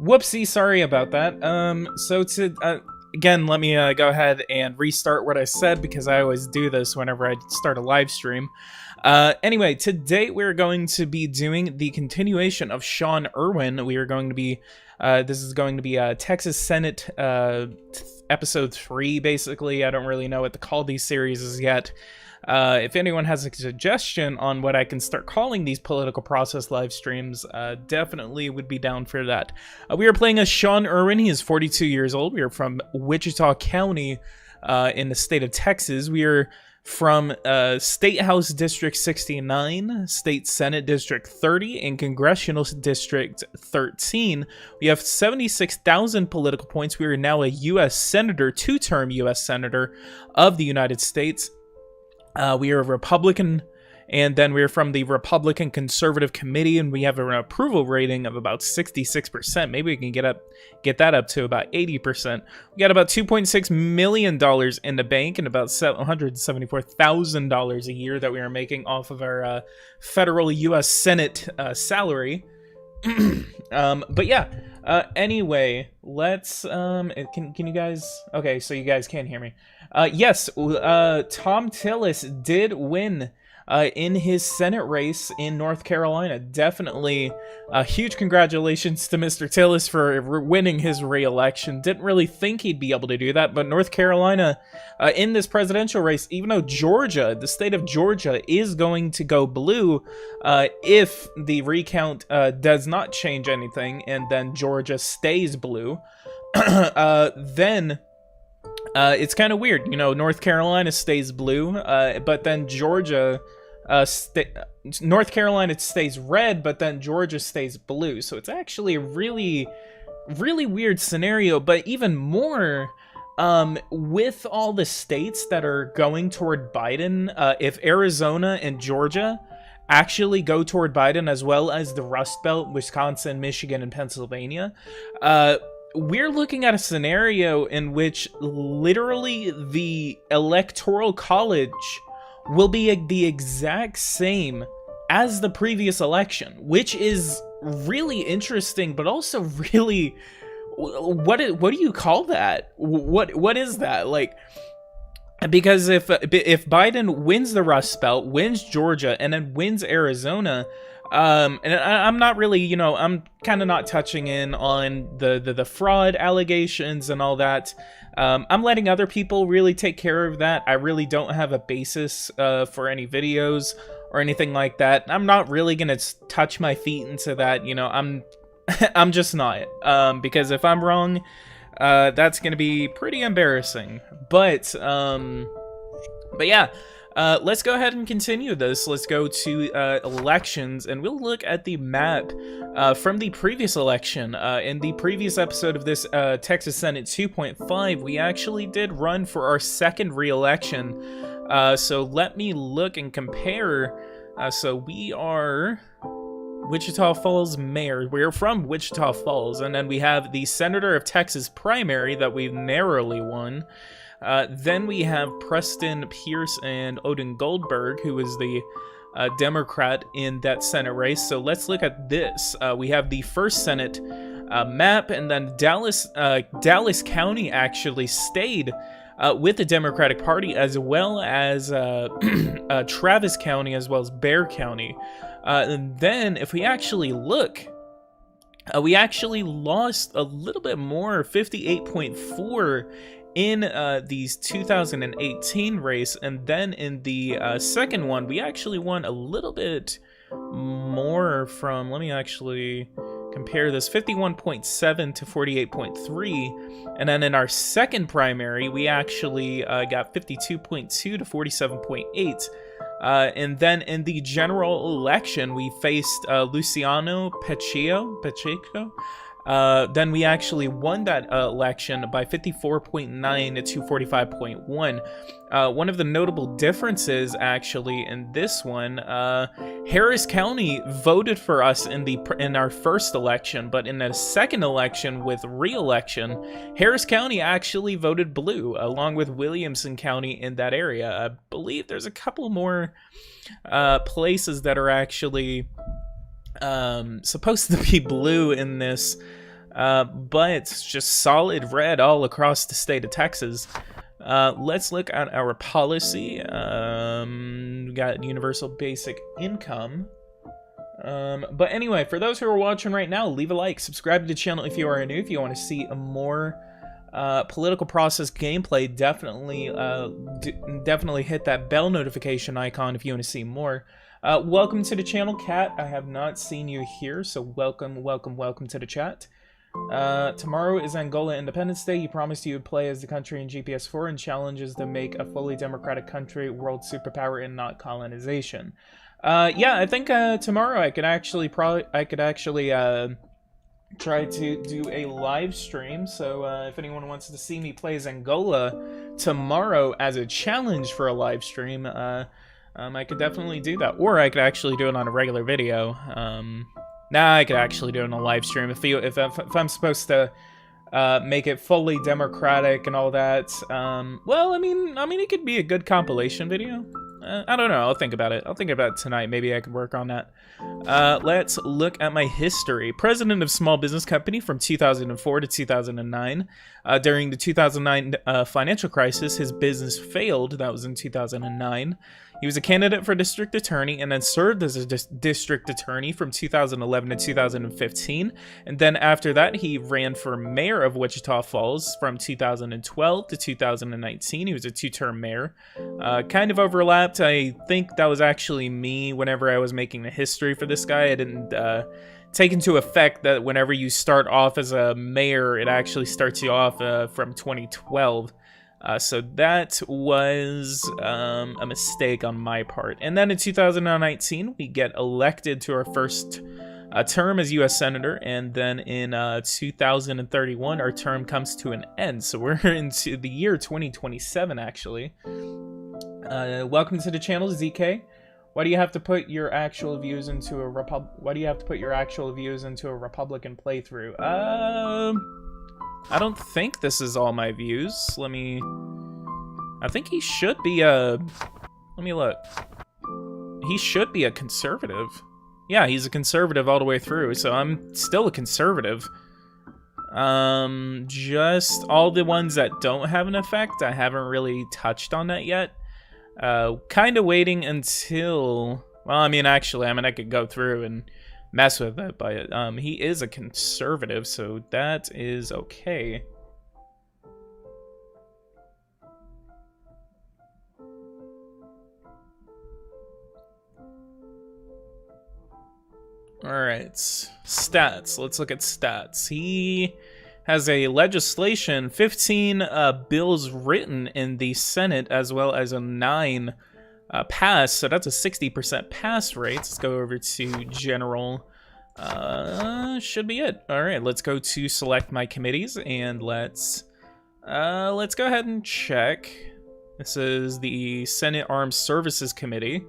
Whoopsie, sorry about that. Again, let me go ahead and restart what I said because I always do this whenever I start a live stream. Anyway, today we're going to be doing the continuation of Sean Irwin. We are going to be, this is going to be Texas Senate episode 3, basically. I don't really know what to call these series yet. If anyone has a suggestion on what I can start calling these political process live streams, definitely would be down for that. We are playing as Sean Irwin. He is 42 years old. We are from Wichita County in the state of Texas. We are from State House District 69, State Senate District 30, and Congressional District 13. We have 76,000 political points. We are now a U.S. Senator, two-term U.S. Senator of the United States. We are a Republican, and then we're from the Republican Conservative Committee, and we have an approval rating of about 66%. Maybe we can get that up to about 80%. We got about $2.6 million in the bank and about $174,000 a year that we are making off of our federal U.S. Senate salary. But yeah, anyway, let's, can you guys, okay, so you guys can hear me. Yes, Tom Tillis did win in his Senate race in North Carolina. Definitely huge congratulations to Mr. Tillis for winning his re-election. Didn't really think he'd be able to do that, but North Carolina in this presidential race, even though Georgia, the state of Georgia, is going to go blue if the recount does not change anything and then Georgia stays blue, then it's kind of weird, you know, North Carolina stays blue, but then Georgia, North Carolina stays red, but then Georgia stays blue. So it's actually a really, really weird scenario, but even more, with all the states that are going toward Biden, if Arizona and Georgia actually go toward Biden, as well as the Rust Belt, Wisconsin, Michigan, and Pennsylvania, we're looking at a scenario in which literally the electoral college will be the exact same as the previous election, which is really interesting, but also really, what do you call that? What is that? Like, because if Biden wins the Rust Belt, wins Georgia, and then wins Arizona, and I'm not really, you know, I'm kind of not touching in on the fraud allegations and all that. I'm letting other people really take care of that. I really don't have a basis for any videos or anything like that. I'm not really gonna touch my feet into that, you know. I'm just not, because if I'm wrong, that's gonna be pretty embarrassing. But yeah. Let's go ahead and continue this. Let's go to elections, and we'll look at the map from the previous election. In the previous episode of this Texas Senate 2.5, we actually did run for our second re-election. So let me look and compare. So we are Wichita Falls Mayor. We're from Wichita Falls, and then we have the Senator of Texas primary that we narrowly won. Then we have Preston Pierce and Odin Goldberg, who is the Democrat in that Senate race. So let's look at this. We have the first Senate map, and then Dallas County actually stayed with the Democratic Party, as well as Travis County, as well as Bexar County. And then if we actually look, we actually lost a little bit more, 58.4 in the 2018 race, and then in the second one, we actually won a little bit more from, let me actually compare this, 51.7 to 48.3, and then in our second primary, we actually got 52.2 to 47.8, and then in the general election, we faced Luciano Pacheco. Then we actually won that election by 54.9 to 245.1. One of the notable differences, actually, in this one, Harris County voted for us in our first election, but in the second election with re-election, Harris County actually voted blue, along with Williamson County in that area. I believe there's a couple more places that are actually supposed to be blue in this but it's just solid red all across the state of Texas. Let's look at our policy. We got universal basic income. But anyway, for those who are watching right now, leave a like, subscribe to the channel if you are new. If you want to see a more political process gameplay, definitely definitely hit that bell notification icon if you want to see more. Welcome to the channel, Kat. I have not seen you here, so welcome to the chat. Tomorrow is Angola Independence Day. You promised you would play as the country in GPS4 and challenges to make a fully democratic country, world superpower, and not colonization. Yeah, I think tomorrow I could actually try to do a live stream. So if anyone wants to see me play as Angola tomorrow as a challenge for a live stream, I could definitely do that. Or I could actually do it on a regular video. I could actually do it on a live stream if I'm supposed to make it fully democratic and all that. Well, I mean, it could be a good compilation video. I don't know. I'll think about it. I'll think about it tonight. Maybe I could work on that. Let's look at my history. President of small business company from 2004 to 2009. During the 2009 financial crisis, his business failed. That was in 2009. He was a candidate for district attorney and then served as a district attorney from 2011 to 2015. And then after that, he ran for mayor of Wichita Falls from 2012 to 2019. He was a two-term mayor. Kind of overlapped. I think that was actually me whenever I was making the history for this guy. I didn't take into effect that whenever you start off as a mayor, it actually starts you off from 2012. So that was a mistake on my part. And then in 2019, we get elected to our first term as U.S. Senator. And then in 2031, our term comes to an end. So we're into the year 2027, actually. Welcome to the channel, ZK. Why do you have to put your actual views into a Republican playthrough? I don't think this is all my views. I think he should be let me look. He should be a conservative. Yeah, he's a conservative all the way through, so I'm still a conservative. Just all the ones that don't have an effect, I haven't really touched on that yet. Kind of waiting until... Well, I mean, actually, I could go through and mess with it, but he is a conservative, so that is okay. Alright, stats. Let's look at stats. He has a legislation, 15 bills written in the Senate, as well as a 9 pass, so that's a 60% pass rate. Let's go over to general. Should be it. All right, let's go to select my committees and let's go ahead and check. This is the Senate Armed Services Committee.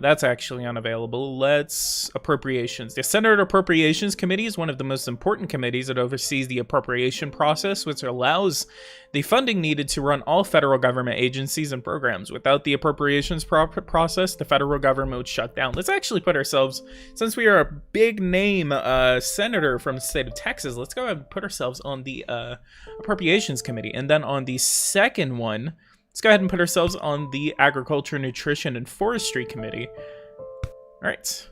That's actually unavailable. Let's appropriations. The Senate Appropriations Committee is one of the most important committees that oversees the appropriation process, which allows the funding needed to run all federal government agencies and programs. Without the appropriations process, the federal government would shut down. Let's actually put ourselves, since we are a big name senator from the state of Texas, let's go ahead and put ourselves on the Appropriations Committee. And then on the second one, let's go ahead and put ourselves on the Agriculture, Nutrition, and Forestry Committee. All right.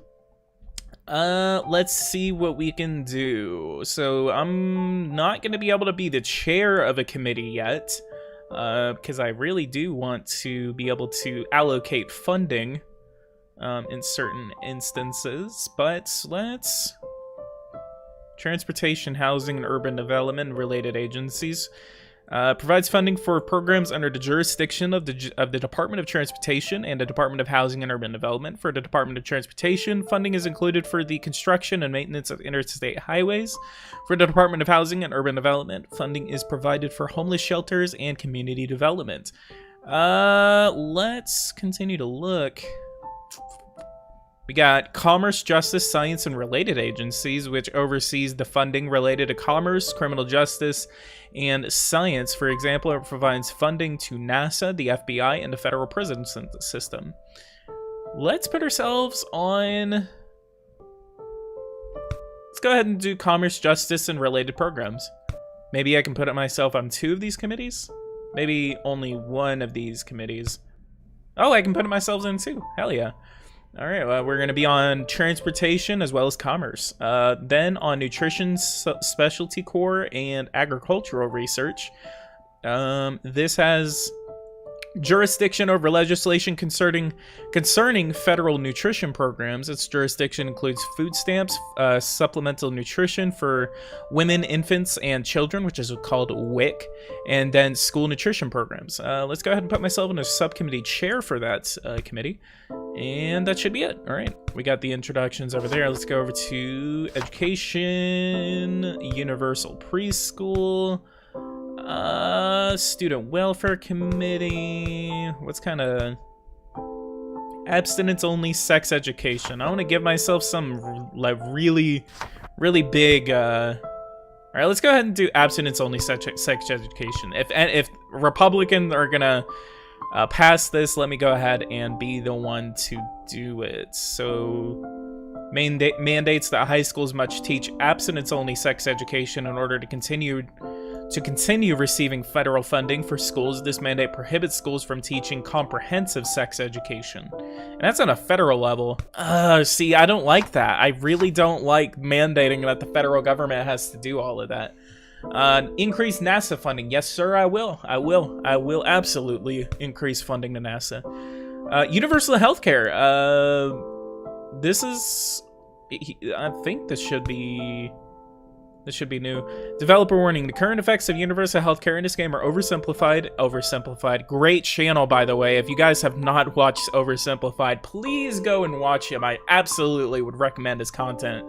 Let's see what we can do. So I'm not going to be able to be the chair of a committee yet, because I really do want to be able to allocate funding in certain instances. But let's... Transportation, Housing, and Urban Development and related agencies. Provides funding for programs under the jurisdiction of the Department of Transportation and the Department of Housing and Urban Development. For the Department of Transportation, funding is included for the construction and maintenance of interstate highways. For the Department of Housing and Urban Development, funding is provided for homeless shelters and community development. Let's continue to look. We got Commerce, Justice, Science, and Related Agencies, which oversees the funding related to commerce, criminal justice, and science. For example, it provides funding to NASA, the FBI, and the federal prison system. Let's put ourselves on... Let's go ahead and do commerce, justice, and related programs. Maybe I can put myself on 2 of these committees? Maybe only 1 of these committees. Oh, I can put myself in 2. Hell yeah. All right, well, we're going to be on transportation as well as commerce. Then on nutrition, specialty core, and agricultural research. This has jurisdiction over legislation concerning federal nutrition programs. Its jurisdiction includes food stamps, supplemental nutrition for women, infants, and children, which is called WIC, and then school nutrition programs. Let's go ahead and put myself in a subcommittee chair for that committee, and that should be it. All right, we got the introductions over there. Let's go over to education, universal preschool, student welfare committee. What's kind of abstinence only sex education? I want to give myself some like really big all right, let's go ahead and do abstinence only sex education. If Republicans are gonna pass this, let me go ahead and be the one to do it. So mandates that high schools must teach abstinence only sex education in order to continue receiving federal funding for schools. This mandate prohibits schools from teaching comprehensive sex education. And that's on a federal level. See, I don't like that. I really don't like mandating that the federal government has to do all of that. Increase NASA funding. Yes, sir, I will. I will absolutely increase funding to NASA. Universal healthcare. This is... I think this should be... This should be new. Developer warning. The current effects of universal healthcare in this game are oversimplified. Great channel, by the way. If you guys have not watched Oversimplified, please go and watch him. I absolutely would recommend his content.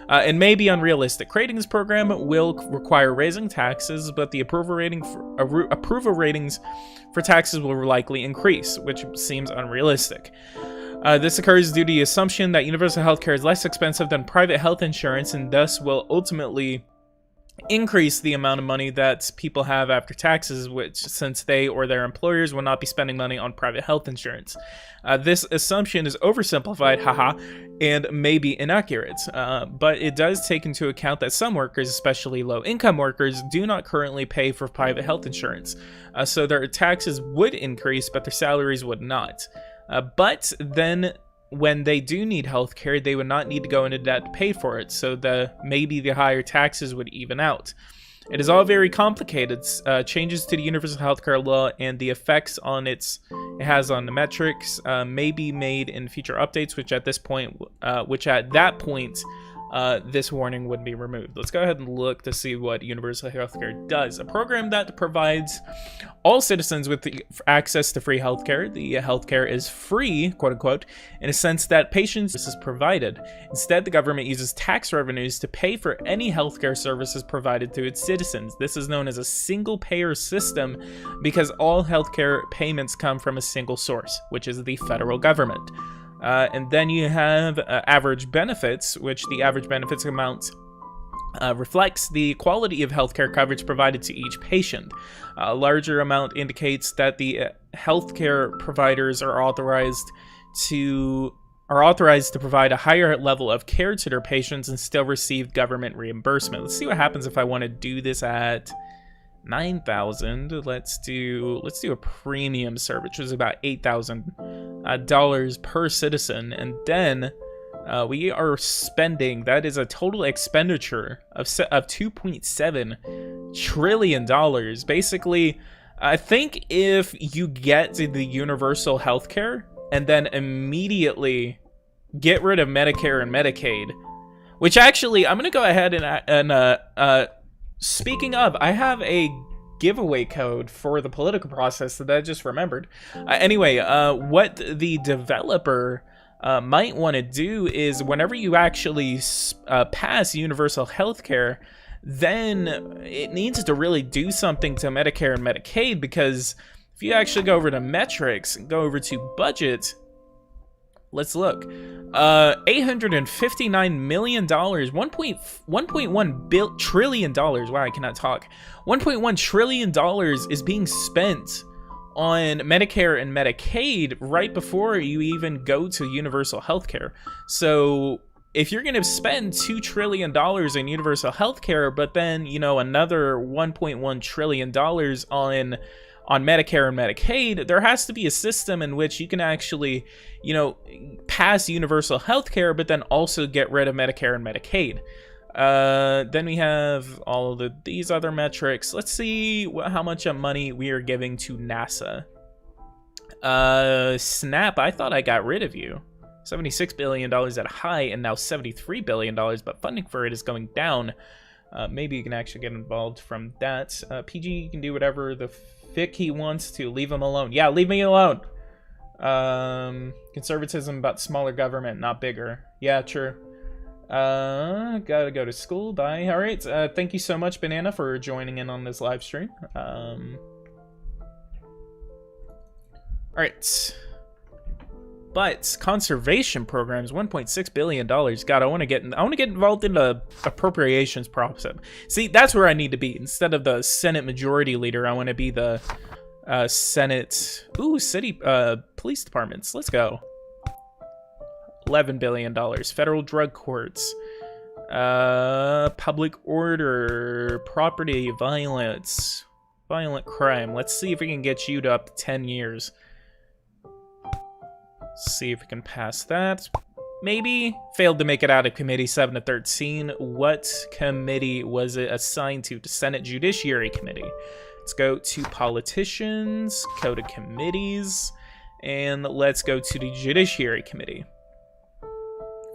And may be unrealistic. Creating this program will require raising taxes, but the approval ratings for taxes will likely increase, which seems unrealistic. This occurs due to the assumption that universal healthcare is less expensive than private health insurance, and thus will ultimately increase the amount of money that people have after taxes, which, since they or their employers will not be spending money on private health insurance. This assumption is oversimplified, haha, and may be inaccurate, but it does take into account that some workers, especially low-income workers, do not currently pay for private health insurance, so their taxes would increase, but their salaries would not. But then when they do need healthcare, they would not need to go into debt to pay for it, so maybe the higher taxes would even out. It is all very complicated. Changes to the universal healthcare law and the effects it has on the metrics may be made in future updates, which at that point this warning would be removed. Let's go ahead and look to see what universal healthcare does. A program that provides all citizens with access to free healthcare. The healthcare is free, quote unquote, in a sense that patients is provided. Instead, the government uses tax revenues to pay for any healthcare services provided to its citizens. This is known as a single payer system because all healthcare payments come from a single source, which is the federal government. And then you have average benefits, which the average benefits amount reflects the quality of healthcare coverage provided to each patient. A larger amount indicates that the healthcare providers are authorized to provide a higher level of care to their patients and still receive government reimbursement. Let's see what happens if I want to do this at 9,000. Let's do a premium service, which is about $8,000 per citizen, and then we are spending, that is a total expenditure of $2.7 trillion. Basically, I think if you get the universal healthcare and then immediately get rid of Medicare and Medicaid, which actually I'm gonna go ahead and speaking of, I have a giveaway code for the political process that I just remembered. Anyway, what the developer might want to do is whenever you actually pass universal healthcare, then it needs to really do something to Medicare and Medicaid, because if you actually go over to metrics and go over to budget, let's look. $859 million, $1.1 trillion. Wow, I cannot talk. $1.1 trillion is being spent on Medicare and Medicaid right before you even go to universal healthcare. So if you're going to spend $2 trillion in universal health care, but then, you know, another $1.1 trillion on Medicare and Medicaid, there has to be a system in which you can actually, you know, pass universal health care, but then also get rid of Medicare and Medicaid. Then we have all of these other metrics. Let's see how much money we are giving to NASA. Snap, I thought I got rid of you. $76 billion at a high and now $73 billion, but funding for it is going down. Maybe you can actually get involved from that. PG can do whatever the fick he wants to. Leave him alone. Yeah, leave me alone. Conservatism about smaller government, not bigger. Yeah, true. Gotta go to school. Bye. All right. Thank you so much, Banana, for joining in on this live stream. All right. But conservation programs, $1.6 billion. God, I want to get involved in the appropriations process. See, that's where I need to be. Instead of the Senate Majority Leader, I want to be the Senate. City police departments. Let's go. $11 billion. Federal drug courts. Public order. Property. Violence. Violent crime. Let's see if we can get you to up to 10 years. See if we can pass that. Maybe. Failed to make it out of committee 7 to 13. What committee was it assigned to? The Senate Judiciary Committee. Let's go to politicians, go to committees, and let's go to the Judiciary Committee.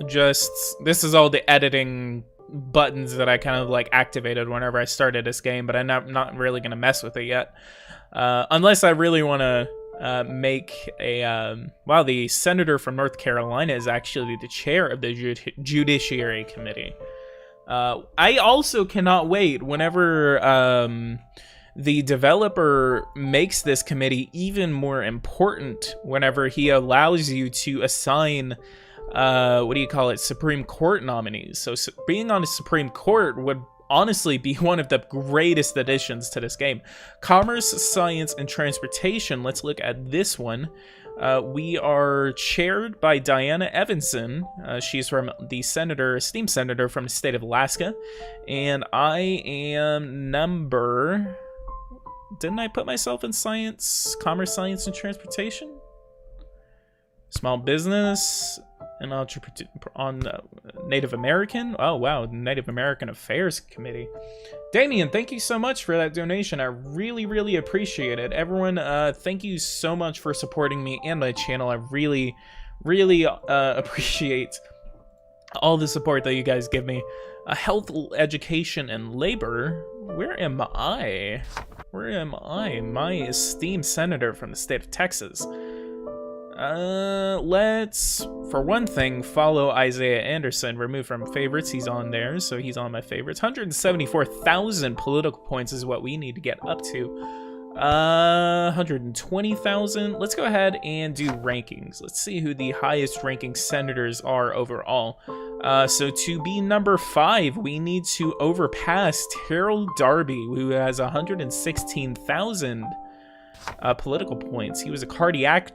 This is all the editing buttons that I kind of like activated whenever I started this game, but I'm not really going to mess with it yet. Unless I really want to make a wow, the senator from North Carolina is actually the chair of the Judiciary Committee. I also cannot wait whenever the developer makes this committee even more important, whenever he allows you to assign Supreme Court nominees. So being on the Supreme Court would honestly be one of the greatest additions to this game. Commerce, Science, and Transportation. Let's look at this one. We are chaired by Diana Evanson. She's from the esteemed senator from the state of Alaska. And I am number... Didn't I put myself in Science, Commerce, Science, and Transportation? Small Business... and on Native American. Oh wow, Native American Affairs Committee. Damien, thank you so much for that donation. I really appreciate it. Everyone, thank you so much for supporting me and my channel. I really appreciate all the support that you guys give me. Health, education, and labor. Where am I? My esteemed senator from the state of Texas. Let's, for one thing, follow Isaiah Anderson. Removed from favorites. He's on there, so he's on my favorites. 174,000 political points is what we need to get up to. 120,000. Let's go ahead and do rankings. Let's see who the highest ranking senators are overall. So to be number 5, we need to overpass Terrell Darby, who has 116,000 political points. He was a cardiac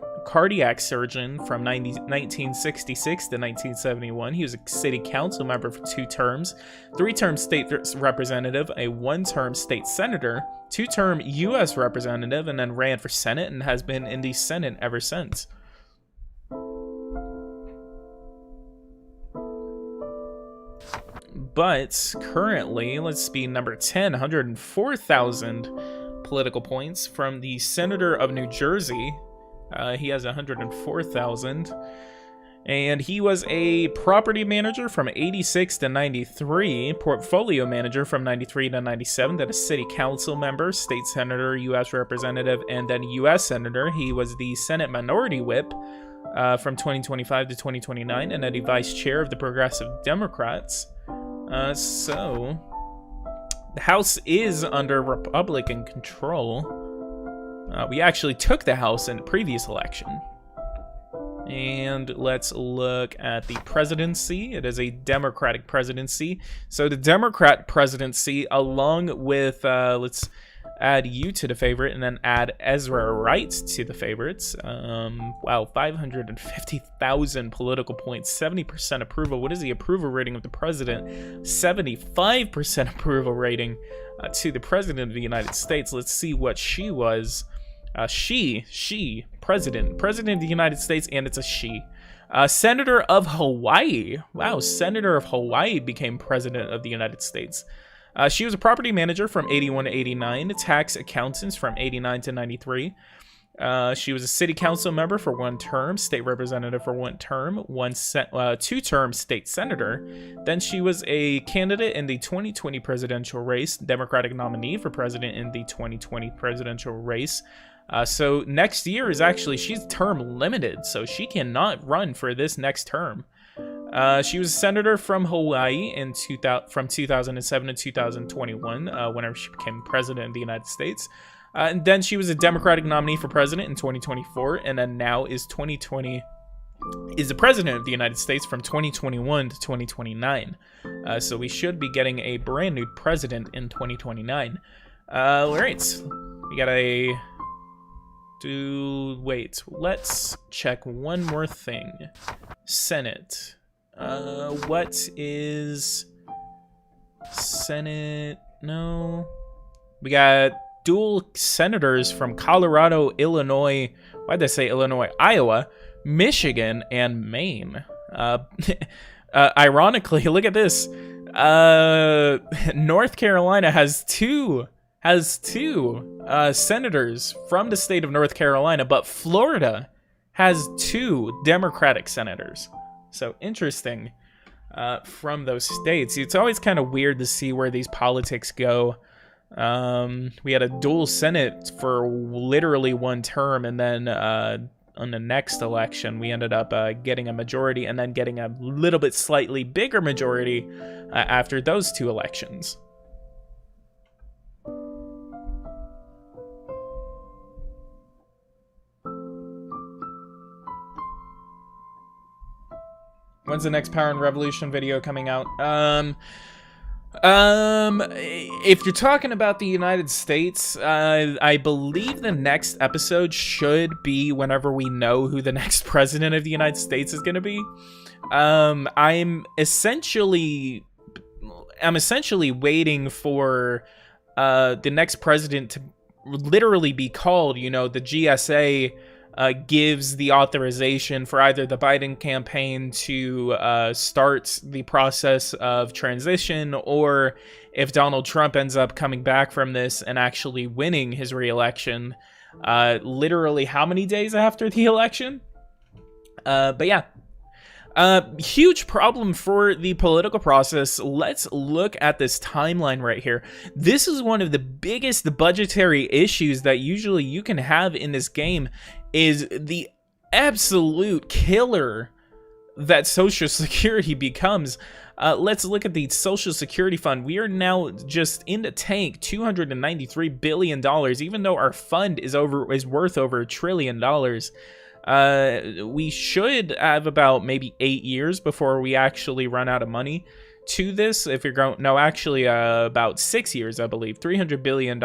surgeon from 1966 to 1971. He was a city council member for 2 terms, 3-term state representative, a 1-term state senator, 2-term U.S. representative, and then ran for Senate and has been in the Senate ever since. But currently, let's be number 10, 104,000 political points from the senator of New Jersey. He has 104,000, and he was a property manager from 86 to 93, portfolio manager from 93 to 97, then a city council member, state senator, U.S. representative, and then U.S. senator. He was the Senate minority whip from 2025 to 2029, and then the vice chair of the Progressive Democrats. So the House is under Republican control. We actually took the House in the previous election. And let's look at the presidency. It is a Democratic presidency. So the Democrat presidency, along with, let's add you to the favorite, and then add Ezra Wright to the favorites. Wow, 550,000 political points, 70% approval. What is the approval rating of the president? 75% approval rating to the president of the United States. Let's see what she was. President of the United States, and it's a she. Senator of Hawaii. Wow, Senator of Hawaii became president of the United States. She was a property manager from 81 to 89, tax accountants from 89 to 93. She was a city council member for 1 term, state representative for 1 term, 2-term state senator. Then she was a candidate in the 2020 presidential race, Democratic nominee for president in the 2020 presidential race. So next year is actually, she's term limited, so she cannot run for this next term. She was a senator from Hawaii from 2007 to 2021, whenever she became president of the United States. And then she was a Democratic nominee for president in 2024, and then now is the president of the United States from 2021 to 2029. So we should be getting a brand new president in 2029. All right, we got wait, let's check one more thing. Senate. What is Senate? No. We got dual senators from Colorado, Illinois. Why'd I say Illinois? Iowa, Michigan, and Maine. Ironically, look at this. North Carolina has two senators from the state of North Carolina, but Florida has 2 Democratic senators. So interesting from those states. It's always kind of weird to see where these politics go. We had a dual Senate for literally 1 term, and then on the next election, we ended up getting a majority and then getting a little bit slightly bigger majority after those 2 elections. When's the next Power and Revolution video coming out? If you're talking about the United States, I believe the next episode should be whenever we know who the next president of the United States is going to be. I'm essentially waiting for the next president to literally be called. You know, the GSA gives the authorization for either the Biden campaign to start the process of transition, or if Donald Trump ends up coming back from this and actually winning his re-election, literally how many days after the election? But yeah. Huge problem for the political process. Let's look at this timeline right here. This is one of the biggest budgetary issues that usually you can have in this game, is the absolute killer that Social Security becomes. Let's look at the Social Security Fund. We are now just in the tank, $293 billion, even though our fund is worth over $1 trillion. We should have about maybe 8 years before we actually run out of money to this. If you're going, no, actually, about 6 years, I believe. $300 billion,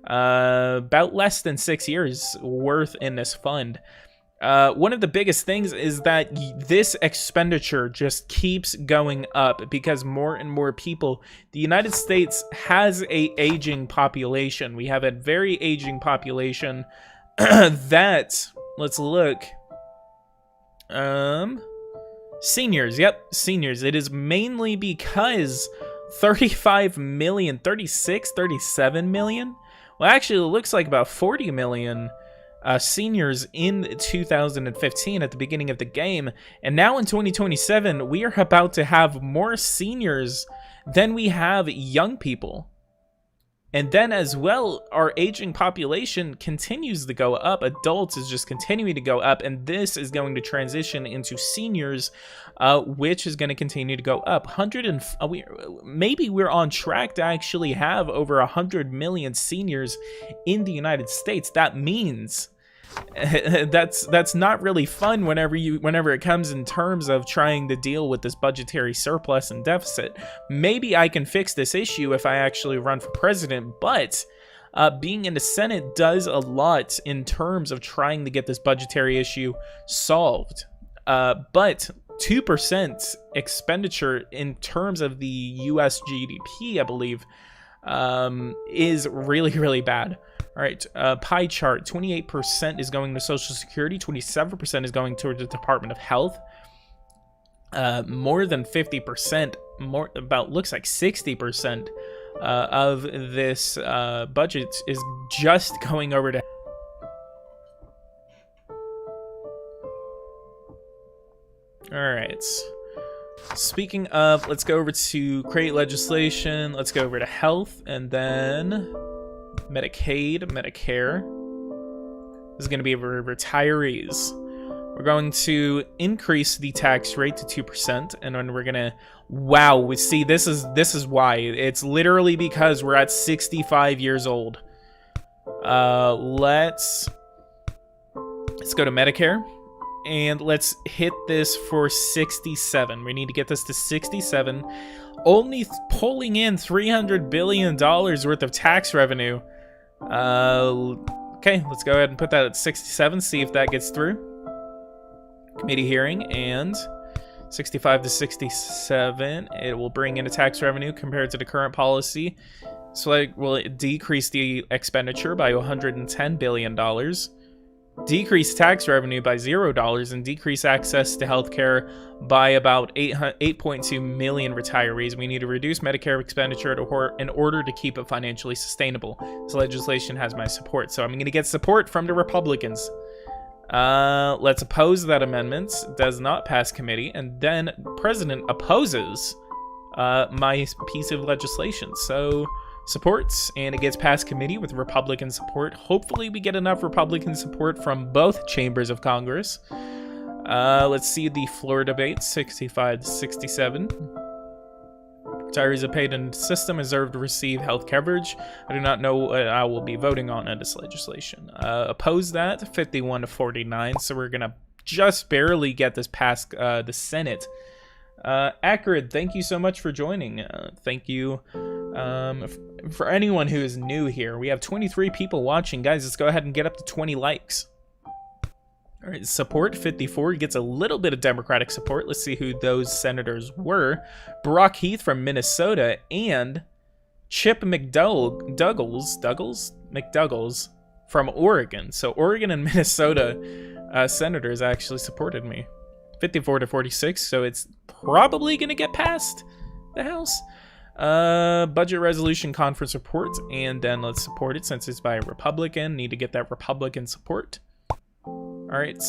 about less than 6 years worth in this fund. One of the biggest things is that this expenditure just keeps going up because more and more people, the United States has a aging population. We have a very aging population that, let's look, seniors, yep, seniors. It is mainly because 35 million, 36, 37 million. Well, actually, it looks like about 40 million seniors in 2015 at the beginning of the game. And now in 2027, we are about to have more seniors than we have young people. And then as well, our aging population continues to go up. Adults is just continuing to go up. And this is going to transition into seniors, which is going to continue to go up. Maybe we're on track to actually have over 100 million seniors in the United States. That means that's not really fun whenever it comes in terms of trying to deal with this budgetary surplus and deficit. Maybe I can fix this issue if I actually run for president, but being in the Senate does a lot in terms of trying to get this budgetary issue solved. But 2% expenditure in terms of the US GDP, I believe, is really, really bad. All right, pie chart, 28% is going to Social Security, 27% is going toward the Department of Health. More than 50%, looks like 60% of this budget is just going over to... Alright, speaking of, let's go over to create legislation, let's go over to health, and then Medicaid, Medicare. This is going to be for retirees. We're going to increase the tax rate to 2%, and then we're gonna... Wow, we see, this is why. It's literally because we're at 65 years old. Let's go to Medicare. And let's hit this for 67. We need to get this to 67. Only pulling in $300 billion worth of tax revenue. Okay, let's go ahead and put that at 67, see if that gets through. Committee hearing, and 65 to 67. It will bring in a tax revenue compared to the current policy. So it will decrease the expenditure by $110 billion. Decrease tax revenue by $0 and decrease access to healthcare by about 8.2 million retirees. We need to reduce Medicare expenditure in order to keep it financially sustainable. This legislation has my support, so I'm going to get support from the Republicans. Let's oppose that amendment. Does not pass committee, and then President opposes my piece of legislation. So supports, and it gets past committee with Republican support. Hopefully we get enough Republican support from both chambers of Congress. Let's see the floor debate, 65 to 67. Retirees are paid in the system deserve to receive health coverage. I do not know what I will be voting on in this legislation. Oppose that, 51 to 49, so we're gonna just barely get this past the Senate. Acrid, thank you so much for joining. Thank you. For anyone who is new here, we have 23 people watching. Guys, let's go ahead and get up to 20 likes. All right, support 54 gets a little bit of Democratic support. Let's see who those senators were. Brock Heath from Minnesota and Chip McDougals from Oregon. So Oregon and Minnesota senators actually supported me. 54 to 46, so it's probably going to get past the House. Budget resolution conference report, and then let's support it since it's by a Republican. Need to get that Republican support. Alright.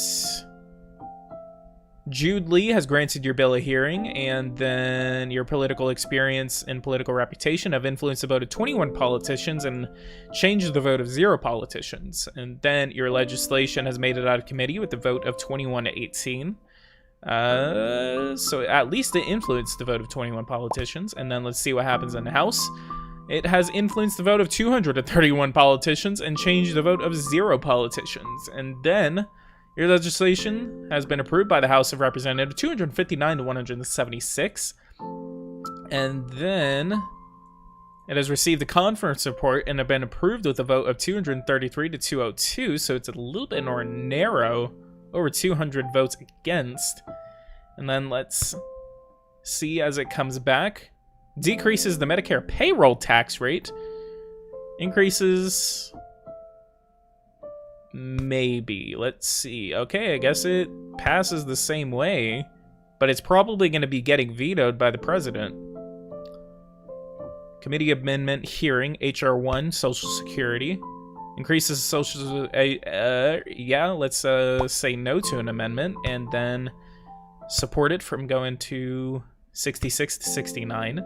Jude Lee has granted your bill a hearing, and then your political experience and political reputation have influenced the vote of 21 politicians and changed the vote of 0 politicians. And then your legislation has made it out of committee with the vote of 21 to 18. So at least it influenced the vote of 21 politicians. And then let's see what happens in the House. It has influenced the vote of 231 politicians and changed the vote of 0 politicians. And then your legislation has been approved by the House of Representatives, 259 to 176. And then it has received the conference report and have been approved with a vote of 233 to 202. So it's a little bit more narrow. Over 200 votes against. And then let's see as it comes back. Decreases the Medicare payroll tax rate. Increases... maybe. Let's see. Okay, I guess it passes the same way. But it's probably going to be getting vetoed by the president. Committee amendment hearing. HR 1, Social Security. Increases social... yeah, let's say no to an amendment, and then support it from going to 66 to 69.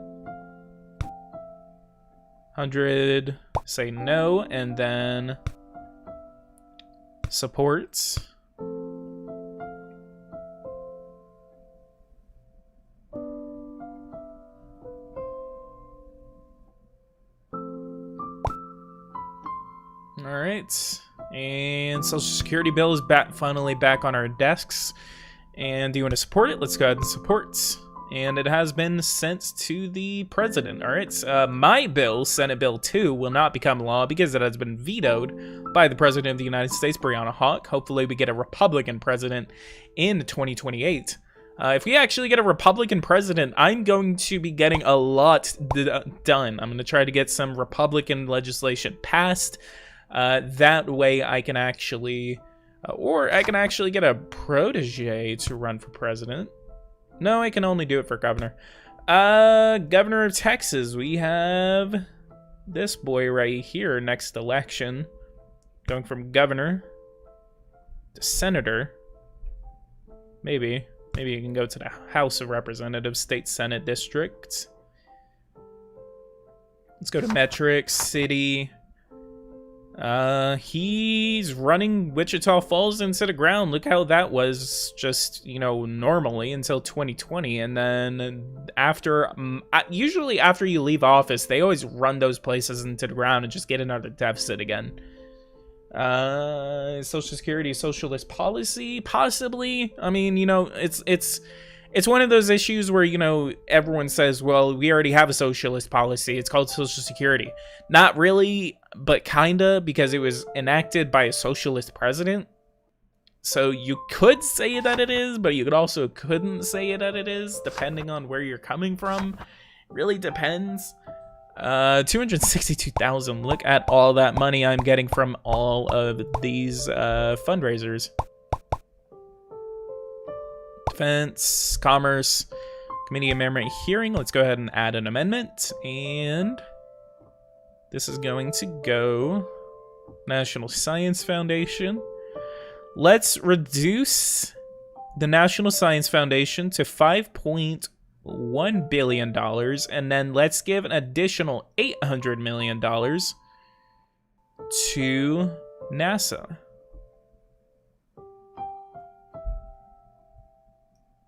100, say no, and then supports. Alright, and Social Security bill is finally back on our desks. And do you want to support it? Let's go ahead and support. and it has been sent to the president. All right, my bill, Senate Bill 2, will not become law because it has been vetoed by the President of the United States, Brianna Hawk. Hopefully we get a Republican president in 2028. If we actually get a Republican president, I'm going to be getting a lot done. I'm going to try to get some Republican legislation passed. That way I can actually... or I can actually get a protege to run for president. No, I can only do it for governor. Governor of Texas, we have this boy right here next election. Going from governor to senator. Maybe you can go to the House of Representatives, State Senate District. Let's go to metrics, city. He's running Wichita Falls into the ground. Look how that was just, you know, normally until 2020. And then after, usually after you leave office, they always run those places into the ground and just get another deficit again. Social Security, socialist policy, possibly. I mean, you know, it's one of those issues where, you know, everyone says, well, we already have a socialist policy. It's called Social Security. Not really, but kinda, because it was enacted by a socialist president. So you could say that it is, but you could also couldn't say that it is, depending on where you're coming from. It really depends. 262,000. Look at all that money I'm getting from all of these fundraisers. Defense, commerce, committee amendment hearing. Let's go ahead and add an amendment, and this is going to go National Science Foundation. Let's reduce the National Science Foundation to $5.1 billion, and then let's give an additional $800 million to NASA.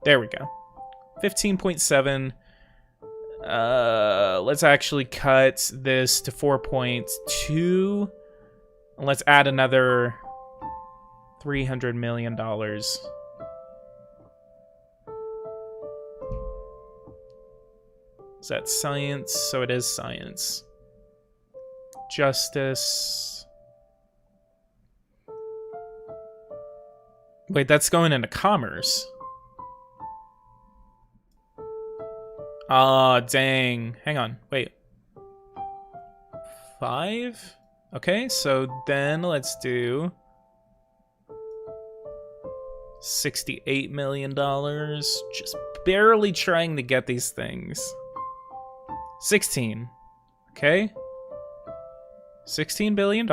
There we go. 15.7. Let's actually cut this to 4.2. Let's add another $300 million. Is that science? So it is science. Justice. Wait, that's going into commerce. Ah, dang. Hang on. Wait. 5? Okay, so then let's do $68 million. Just barely trying to get these things. 16. Okay. $16 billion.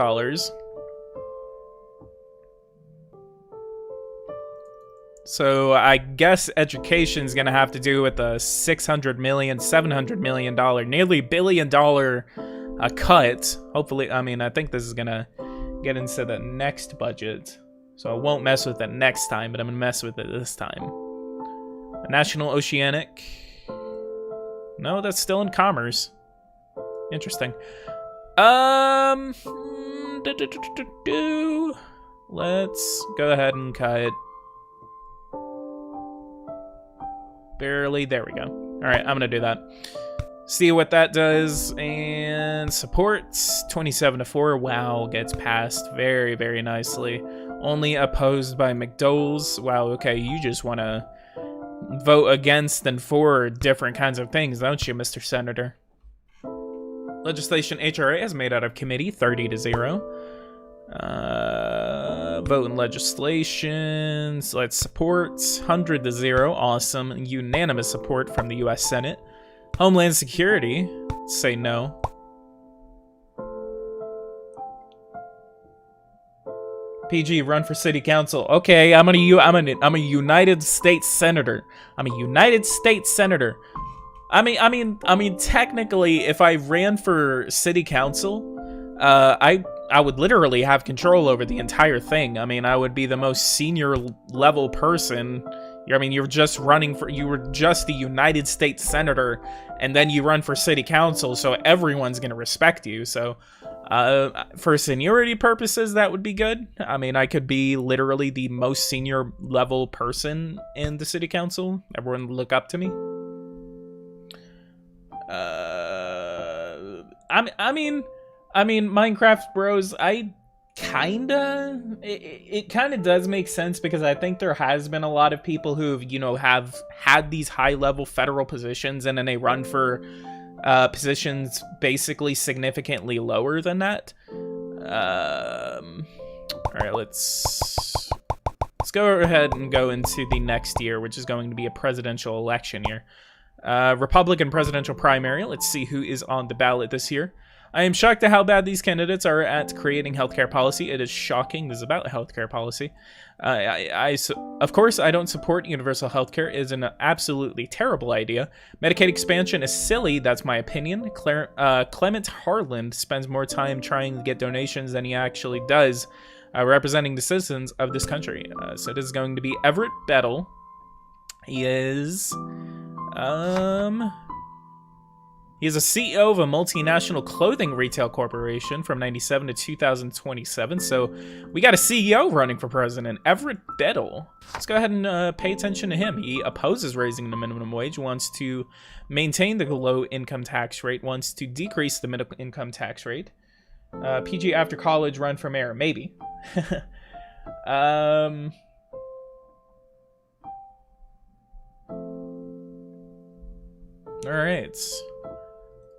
So I guess education's gonna have to do with the $600 million, $700 million, nearly $1 billion cut. Hopefully, I mean, I think this is gonna get into the next budget. So I won't mess with it next time, but I'm gonna mess with it this time. National Oceanic. No, that's still in commerce. Interesting. Let's go ahead and cut. Barely. There we go. All right, I'm gonna do that. See what that does. And supports 27-4. Wow, gets passed very, very nicely. Only opposed by McDowell's. Wow. Okay, you just want to vote against and for different kinds of things, don't you, Mr. Senator? Legislation HRA is made out of committee, 30-0. Vote in legislations. Let's support 100-0. Awesome. Unanimous support from the U.S. Senate. Homeland Security. Say no. PG, run for city council. Okay, I'm a United States senator. I'm a United States senator. I mean, technically, if I ran for city council, I would literally have control over the entire thing. I mean, I would be the most senior level person. I mean, you were just the United States senator, and then you run for city council, so everyone's gonna respect you. So, for seniority purposes, that would be good. I mean, I could be literally the most senior level person in the city council. Everyone would look up to me. I mean, Minecraft Bros. It kind of does make sense because I think there has been a lot of people who've, you know, have had these high level federal positions and then they run for positions basically significantly lower than that. All right, let's go ahead and go into the next year, which is going to be a presidential election year. Republican presidential primary. Let's see who is on the ballot this year. I am shocked at how bad these candidates are at creating healthcare policy. It is shocking. This is about healthcare policy. Of course, I don't support universal healthcare. It is an absolutely terrible idea. Medicaid expansion is silly. That's my opinion. Clement Harland spends more time trying to get donations than he actually does representing the citizens of this country. So this is going to be Everett Bettel. He is... He is a CEO of a multinational clothing retail corporation from 97 to 2027. So we got a CEO running for president, Everett Bettel. Let's go ahead and pay attention to him. He opposes raising the minimum wage, wants to maintain the low income tax rate, wants to decrease the middle income tax rate. PG after college, run for mayor, maybe. All right.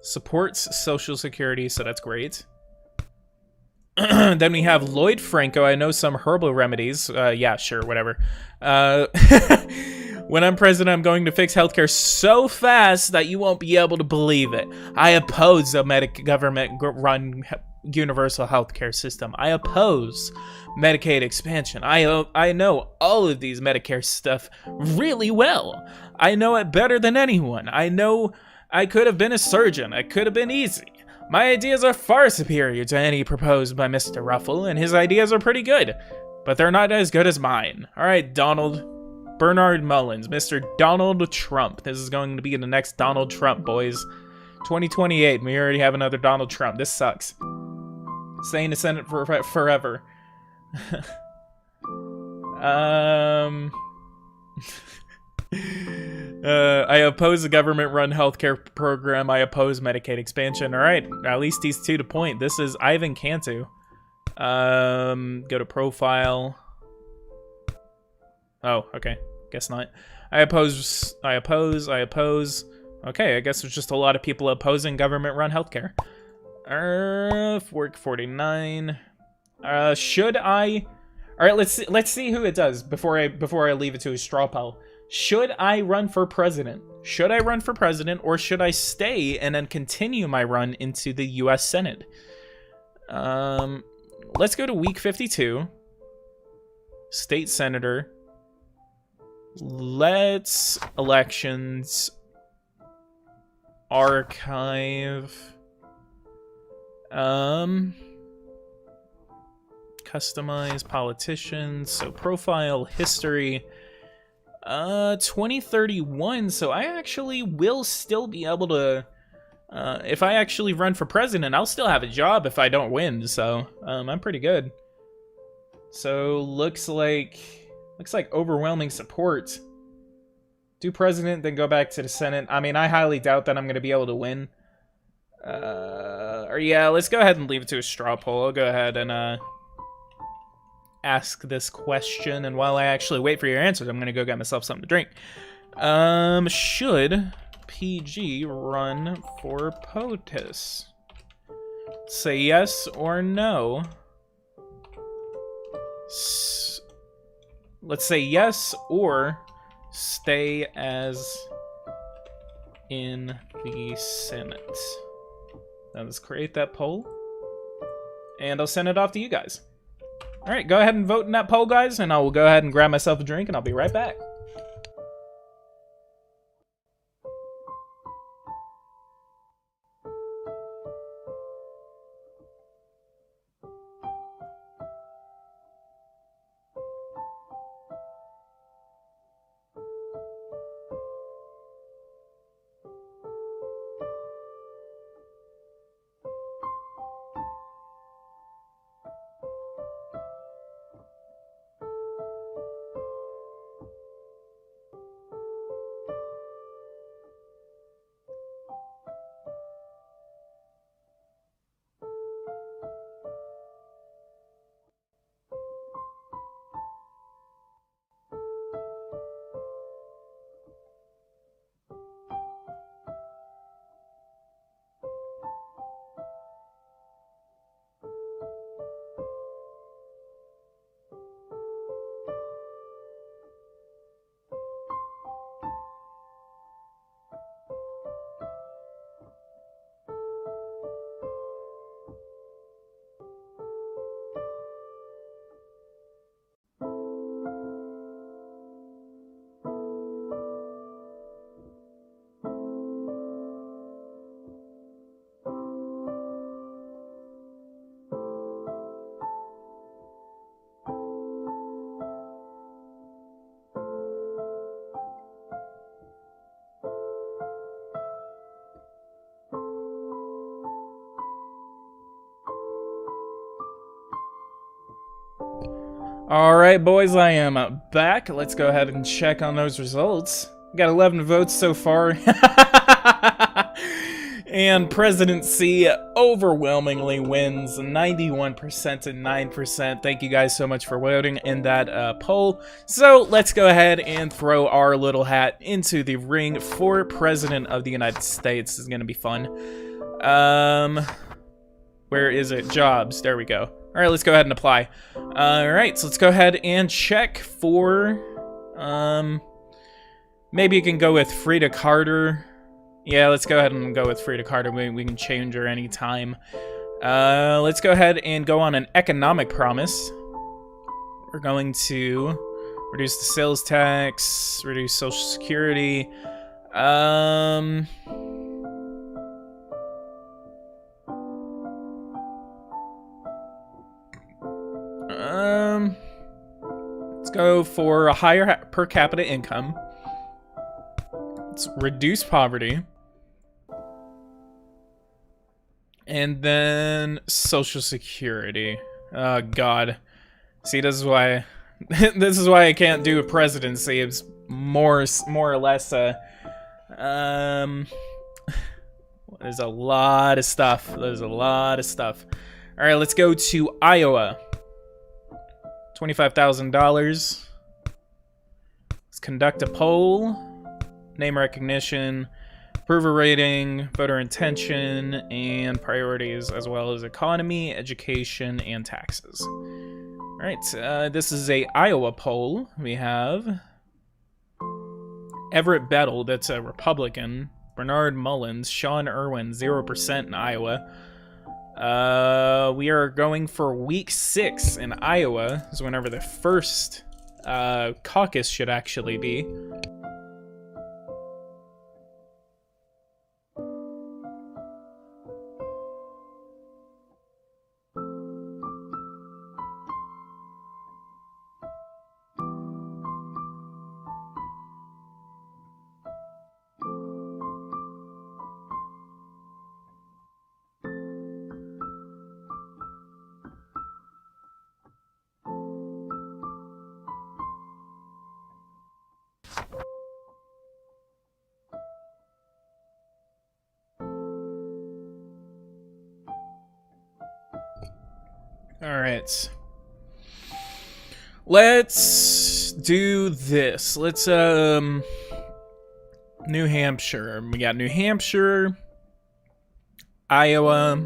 Supports Social Security, so that's great. Then we have Lloyd Franco. I know some herbal remedies. Yeah, sure, whatever. When I'm president, I'm going to fix healthcare so fast that you won't be able to believe it. I oppose a government-run universal healthcare system. I oppose Medicaid expansion. I know all of these Medicare stuff really well. I know it better than anyone. I know I could have been a surgeon. It could have been easy. My ideas are far superior to any proposed by Mr. Ruffle, and his ideas are pretty good, but they're not as good as mine. All right, Donald Bernard Mullins, Mr. Donald Trump. This is going to be the next Donald Trump, boys. 2028, we already have another Donald Trump. This sucks. Stay in the Senate for forever. I oppose the government-run healthcare program. I oppose Medicaid expansion. All right, at least he's 2 to point. This is Ivan Cantu. Go to profile. Oh, okay. Guess not. I oppose. Okay, I guess there's just a lot of people opposing government-run healthcare. Work 49. Should I? All right, let's see who it does before I leave it to a straw poll. Should I run for president? Should I run for president, or should I stay and then continue my run into the U.S. Senate? Let's go to week 52. State senator. Let's elections. Archive. Customize politicians. So profile, history. 2031. So I actually will still be able to. If I actually run for president, I'll still have a job if I don't win. So I'm pretty good. So looks like overwhelming support. Do president, then go back to the Senate. I mean, I highly doubt that I'm going to be able to win. Or yeah, let's go ahead and leave it to a straw poll. I'll go ahead and ask this question, and while I actually wait for your answers, I'm going to go get myself something to drink. Should PG run for POTUS? Say yes or no. Let's say yes or stay as in the Senate. Now let's create that poll, and I'll send it off to you guys. All right, go ahead and vote in that poll, guys, and I will go ahead and grab myself a drink, and I'll be right back. Alright, boys, I am back. Let's go ahead and check on those results. Got 11 votes so far. And presidency overwhelmingly wins 91% to 9%. Thank you guys so much for voting in that poll. So let's go ahead and throw our little hat into the ring for President of the United States. This is going to be fun. Where is it? Jobs. There we go. All right, let's go ahead and apply. All right, so let's go ahead and check for, maybe you can go with Frida Carter. Yeah, let's go ahead and go with Frida Carter. We can change her anytime. Let's go ahead and go on an economic promise. We're going to reduce the sales tax, reduce Social Security. Let's go for a higher per capita income. Let's reduce poverty. And then Social Security. Oh, God. See, this is why this is why I can't do a presidency. It's more or less there's a lot of stuff. There's a lot of stuff. All right, let's go to Iowa. $25,000. Let's conduct a poll. Name recognition. Approval rating, voter intention, and priorities, as well as economy, education, and taxes. All right, this is a Iowa poll. We have Everett Bettel, that's a Republican. Bernard Mullins, Sean Irwin, 0% in Iowa. We are going for week 6 in Iowa, is whenever the first caucus should actually be. All right. Let's do this. Let's, New Hampshire. We got New Hampshire, Iowa.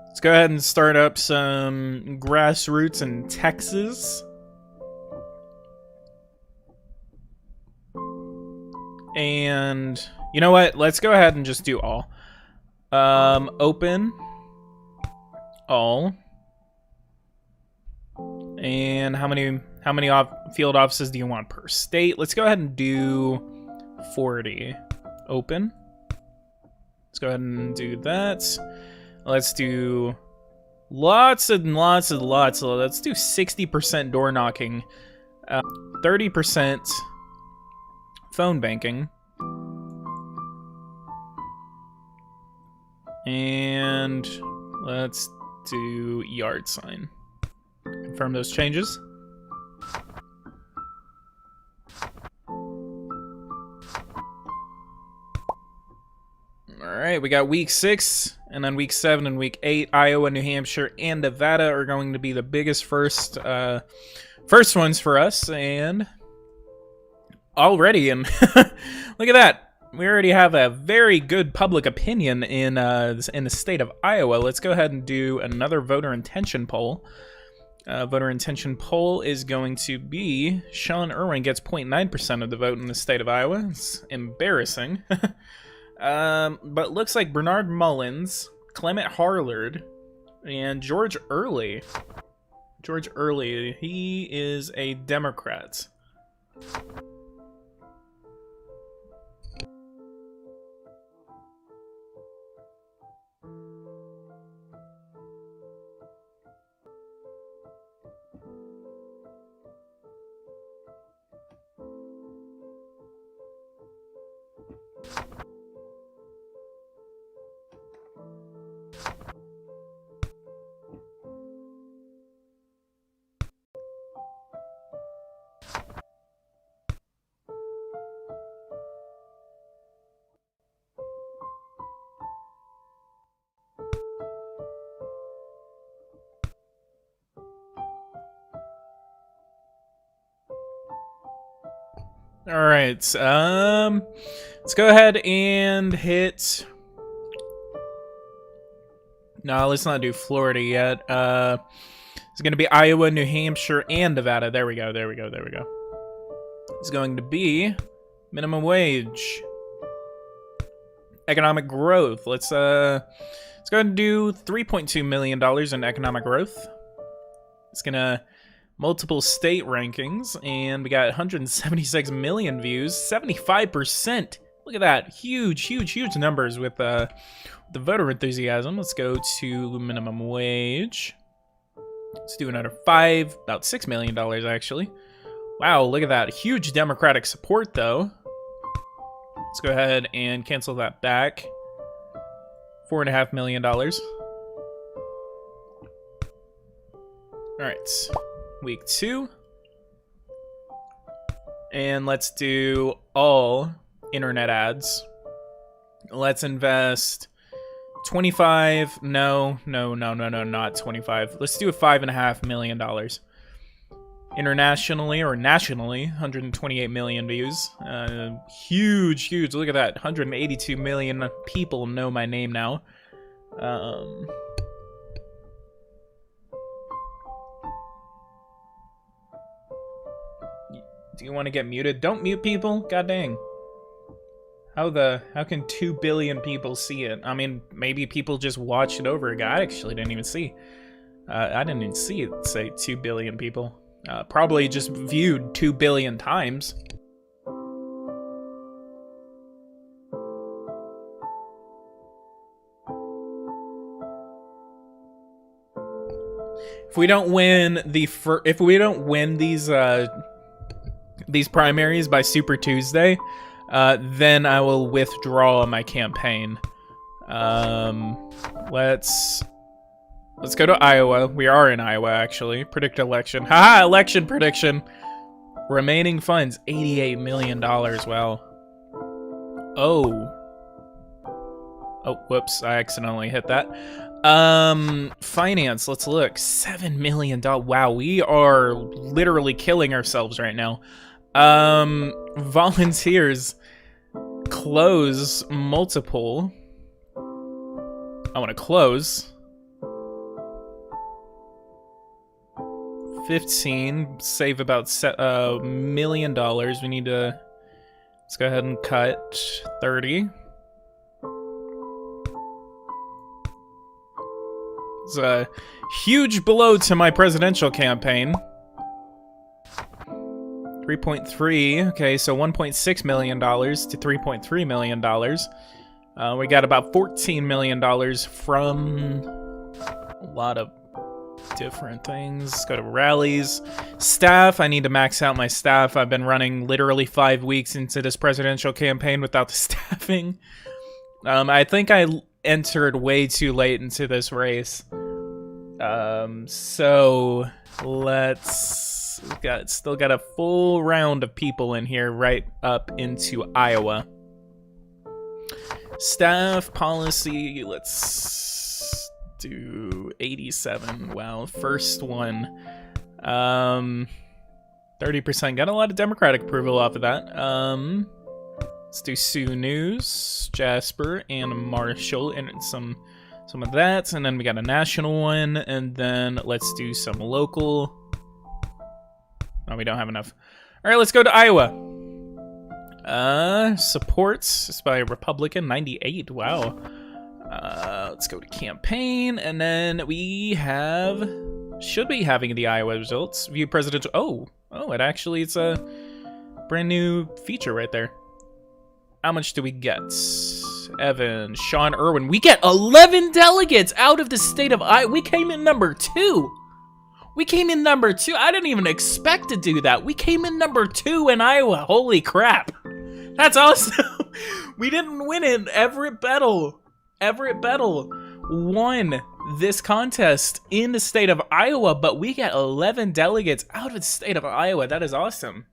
Let's go ahead and start up some grassroots in Texas. And you know what? Let's go ahead and just do all. Open. All. And how many field offices do you want per state? Let's go ahead and do 40. Open. Let's go ahead and do that. Let's do lots and lots and lots. Let's do 60% door knocking. 30% phone banking. And let's do yard sign. Confirm those changes. Alright, we got week 6, and then week 7 and week 8. Iowa, New Hampshire, and Nevada are going to be the biggest first ones for us, and already, and look at that. We already have a very good public opinion in the state of Iowa. Let's go ahead and do another voter intention poll. Voter intention poll is going to be Sean Irwin gets 0.9% of the vote in the state of Iowa. It's embarrassing. But looks like Bernard Mullins, Clement Harlard, and George Early. George Early, he is a Democrat. All right. Let's go ahead and hit. No, let's not do Florida yet. It's going to be Iowa, New Hampshire, and Nevada. There we go. It's going to be minimum wage, economic growth. Let's go ahead and do $3.2 million in economic growth. It's gonna multiple state rankings, and we got 176 million views, 75%. Look at that, huge numbers with the voter enthusiasm. Let's go to minimum wage. Let's do another about $6 million actually. Wow, look at that, huge Democratic support though. Let's go ahead and cancel that back. $4.5 million. All right, week 2. And let's do all internet ads. Let's invest 25. No, not 25. Let's do a $5.5 million. Internationally or nationally, 128 million views. Huge. Look at that. 182 million people know my name now. Do you want to get muted? Don't mute people. God dang. How can 2 billion people see it? I mean, maybe people just watched it over again. I actually didn't even see. I didn't even see it say 2 billion people. Probably just viewed 2 billion times. If we don't win these primaries by Super Tuesday, then I will withdraw my campaign. Let's go to Iowa. We are in Iowa, actually. Predict election. Haha, election prediction. Remaining funds, $88 million. Wow. Oh, whoops. I accidentally hit that. Finance. Let's look. $7 million. Wow, we are literally killing ourselves right now. Volunteers. Close multiple. I want to close. 15, save about $1 million. We need to, let's go ahead and cut 30. It's a huge blow to my presidential campaign. 3.3, okay, so $1.6 million to $3.3 million. We got about $14 million from a lot of different things. Let's go to rallies. Staff, I need to max out my staff. I've been running literally 5 weeks into this presidential campaign without the staffing. I think I entered way too late into this race. So let's still got a full round of people in here right up into Iowa. Staff policy, let's do 87. Wow, first one. 30%. Got a lot of Democratic approval off of that. Let's do Sioux News, Jasper, and Marshall, and some of that. And then we got a national one, and then let's do some local. Oh, we don't have enough. All right, let's go to Iowa. Supports. It's by a Republican, 98. Wow. Let's go to campaign, and then we should be having the Iowa results. View presidential. Oh, it's a brand new feature right there. How much do we get? Evan, Sean Irwin. We get 11 delegates out of the state of Iowa. We came in number 2. I didn't even expect to do that. We came in number 2 in Iowa. Holy crap. That's awesome. We didn't win it. Everett Bettel won this contest in the state of Iowa, but we get 11 delegates out of the state of Iowa. That is awesome.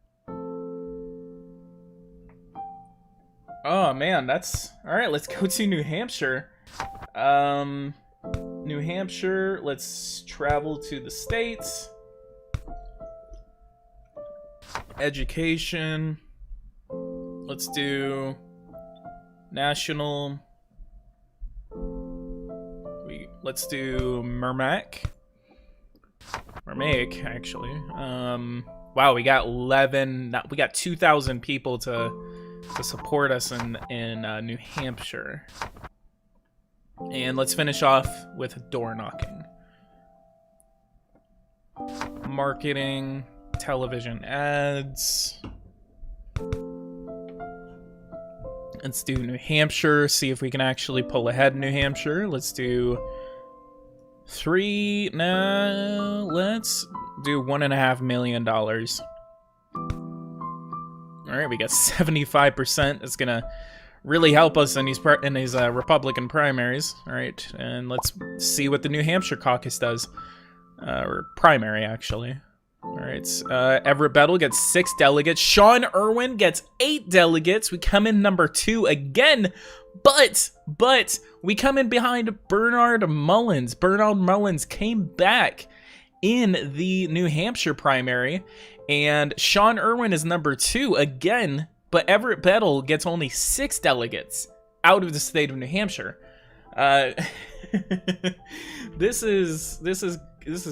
Oh man, that's all right. Let's go to New Hampshire. New Hampshire, let's travel to the states. Education. Let's do national. Let's do Mermac, actually. Wow, we got 11. We got 2,000 people to support us in New Hampshire. And let's finish off with door knocking. Marketing, television ads. Let's do New Hampshire, see if we can actually pull ahead in New Hampshire. Let's do 3. No, let's do $1.5 million. All right, we got 75%. It's gonna really help us in these Republican primaries. All right, and let's see what the New Hampshire caucus does, or primary actually. All right, Everett Bettel gets 6 delegates. Sean Irwin gets 8 delegates. We come in number 2 again, but we come in behind Bernard Mullins. Bernard Mullins came back in the New Hampshire primary, and Sean Irwin is number 2 again, but Everett Bettel gets only 6 delegates out of the state of New Hampshire. This is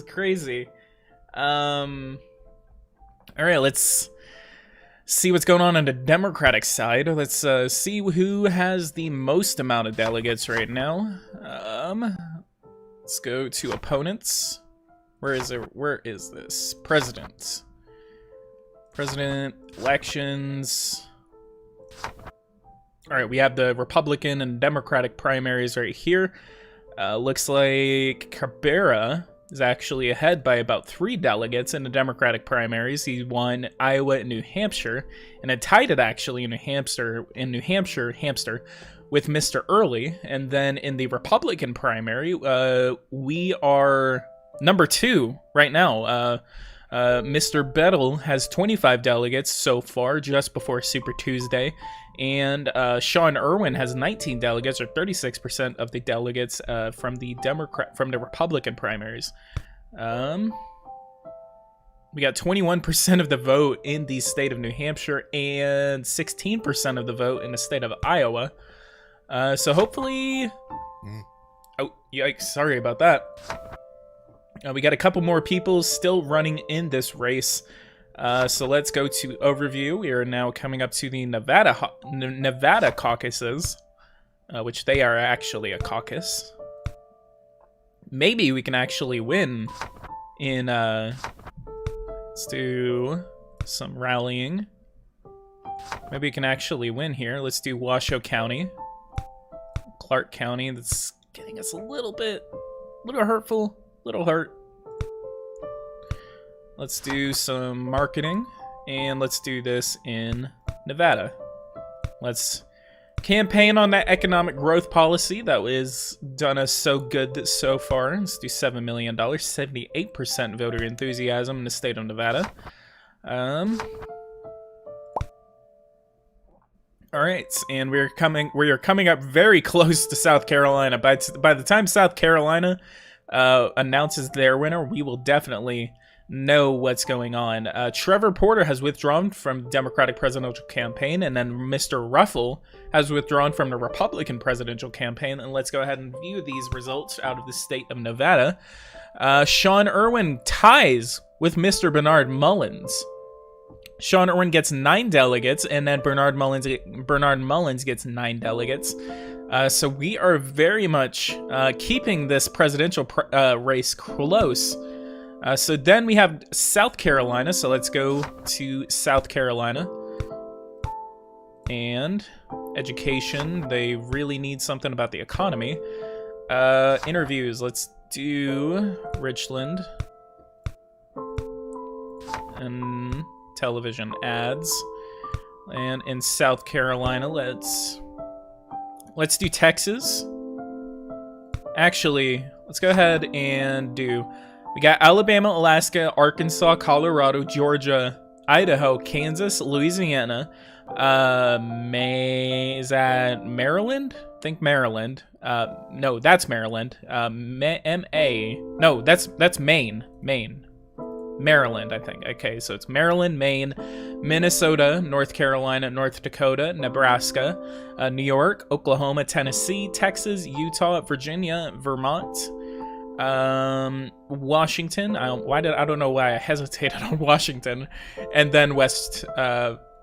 crazy. All right, let's see what's going on the Democratic side. Let's see who has the most amount of delegates right now. Let's go to opponents. Where is it? Where is this? President elections. All right, we have the Republican and Democratic primaries right here. Looks like Cabrera is actually ahead by about 3 delegates in the Democratic primaries. He won Iowa and New Hampshire, and had tied it actually in New Hampshire with Mr. Early. And then in the Republican primary, we are number 2 right now. Mr. Bettel has 25 delegates so far, just before Super Tuesday. And Sean Irwin has 19 delegates, or 36% of the delegates from the Republican primaries. We got 21% of the vote in the state of New Hampshire and 16% of the vote in the state of Iowa. So hopefully, oh yikes! Sorry about that. We got a couple more people still running in this race. So let's go to overview. We are now coming up to the Nevada caucuses, which they are actually a caucus. Maybe we can actually win in, let's do some rallying. Maybe we can actually win here. Let's do Washoe County. Clark County, that's getting us a little hurtful, little hurt. Let's do some marketing, and let's do this in Nevada. Let's campaign on that economic growth policy that was done us so good so far. Let's do $7 million, 78% voter enthusiasm in the state of Nevada. All right, and we are coming up very close to South Carolina. By the time South Carolina announces their winner, we will definitely know what's going on. Trevor Porter has withdrawn from Democratic presidential campaign, and then Mr. Ruffle has withdrawn from the Republican presidential campaign. And let's go ahead and view these results out of the state of Nevada. Sean Irwin ties with Mr. Bernard Mullins. Sean Irwin gets 9 delegates, and then Bernard Mullins gets 9 delegates. So we are very much keeping this presidential race close. So then we have South Carolina. So let's go to South Carolina. And education, they really need something about the economy. Interviews, let's do Richland. And television ads. And in South Carolina, let's do Texas. Actually, let's go ahead and do... We got Alabama, Alaska, Arkansas, Colorado, Georgia, Idaho, Kansas, Louisiana. Is that Maryland? I think Maryland. No, that's Maryland. No, that's Maine. Maine. Maryland, I think. Okay, so it's Maryland, Maine, Minnesota, North Carolina, North Dakota, Nebraska, New York, Oklahoma, Tennessee, Texas, Utah, Virginia, Vermont, Washington. I don't know why I hesitated on Washington, and then West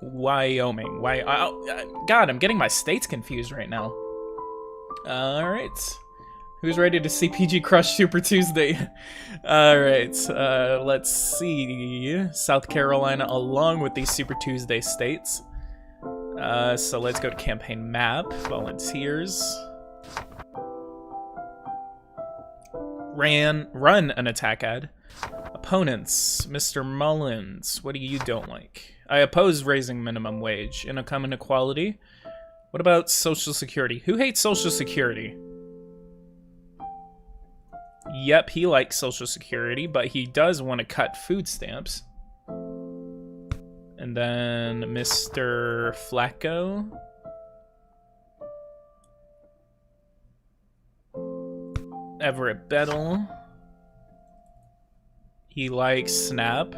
Wyoming. God, I'm getting my states confused right now. All right. Who's ready to see PG Crush Super Tuesday? Alright, let's see. South Carolina along with these Super Tuesday states. So let's go to campaign map, volunteers. Run an attack ad. Opponents, Mr. Mullins, what do you don't like? I oppose raising minimum wage. Income inequality. What about Social Security? Who hates Social Security? Yep, he likes Social Security, but he does want to cut food stamps. And then Mr. Flacco. Everett Bettle. He likes Snap.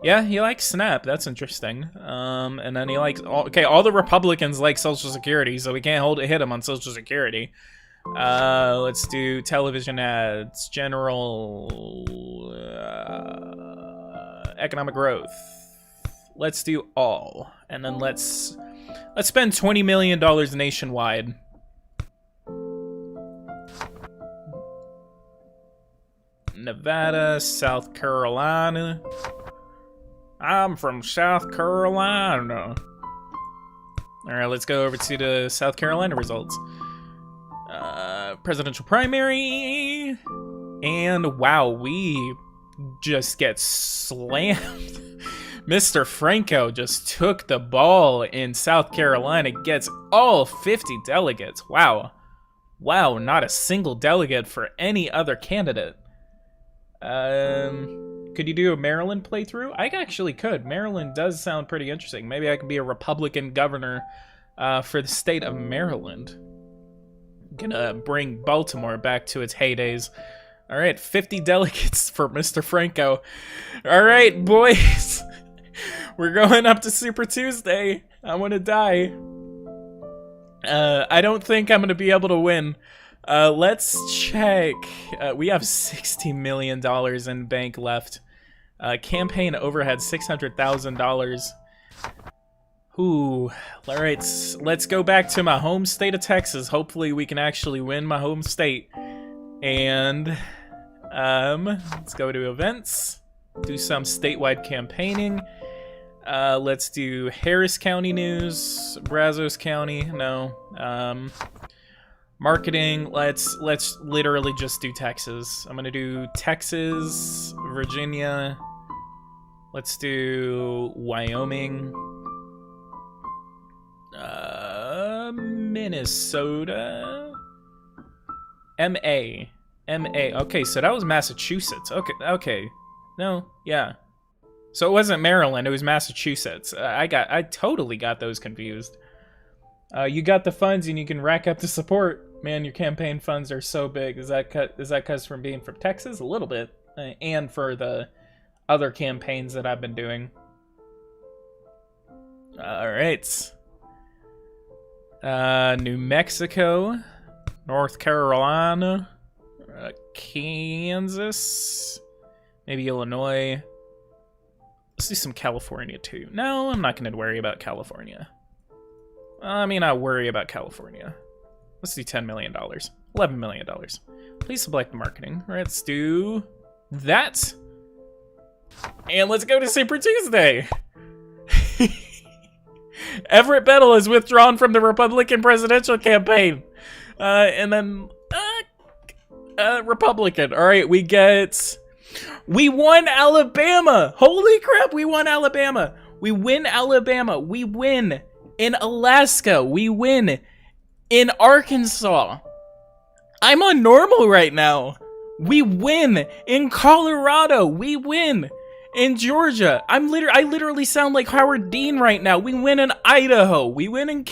Yeah, he likes Snap. That's interesting. And then he likes... all the Republicans like Social Security, so we can't hit him on Social Security. Let's do television ads, general, economic growth. Let's do all, and then let's spend $20 million nationwide. Nevada, South Carolina. I'm from South Carolina. All right, let's go over to the South Carolina results. Presidential primary, and wow, we just get slammed. Mr. Franco just took the ball in South Carolina, gets all 50 delegates. Wow, not a single delegate for any other candidate. Could you do a Maryland playthrough? I actually could. Maryland does sound pretty interesting. Maybe I can be a Republican governor for the state of Maryland. Gonna bring Baltimore back to its heydays. All right, 50 delegates for Mr. Franco. All right, boys. We're going up to Super Tuesday. I want to die. I don't think I'm gonna be able to win. Let's check. We have $60 million in bank left. Campaign overhead $600,000. Ooh, all right, let's go back to my home state of Texas. Hopefully we can actually win my home state. And, let's go to events, do some statewide campaigning. Let's do Harris County news, Brazos County, no. Marketing, let's literally just do Texas. I'm gonna do Texas, Virginia. Let's do Wyoming. Minnesota. MA. Okay, so that was Massachusetts. Okay. No, yeah. So it wasn't Maryland, it was Massachusetts. I totally got those confused. You got the funds and you can rack up the support. Man, your campaign funds are so big. Is that cause from being from Texas? A little bit. And for the other campaigns that I've been doing. Alright. New Mexico, North Carolina, Kansas, maybe Illinois. Let's do some California too. No, I'm not going to worry about California. I mean, I worry about California. Let's do $10 million, $11 million. Please select marketing. Let's do that. And let's go to Super Tuesday. Everett Bettle is withdrawn from the Republican presidential campaign. And then, Republican. All right, we won Alabama. Holy crap, we won Alabama. We win Alabama. We win in Alaska. We win in Arkansas. I'm on normal right now. We win in Colorado. We win in Georgia. I literally sound like Howard Dean right now. We win in Idaho. We win in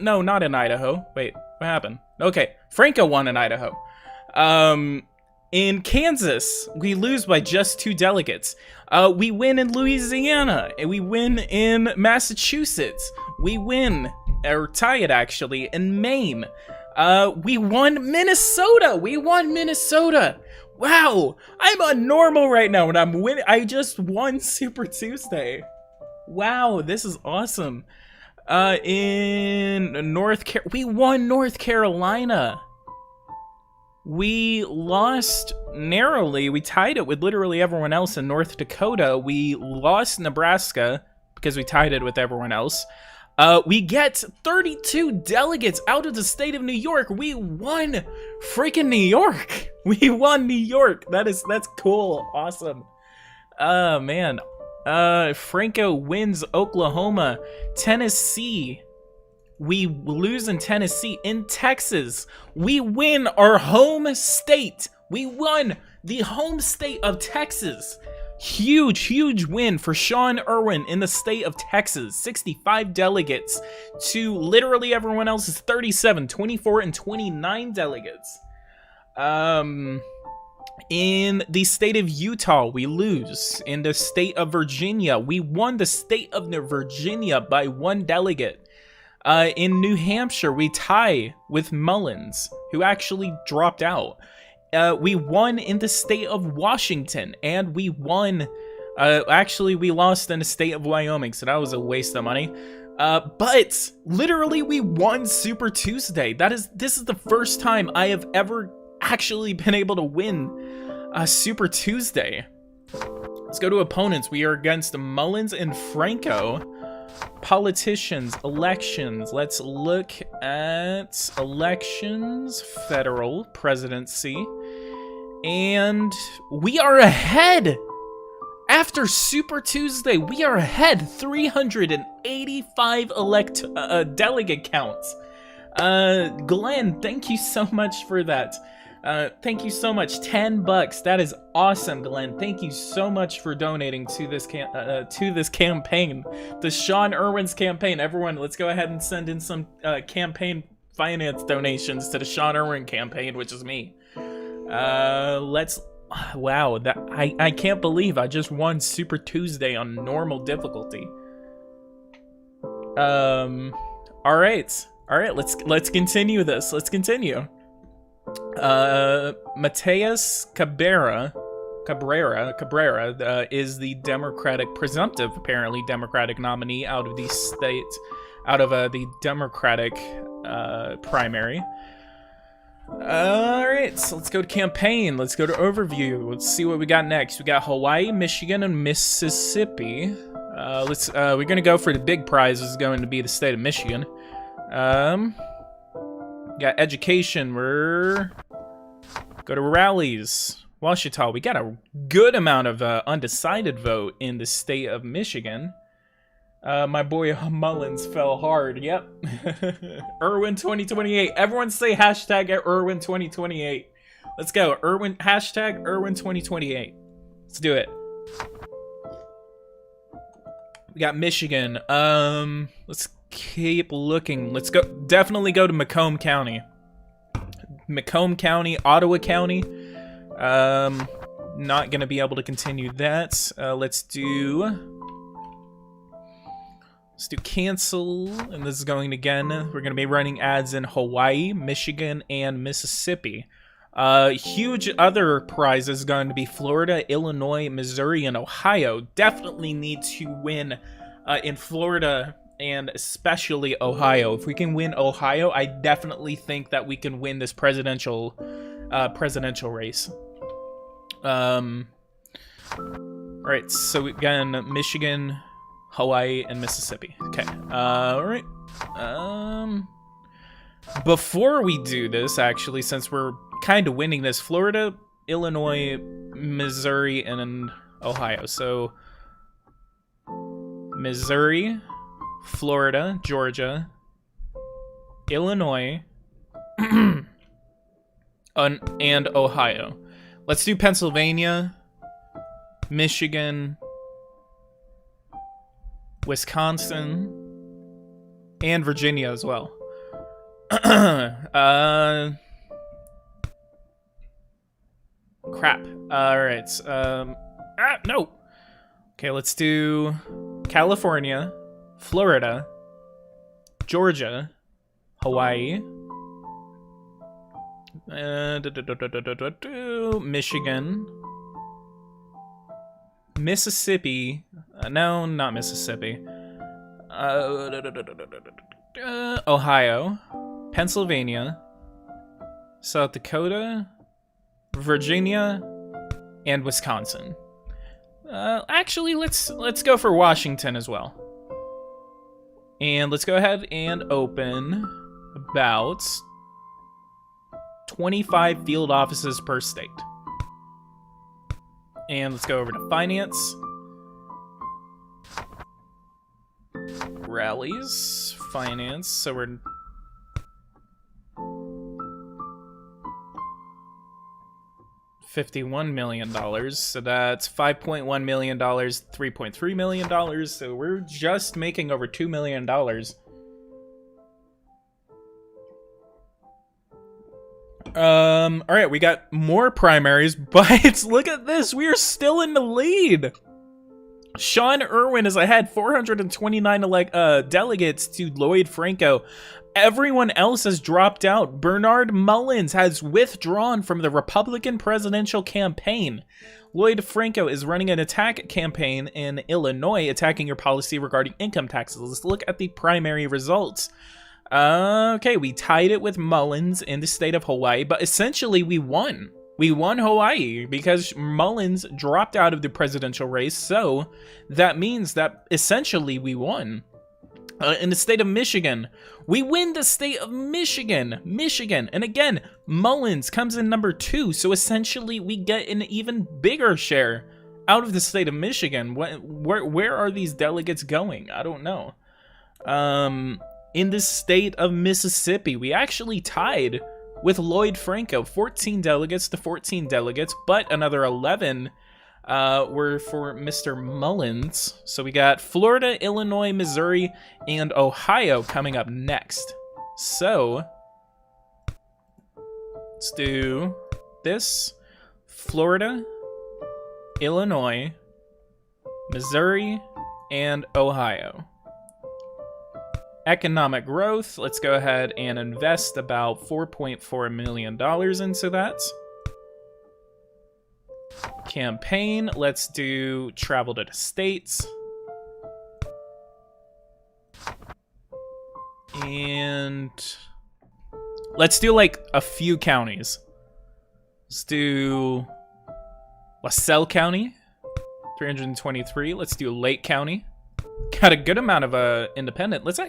no, not in Idaho. Wait, what happened? Okay, Franco won in Idaho. In Kansas, we lose by just 2 delegates. We win in Louisiana, and we win in Massachusetts. We win, or tie it actually, in Maine. We won Minnesota. We won Minnesota. Wow, I'm on normal right now, and I'm winning. I just won Super Tuesday. Wow, this is awesome. In we won North Carolina. We lost narrowly. We tied it with literally everyone else in North Dakota. We lost Nebraska because we tied it with everyone else. We get 32 delegates out of the state of New York. We won freaking New York. We won New York. That's cool. Awesome. Man. Franco wins Oklahoma. Tennessee. We lose in Tennessee. In Texas, we win our home state. We won the home state of Texas. Huge win for Sean Irwin in the state of Texas. 65 delegates to literally everyone else's 37, 24, and 29 delegates. In the state of Utah, we lose. In the state of Virginia, we won the state of Virginia by 1 delegate. In New Hampshire, we tie with Mullins, who actually dropped out. We won in the state of Washington, and we won. Actually, we lost in the state of Wyoming, so that was a waste of money. But literally, we won Super Tuesday. This is the first time I have ever actually been able to win Super Tuesday. Let's go to opponents. We are against Mullins and Franco. Politicians, elections. Let's look at elections, federal, presidency. And we are ahead! After Super Tuesday, we are ahead 385 delegate counts. Glenn, thank you so much for that. Thank you so much. $10. That is awesome, Glenn. Thank you so much for donating to this campaign, the Sean Irwin's campaign. Everyone, let's go ahead and send in some campaign finance donations to the Sean Irwin campaign, which is me. Wow, I can't believe I just won Super Tuesday on normal difficulty. All right, let's continue this. Let's continue. Mateus Cabrera is the presumptive Democratic nominee out of the the Democratic primary. Alright, so let's go to campaign. Let's go to overview. Let's see what we got next. We got Hawaii, Michigan, and Mississippi. We're gonna go for the big prize, which is going to be the state of Michigan. Got education. Go to rallies. Washita. We got a good amount of undecided vote in the state of Michigan. My boy Mullins fell hard. Yep. Irwin 2028. Everyone say hashtag Irwin 2028. Let's go. Hashtag Irwin 2028. Let's do it. We got Michigan. Let's keep looking. Let's go. Definitely go to Macomb County. Macomb County, Ottawa County. Not gonna be able to continue that. Let's do cancel, and this is going again. We're gonna be running ads in Hawaii, Michigan, and Mississippi. Huge other prizes going to be Florida, Illinois, Missouri, and Ohio. Definitely need to win in Florida and especially Ohio. If we can win Ohio, I definitely think that we can win this presidential race. Alright, so again, Michigan, Hawaii, and Mississippi. Okay, alright. Before we do this, actually, since we're kind of winning this, Florida, Illinois, Missouri, and Ohio. So, Missouri, Florida, Georgia, Illinois, and Ohio. Let's do Pennsylvania, Michigan, Wisconsin, and Virginia as well. Crap. Alright. No. Okay, let's do California, Florida, Georgia, Hawaii, Michigan, Mississippi. No, not Mississippi. Ohio, Pennsylvania, South Dakota, Virginia, and Wisconsin. Actually, let's go for Washington as well. And let's go ahead and open about 25 field offices per state. And let's go over to finance. Rallies, finance, so we're... $51 million, so that's $5.1 million, $3.3 million, so we're just making over $2 million. Alright, we got more primaries, but look at this, we are still in the lead! Sean Irwin is ahead, 429 delegates to Lloyd Franco. Everyone else has dropped out. Bernard Mullins has withdrawn from the Republican presidential campaign. Lloyd Franco is running an attack campaign in Illinois, attacking your policy regarding income taxes. Let's look at the primary results. Okay, we tied it with Mullins in the state of Hawaii, but essentially we won. We won Hawaii because Mullins dropped out of the presidential race, so that means that essentially we won. In the state of Michigan, we win the state of Michigan, and again, Mullins comes in number 2, so essentially we get an even bigger share out of the state of Michigan. Where are these delegates going? I don't know. In the state of Mississippi, we actually tied with Lloyd Franco, 14 delegates to 14 delegates, but another 11 were for Mr. Mullins. So we got Florida, Illinois, Missouri, and Ohio coming up next. So let's do this. Florida, Illinois, Missouri, and Ohio. Economic growth, let's go ahead and invest about $4.4 million into that. Campaign, let's do travel to the States. And let's do like a few counties. Let's do LaSalle County, 323. Let's do Lake County. Got a good amount of independent. Let's go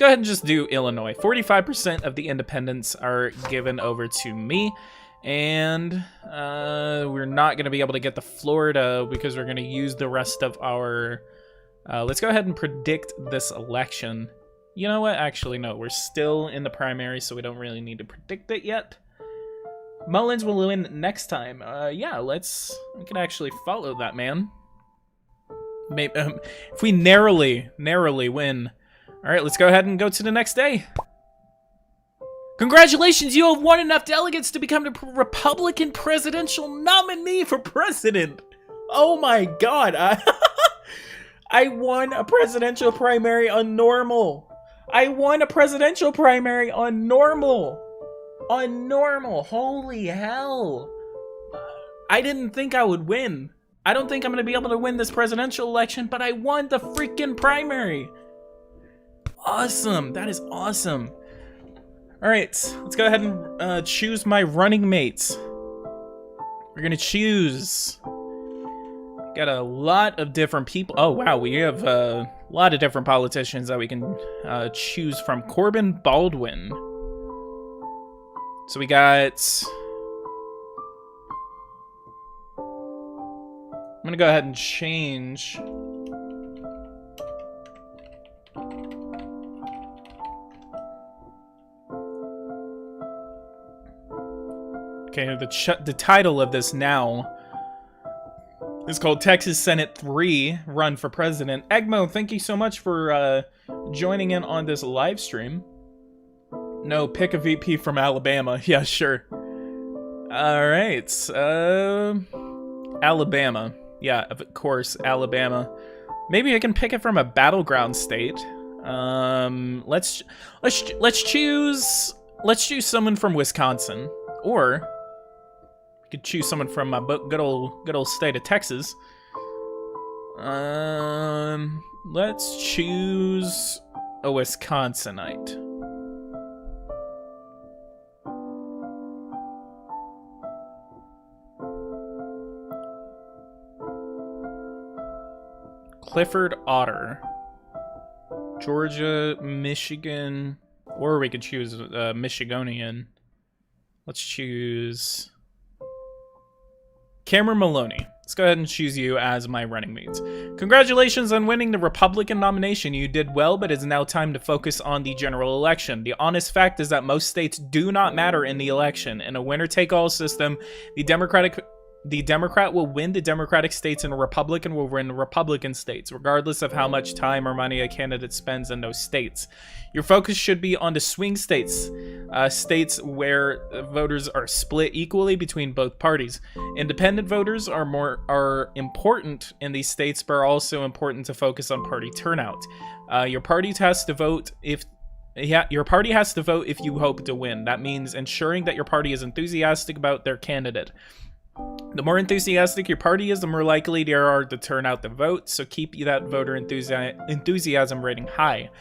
ahead and just do Illinois. 45% of the independents are given over to me. And we're not going to be able to get the Florida because we're going to use the rest of our... let's go ahead and predict this election. You know what? Actually, no. We're still in the primary, so we don't really need to predict it yet. Mullins will win next time. Yeah, we can actually follow that, man. Maybe, if we narrowly win. Alright, let's go ahead and go to the next day. Congratulations, you have won enough delegates to become the Republican presidential nominee for president. Oh my god. I won a presidential primary on normal. I won a presidential primary on normal. On normal. Holy hell. I didn't think I would win. I don't think I'm going to be able to win this presidential election, but I won the freaking primary. Awesome. That is awesome. All right, let's go ahead and choose my running mates. We're going to choose... Got a lot of different people. Oh, wow, we have a lot of different politicians that we can choose from. Corbin Baldwin. So we got... I'm gonna go ahead and change. Okay, the title of this now is called Texas Senate 3 Run for President. Egmo, thank you so much for joining in on this live stream. No, pick a VP from Alabama. Yeah, sure. All right. Alabama. Yeah, of course, Alabama. Maybe I can pick it from a battleground state. Let's choose someone from Wisconsin, or we could choose someone from my good old state of Texas. Let's choose a Wisconsinite. Clifford Otter. Georgia, Michigan, or we could choose Michigonian. Let's choose Cameron Maloney. Let's go ahead and choose you as my running mates. Congratulations on winning the Republican nomination. You did well, but it's now time to focus on the general election. The honest fact is that most states do not matter in the election. In a winner-take-all system, the Democrat will win the Democratic states and a Republican will win the Republican states, regardless of how much time or money a candidate spends in those states. Your focus should be on the swing states, states where voters are split equally between both parties. Independent voters are important in these states, but are also important to focus on party turnout. Your party has to vote if you hope to win. That means ensuring that your party is enthusiastic about their candidate. The more enthusiastic your party is, the more likely they are to turn out the vote, so keep that voter enthusiasm rating high.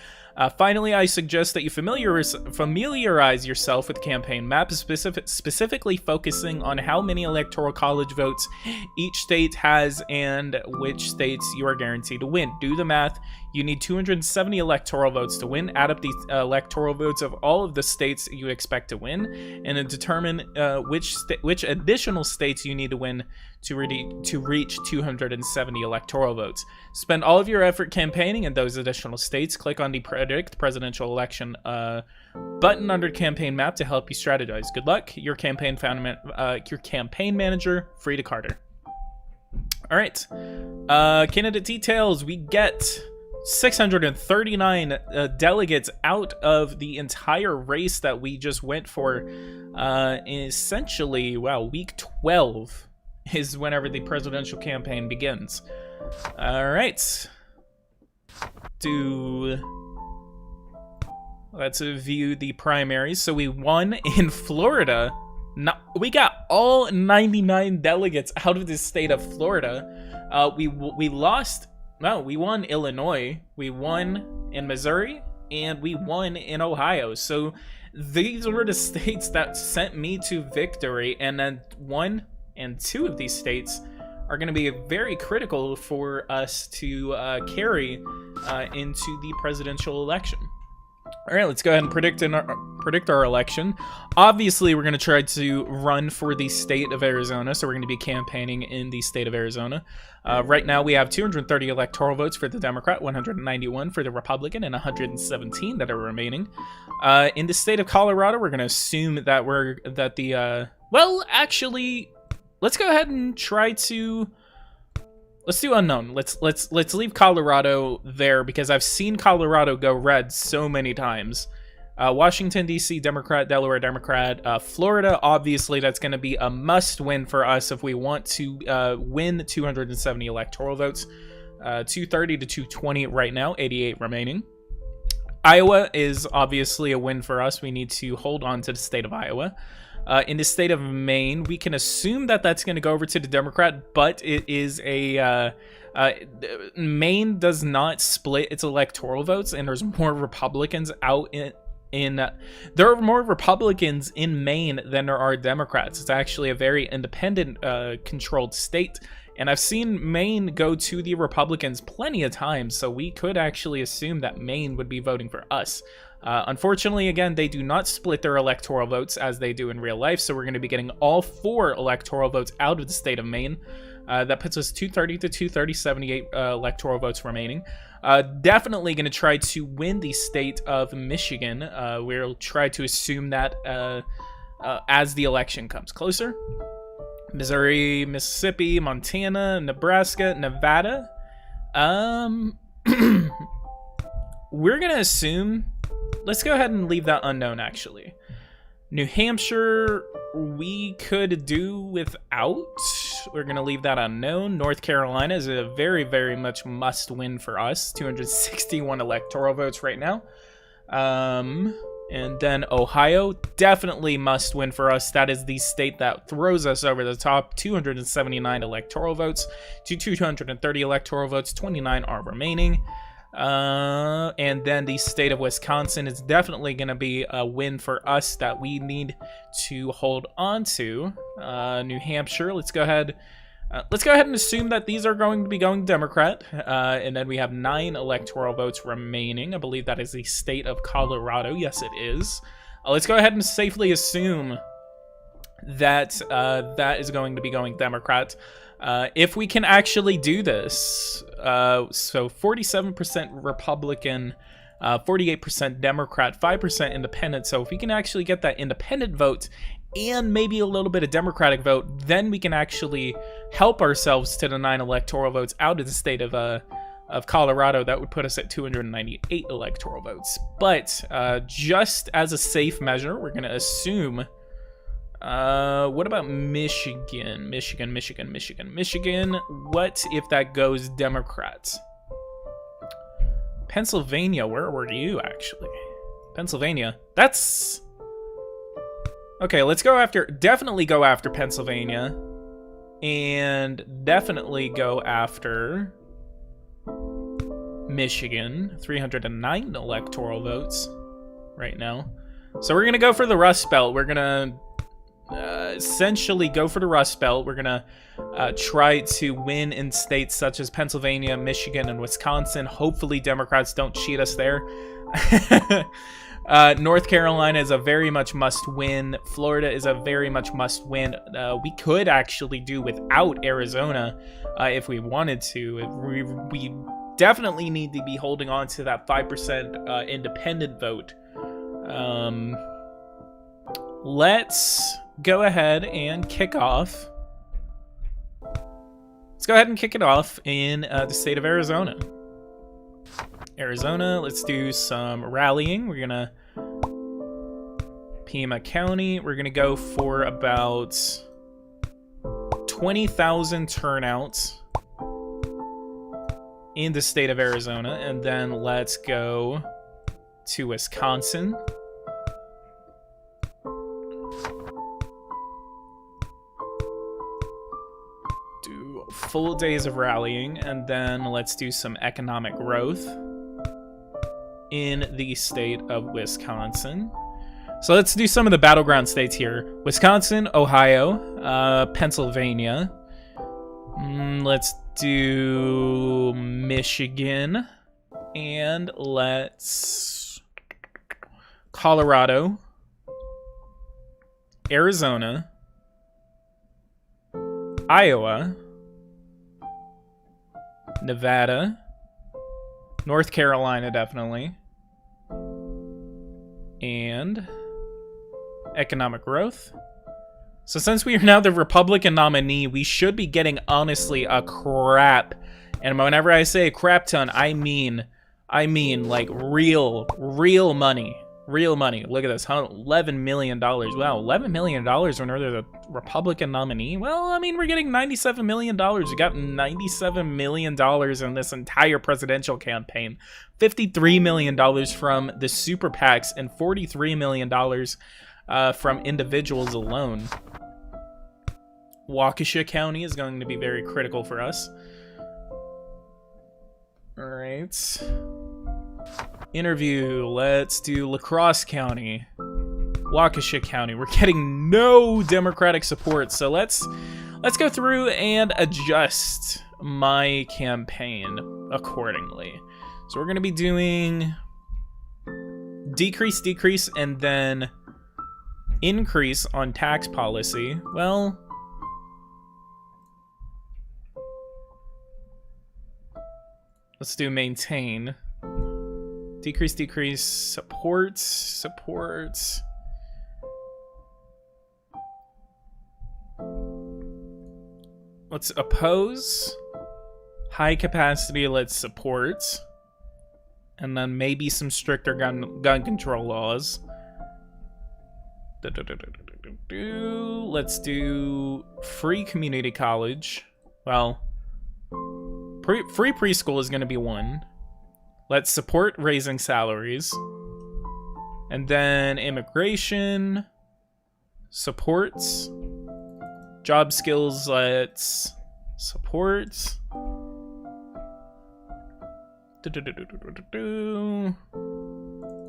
Finally, I suggest that you familiarize yourself with the campaign map, specifically focusing on how many electoral college votes each state has and which states you are guaranteed to win. Do the math. You need 270 electoral votes to win. Add up the electoral votes of all of the states you expect to win, and then determine which additional states you need to win to reach 270 electoral votes. Spend all of your effort campaigning in those additional states. Click on the Predict Presidential Election button under the campaign map to help you strategize. Good luck. Your campaign manager, Frida Carter. All right. Candidate details. We get 639 delegates out of the entire race that we just went for. Essentially, wow, week 12 is whenever the presidential campaign begins. All right. Let's view the primaries. So we won in Florida. We got all 99 delegates out of the state of Florida. We lost. No, we won Illinois, we won in Missouri, and we won in Ohio. So these were the states that sent me to victory, and then 1 and 2 of these states are going to be very critical for us to carry into the presidential election. All right, let's go ahead and predict our election. Obviously, we're going to try to run for the state of Arizona, so we're going to be campaigning in the state of Arizona. Right now, we have 230 electoral votes for the Democrat, 191 for the Republican, and 117 that are remaining. In the state of Colorado, we're going to assume that well, actually, let's go ahead and try to. Let's do unknown. Let's leave Colorado there because I've seen Colorado go red so many times. Washington, D.C., Democrat, Delaware, Democrat. Florida, obviously, that's going to be a must-win for us if we want to win 270 electoral votes. 230 to 220 right now, 88 remaining. Iowa is obviously a win for us. We need to hold on to the state of Iowa. In the state of Maine, we can assume that that's going to go over to the Democrat, but it is Maine does not split its electoral votes, and there's more Republicans out there are more Republicans in Maine than there are Democrats. It's actually a very independent controlled state, and I've seen Maine go to the Republicans plenty of times, so we could actually assume that Maine would be voting for us. Unfortunately, again, they do not split their electoral votes as they do in real life, so we're going to be getting all 4 electoral votes out of the state of Maine. That puts us 230 to 230, 78 electoral votes remaining. Definitely going to try to win the state of Michigan. We'll try to assume that as the election comes closer. Missouri, Mississippi, Montana, Nebraska, Nevada. We're going to assume... Let's go ahead and leave that unknown, actually. New Hampshire, we could do without. We're going to leave that unknown. North Carolina is a very, very much must win for us. 261 electoral votes right now. And then Ohio, definitely must win for us. That is the state that throws us over the top. 279 electoral votes to 230 electoral votes. 29 are remaining. And then the state of Wisconsin is definitely going to be a win for us that we need to hold on to. New Hampshire, let's go ahead and assume that these are going to be going Democrat. And then we have 9 electoral votes remaining. I believe that is the state of Colorado. Yes, it is. Let's go ahead and safely assume that that is going to be going Democrat. If we can actually do this, so 47% Republican, 48% Democrat, 5% Independent. So if we can actually get that Independent vote and maybe a little bit of Democratic vote, then we can actually help ourselves to the 9 electoral votes out of the state of Colorado. That would put us at 298 electoral votes. But just as a safe measure, we're going to assume... what about Michigan? Michigan. What if that goes Democrat? Pennsylvania, where were you, actually? Pennsylvania. That's... Okay, let's go after... Definitely go after Pennsylvania. And definitely go after... Michigan. 309 electoral votes right now. So we're going to go for the Rust Belt. We're going to... essentially go for the Rust Belt. We're gonna try to win in states such as Pennsylvania, Michigan, and Wisconsin. Hopefully Democrats don't cheat us there. North Carolina is a very much must win. Florida is a very much must win. We could actually do without Arizona if we wanted to. We definitely need to be holding on to that 5% independent vote. Let's go ahead and kick off. Let's go ahead and kick it off in the state of Arizona. Arizona, let's do some rallying. We're gonna Pima County. We're gonna go for about 20,000 turnouts in the state of Arizona, and then let's go to Wisconsin. Full days of rallying, and then let's do some economic growth in the state of Wisconsin. So let's do some of the battleground states here. Wisconsin, Ohio, Pennsylvania. Let's do Michigan, and let's Colorado, Arizona, Iowa, Nevada, North Carolina, definitely, and economic growth. So since we are now the Republican nominee, we should be getting, honestly, a crap, and whenever I say a crap ton, I mean like real money. Real money. Look at this, $11 million. Wow, $11 million when we're the Republican nominee. Well, I mean, we're getting $97 million. We got $97 million in this entire presidential campaign. $53 million from the super PACs and $43 million from individuals alone. Waukesha County is going to be very critical for us. All right. Interview, let's do La Crosse County, Waukesha County. We're getting no Democratic support, so let's go through and adjust my campaign accordingly. So we're going to be doing decrease, and then increase on tax policy. Well, let's do maintain. Decrease, support. Let's oppose. High capacity, let's support. And then maybe some stricter gun control laws. Let's do free community college. Well, free preschool is going to be one. Let's support raising salaries. And then immigration. Supports. Job skills, let's support. Do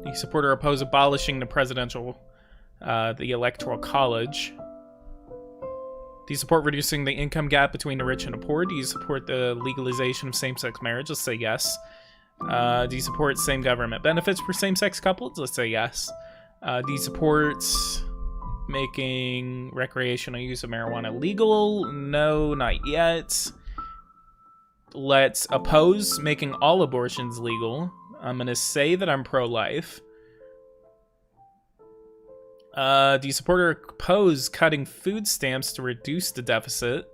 you support or oppose abolishing the electoral college? Do you support reducing the income gap between the rich and the poor? Do you support the legalization of same-sex marriage? Let's say yes. Do you support same government benefits for same-sex couples? Let's say yes. Do you support making recreational use of marijuana legal? No, not yet. Let's oppose making all abortions legal. I'm gonna say that I'm pro-life. Do you support or oppose cutting food stamps to reduce the deficit?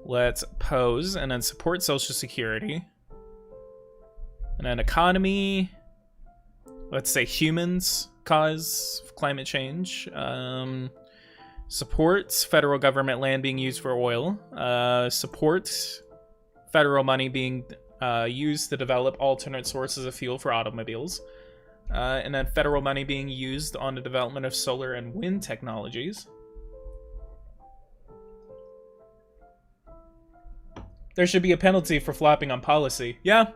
Let's oppose, and then support Social Security. And then economy. Let's say humans cause climate change. Supports federal government land being used for oil. Supports federal money being used to develop alternate sources of fuel for automobiles. And then federal money being used on the development of solar and wind technologies. There should be a penalty for flopping on policy. Yeah.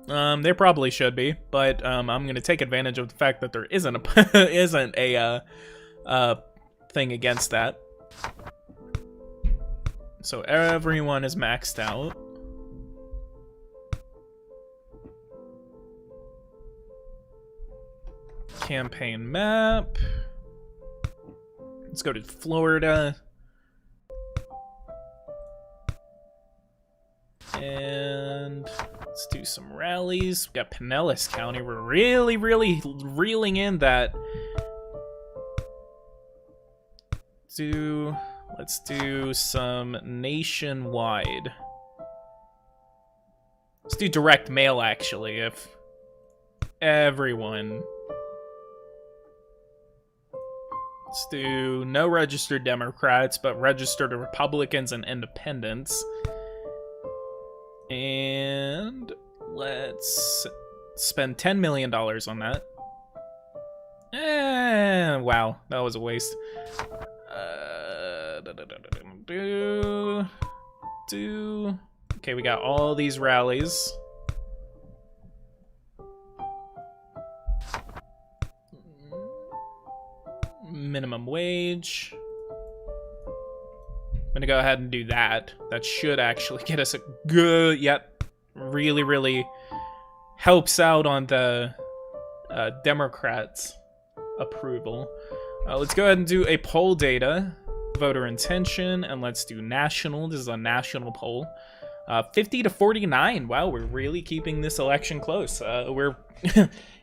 There probably should be, but I'm going to take advantage of the fact that there isn't a thing against that. So everyone is maxed out. Campaign map. Let's go to Florida. And let's do some rallies. We got Pinellas County. We're really reeling in that. Let's do some nationwide. Let's do direct mail, actually, if everyone. Let's do no registered Democrats, but registered Republicans and Independents. And let's spend $10 million on that. Wow, that was a waste. Okay, we got all these rallies. Minimum wage. I'm gonna go ahead and do that. That should actually get us a good, yep, really helps out on the Democrats' approval. Let's go ahead and do a poll data, voter intention, and let's do national. This is a national poll. 50 to 49. Wow, we're really keeping this election close.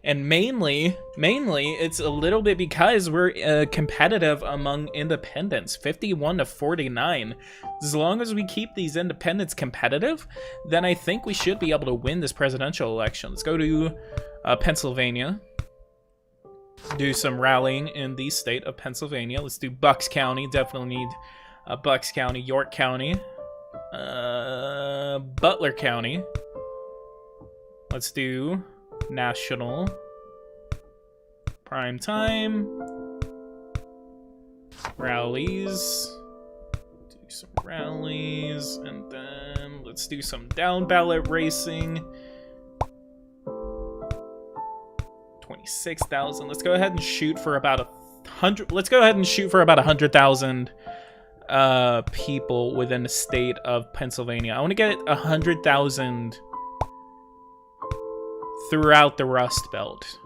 And mainly, it's a little bit because we're competitive among independents. 51 to 49. As long as we keep these independents competitive, then I think we should be able to win this presidential election. Let's go to Pennsylvania. Do some rallying in the state of Pennsylvania. Let's do Bucks County. Definitely need Bucks County, York County, Butler County. Let's do national prime time rallies. Do some rallies, and then let's do some down ballot racing. 26,000. Let's go ahead and shoot for about 100. Let's go ahead and shoot for about 100,000 people within the state of Pennsylvania. I want to get 100,000 throughout the Rust Belt.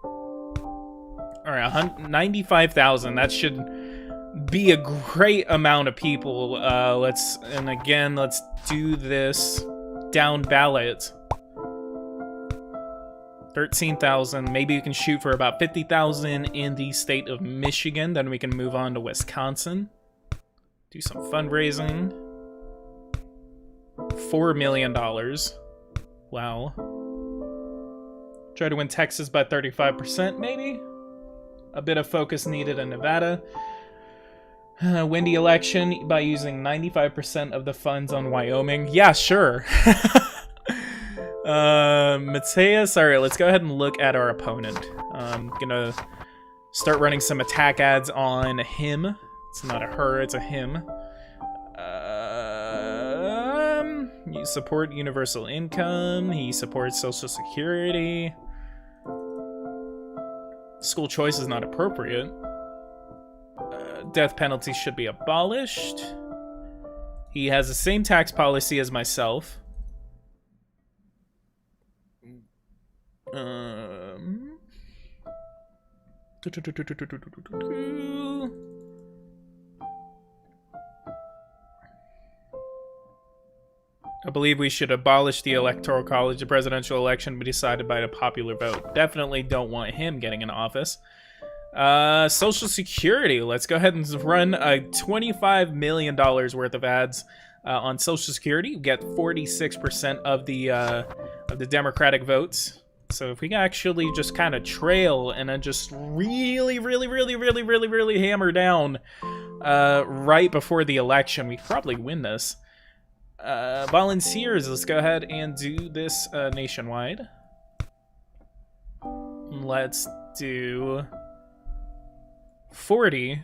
All right, 95,000. That should be a great amount of people. Let's do this down ballot. 13,000. Maybe we can shoot for about 50,000 in the state of Michigan. Then we can move on to Wisconsin. Do some fundraising. $4 million. Wow. Try to win Texas by 35%, maybe? A bit of focus needed in Nevada. Win the election by using 95% of the funds on Wyoming. Yeah, sure. Mateus, alright, let's go ahead and look at our opponent. I'm gonna start running some attack ads on him. It's not a her, it's a him. You support universal income. He supports Social Security. School choice is not appropriate. Death penalty should be abolished. He has the same tax policy as myself. I believe we should abolish the Electoral College. The presidential election be decided by the popular vote. Definitely don't want him getting in office. Social Security. Let's go ahead and run a $25 million worth of ads on Social Security. We get 46% of the Democratic votes. So if we can actually just kind of trail and then just really hammer down right before the election, we could probably win this. Volunteers, let's go ahead and do this nationwide. Let's do 40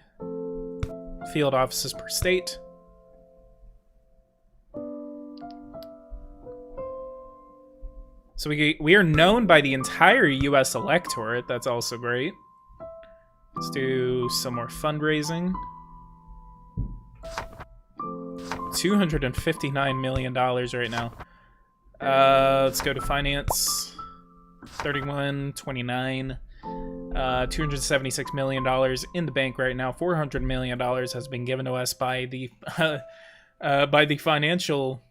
field offices per state. So we are known by the entire U.S. electorate. That's also great. Let's do some more fundraising. $259 million right now. Let's go to finance. 3129. $276 million in the bank right now. $400 million has been given to us by the financial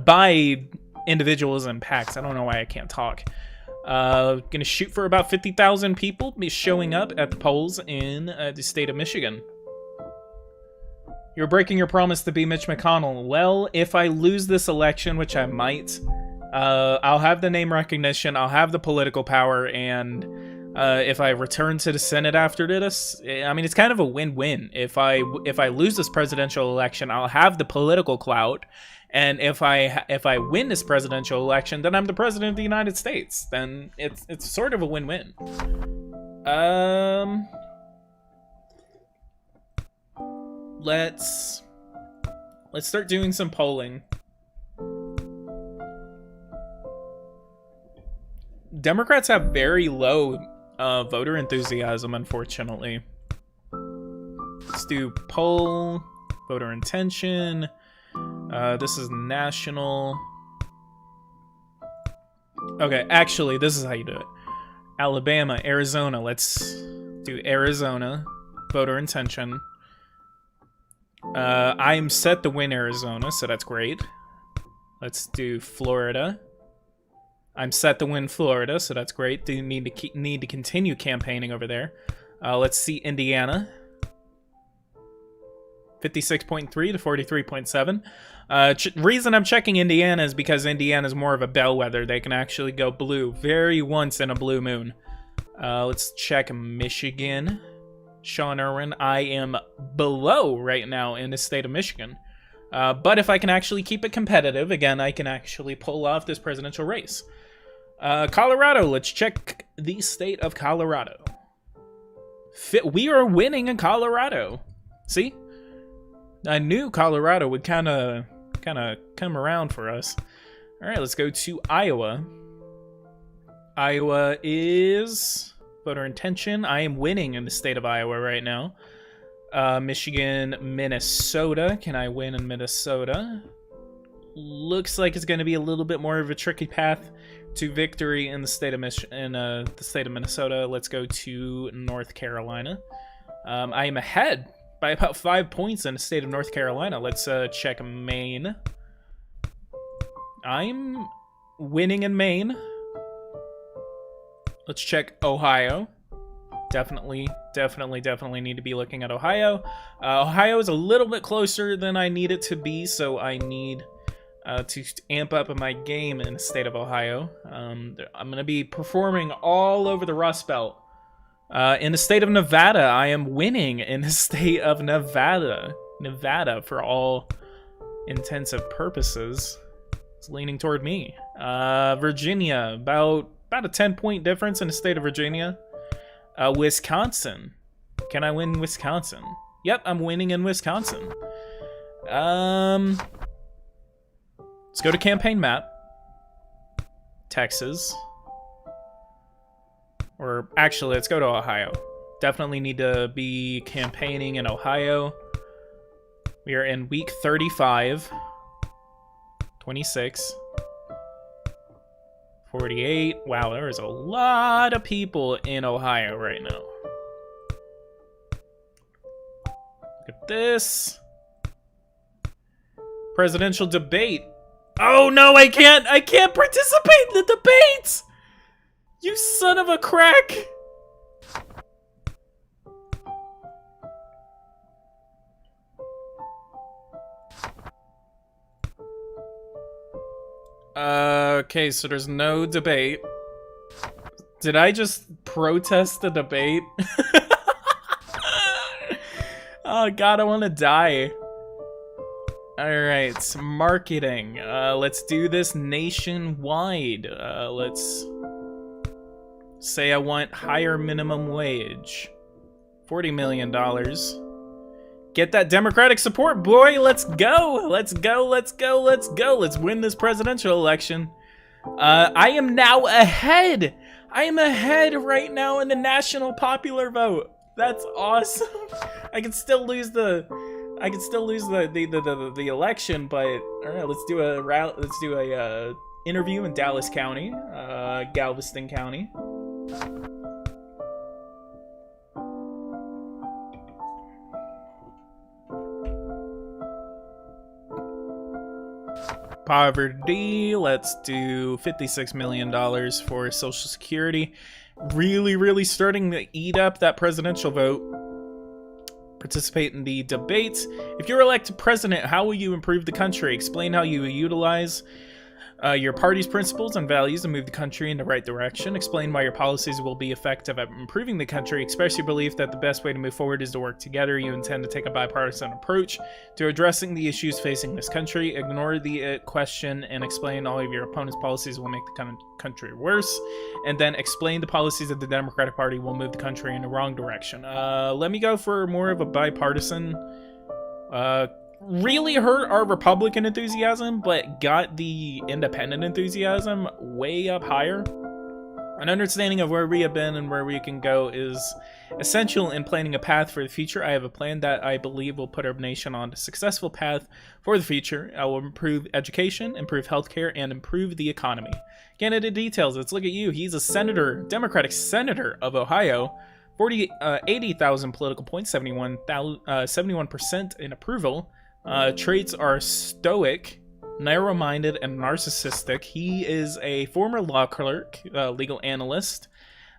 by individuals and PACs. I don't know why I can't talk. Gonna shoot for about 50,000 people showing up at the polls in the state of Michigan. You're breaking your promise to be Mitch McConnell. Well, if I lose this election, which I might, I'll have the name recognition, I'll have the political power, and if I return to the Senate after this, I mean, it's kind of a win-win. If I lose this presidential election, I'll have the political clout, and if I win this presidential election, then I'm the president of the United States. Then it's sort of a win-win. Let's start doing some polling. Democrats have very low voter enthusiasm, unfortunately. Let's do poll, voter intention. This is national. Okay, actually, this is how you do it. Alabama, Arizona. Let's do Arizona, voter intention. I'm set to win Arizona, so that's great. Let's do Florida. I'm set to win Florida, so that's great. Do need to continue campaigning over there. Let's see Indiana. 56.3 to 43.7. Reason I'm checking Indiana is because Indiana is more of a bellwether. They can actually go blue very once in a blue moon. Let's check Michigan. Sean Irwin, I am below right now in the state of Michigan. But if I can actually keep it competitive, again, I can actually pull off this presidential race. Colorado, let's check the state of Colorado. We are winning in Colorado. See? I knew Colorado would kind of come around for us. All right, let's go to Iowa. Iowa is voter intention. I am winning in the state of Iowa right now. Michigan, Minnesota. Can I win in Minnesota? Looks like it's going to be a little bit more of a tricky path to victory in the state of Minnesota. Let's go to North Carolina. I am ahead by about 5 points in the state of North Carolina. Let's check Maine. I'm winning in Maine. Let's check Ohio. Definitely need to be looking at Ohio. Ohio is a little bit closer than I need it to be, so I need to amp up my game in the state of Ohio. I'm going to be performing all over the Rust Belt In the state of Nevada, I am winning in the state of Nevada. Nevada, for all intents and purposes, is leaning toward me. Virginia, about a 10-point difference in the state of Virginia. Wisconsin. Can I win Wisconsin? Yep, I'm winning in Wisconsin. Let's go to campaign map. Texas. Or actually, let's go to Ohio. Definitely need to be campaigning in Ohio. We are in week 35. 26. 48. Wow, there is a lot of people in Ohio right now. Look at this. Presidential debate. Oh no, I can't participate in the debates! You son of a crack! Okay, so there's no debate. Did I just protest the debate? Oh god, I want to die. Alright, marketing. Let's do this nationwide. Let's say I want higher minimum wage. $40 million. Get that Democratic support, boy! Let's go! Let's go, let's go, let's go! Let's win this presidential election. I am now ahead! I am ahead right now in the national popular vote. That's awesome. I can still lose the election, but alright, let's do a interview in Dallas County, Galveston County. Poverty, let's do $56 million for Social Security. Really starting to eat up that presidential vote. Participate in the debates. If you're elected president, how will you improve the country? Explain how you utilize your party's principles and values and move the country in the right direction. Explain why your policies will be effective at improving the country. Express your belief that the best way to move forward is to work together. You intend to take a bipartisan approach to addressing the issues facing this country. Ignore the question and explain all of your opponent's policies will make the country worse. And then explain the policies of the Democratic Party will move the country in the wrong direction. Let me go for more of a bipartisan. Really hurt our Republican enthusiasm, but got the independent enthusiasm way up higher. An understanding of where we have been and where we can go is essential in planning a path for the future. I have a plan that I believe will put our nation on a successful path for the future. I will improve education, improve healthcare, and improve the economy. Candidate details. Let's look at you. He's a senator, Democratic senator of Ohio. 80,000 political points, 71% in approval. Traits are stoic, narrow-minded, and narcissistic. He is a former law clerk, legal analyst,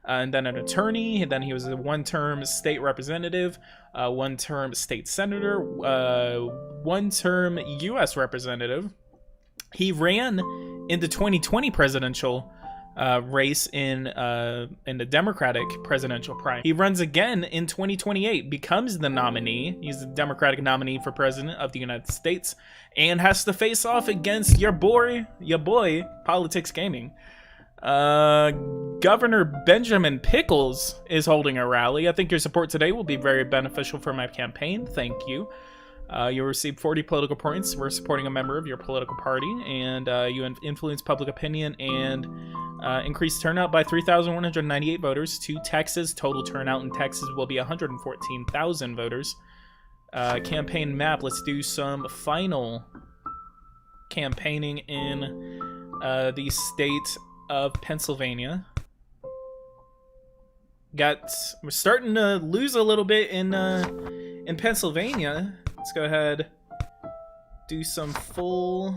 and then an attorney. And then he was a one-term state representative, one-term state senator, one-term U.S. representative. He ran in the 2020 presidential race in the Democratic presidential primary. He runs again in 2028, becomes the nominee. He's the Democratic nominee for president of the United States, and has to face off against your boy, PoliticsGaming. Governor Benjamin Pickles is holding a rally. I think your support today will be very beneficial for my campaign. Thank you. You'll receive 40 political points for supporting a member of your political party, and you influence public opinion and increase turnout by 3,198 voters to Texas. Total turnout in Texas will be 114,000 voters. Campaign map. Let's do some final campaigning in the state of Pennsylvania. We're starting to lose a little bit in Pennsylvania. Let's go ahead, do some full.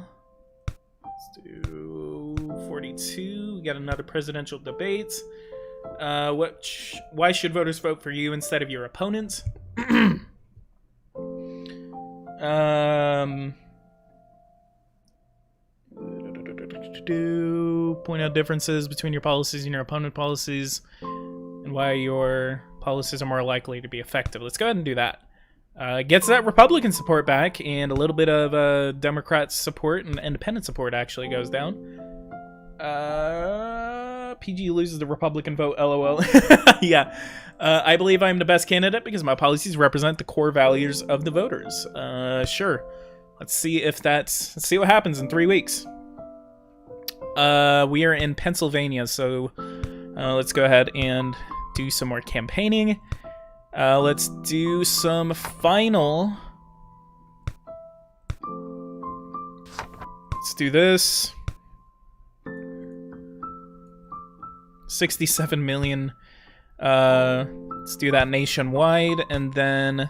Let's do 42. We got another presidential debate. Why should voters vote for you instead of your opponent? Point out differences between your policies and your opponent policies, and why your policies are more likely to be effective. Let's go ahead and do that. Gets that Republican support back, and a little bit of Democrat support and independent support actually goes down. PG loses the Republican vote, lol. Yeah. I believe I'm the best candidate because my policies represent the core values of the voters. Sure. Let's see what happens in 3 weeks. We are in Pennsylvania, so let's go ahead and do some more campaigning. Let's do some final. Let's do this. 67 million. Let's do that nationwide, and then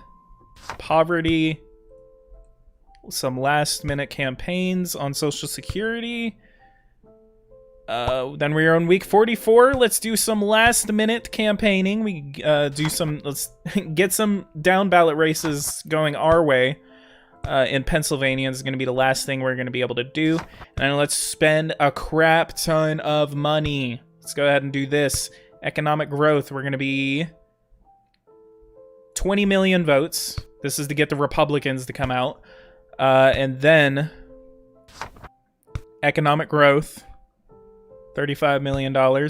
poverty. Some last-minute campaigns on Social Security. Then we are on week 44. Let's do some last-minute campaigning. We let's get some down-ballot races going our way. In Pennsylvania is going to be the last thing we're going to be able to do. And let's spend a crap ton of money. Let's go ahead and do this. Economic growth, we're going to be 20 million votes. This is to get the Republicans to come out. And then economic growth, $35 million. A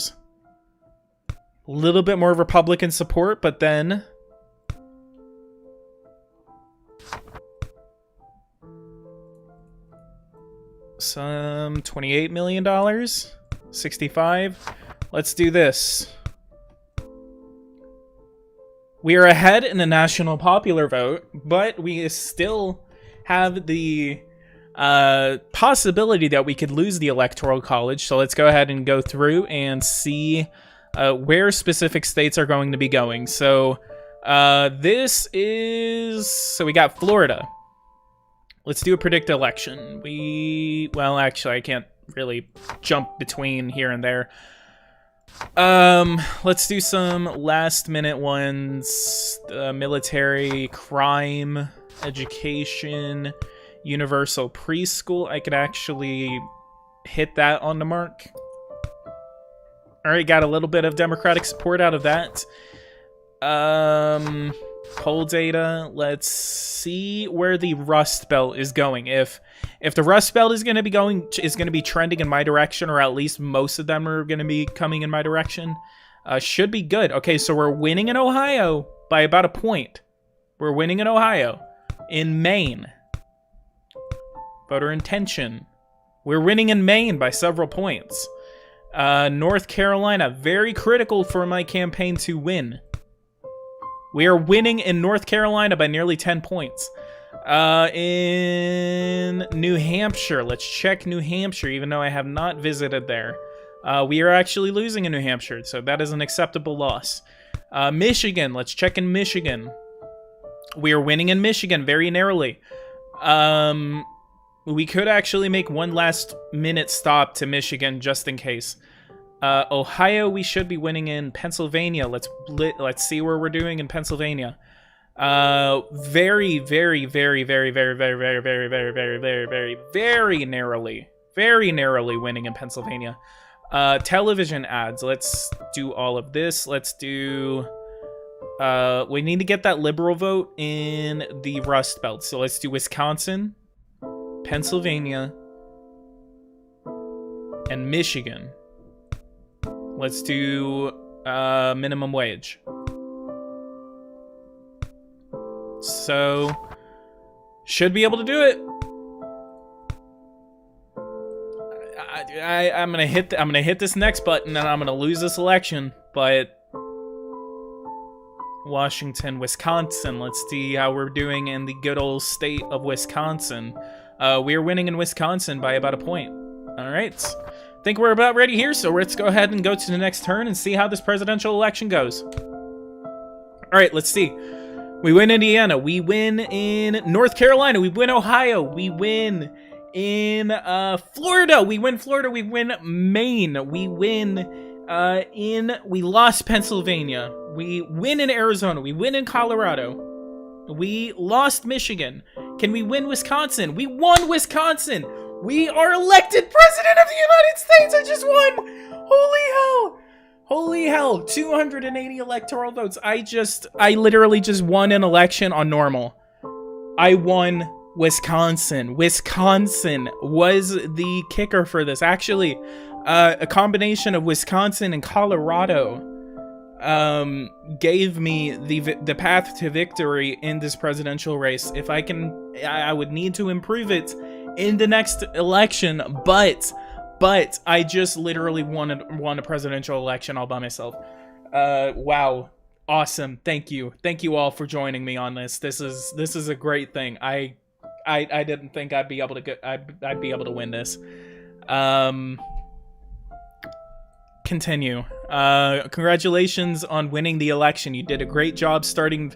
little bit more Republican support, but then some $28 million. 65. Let's do this. We are ahead in the national popular vote, but we still have the possibility that we could lose the Electoral College. So let's go ahead and go through and see where specific states are going to be going. So so we got Florida. Let's do a predict election. Well, actually, I can't really jump between here and there. Let's do some last minute ones. Military, crime, education, universal preschool. I could actually hit that on the mark. Alright, got a little bit of Democratic support out of that. Poll data. Let's see where the Rust Belt is going. If the Rust Belt is going to be trending in my direction, or at least most of them are going to be coming in my direction, should be good. Okay, so we're winning in Ohio by about a point. We're winning in Ohio. In Maine, voter intention. We're winning in Maine by several points. North Carolina, very critical for my campaign to win. We are winning in North Carolina by nearly 10 points. In New Hampshire, let's check New Hampshire, even though I have not visited there. We are actually losing in New Hampshire, so that is an acceptable loss. Michigan, let's check in Michigan. We are winning in Michigan very narrowly. We could actually make one last minute stop to Michigan just in case. Ohio, we should be winning in. Pennsylvania, let's see where we're doing in Pennsylvania. Very, very, very, very, very, very, very, very, very, very, very, very, very narrowly winning in Pennsylvania. Television ads, let's do all of this. Let's do, we need to get that liberal vote in the Rust Belt. So let's do Wisconsin, Pennsylvania, and Michigan. Let's do minimum wage. So should be able to do it. I'm gonna hit this next button and I'm gonna lose this election. But Washington, Wisconsin. Let's see how we're doing in the good old state of Wisconsin. We're winning in Wisconsin by about a point. All right. I think we're about ready here, so let's go ahead and go to the next turn and see how this presidential election goes. All right, let's see. We win Indiana. We win in North Carolina. We win Ohio. We win in Florida. We win Florida. We win Maine. We win we lost Pennsylvania. We win in Arizona. We win in Colorado. We lost Michigan. Can we win Wisconsin? We won Wisconsin. We are elected president of the United States. I just won. Holy hell. Holy hell, 280 electoral votes. I literally just won an election on normal. I won Wisconsin. Wisconsin was the kicker for this. Actually, a combination of Wisconsin and Colorado gave me the path to victory in this presidential race. If I would need to improve it in the next election, but I just literally won a presidential election all by myself. Wow. Awesome. Thank you all for joining me on this. This is a great thing. I didn't think I'd be able to win this. Continue. Congratulations on winning the election. You did a great job starting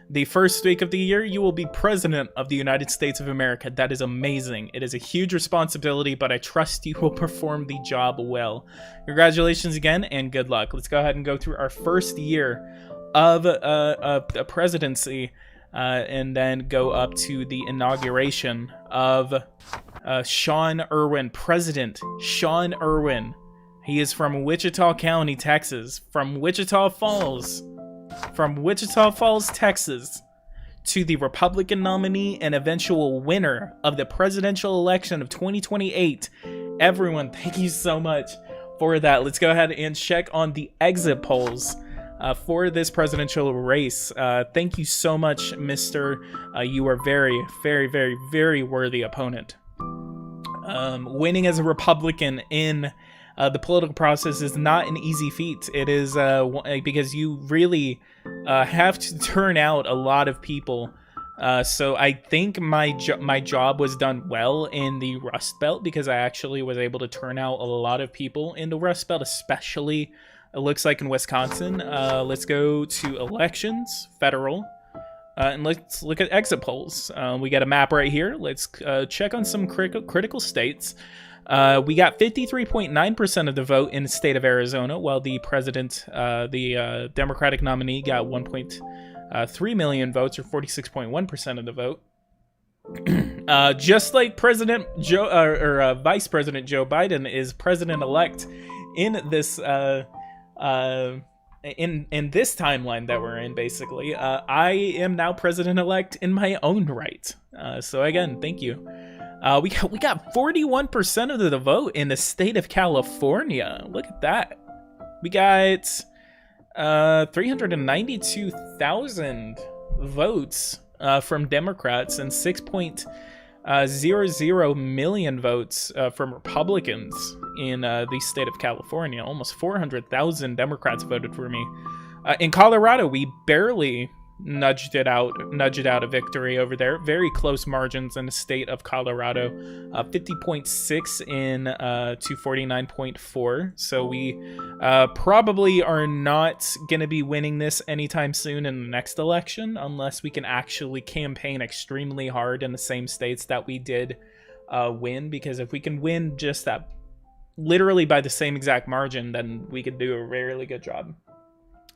the first week of the year. You will be president of the United States of America. That is amazing. It is a huge responsibility, but I trust you will perform the job well. Congratulations again, and good luck. Let's go ahead and go through our first year of a presidency, and then go up to the inauguration of Sean Irwin. President Sean Irwin. He is from Wichita County, Texas. From Wichita Falls, Texas, to the Republican nominee and eventual winner of the presidential election of 2028. Everyone, thank you so much for that. Let's go ahead and check on the exit polls for this presidential race. Thank you so much, Mr. You are very, very, very, very worthy opponent. Winning as a Republican in the political process is not an easy feat. It is because you really have to turn out a lot of people. So I think my job was done well in the Rust Belt, because I actually was able to turn out a lot of people in the Rust Belt, especially it looks like in Wisconsin. Let's go to elections, federal, and let's look at exit polls. We got a map right here. Let's check on some critical states. We got 53.9% of the vote in the state of Arizona, while the president, the Democratic nominee, got 1.3 million votes, or 46.1% of the vote. Just like President Joe or Vice President Joe Biden is president-elect in this in this timeline that we're in, basically, I am now president-elect in my own right. So again, thank you. We got 41% of the vote in the state of California. Look at that. We got 392,000 votes from Democrats and 6.00 million votes from Republicans in the state of California. Almost 400,000 Democrats voted for me. In Colorado, we barely nudged out a victory over there. Very close margins in the state of Colorado, 50.6 in to 49.4. So we probably are not going to be winning this anytime soon in the next election, unless we can actually campaign extremely hard in the same states that we did win. Because if we can win just that, literally by the same exact margin, then we could do a really good job.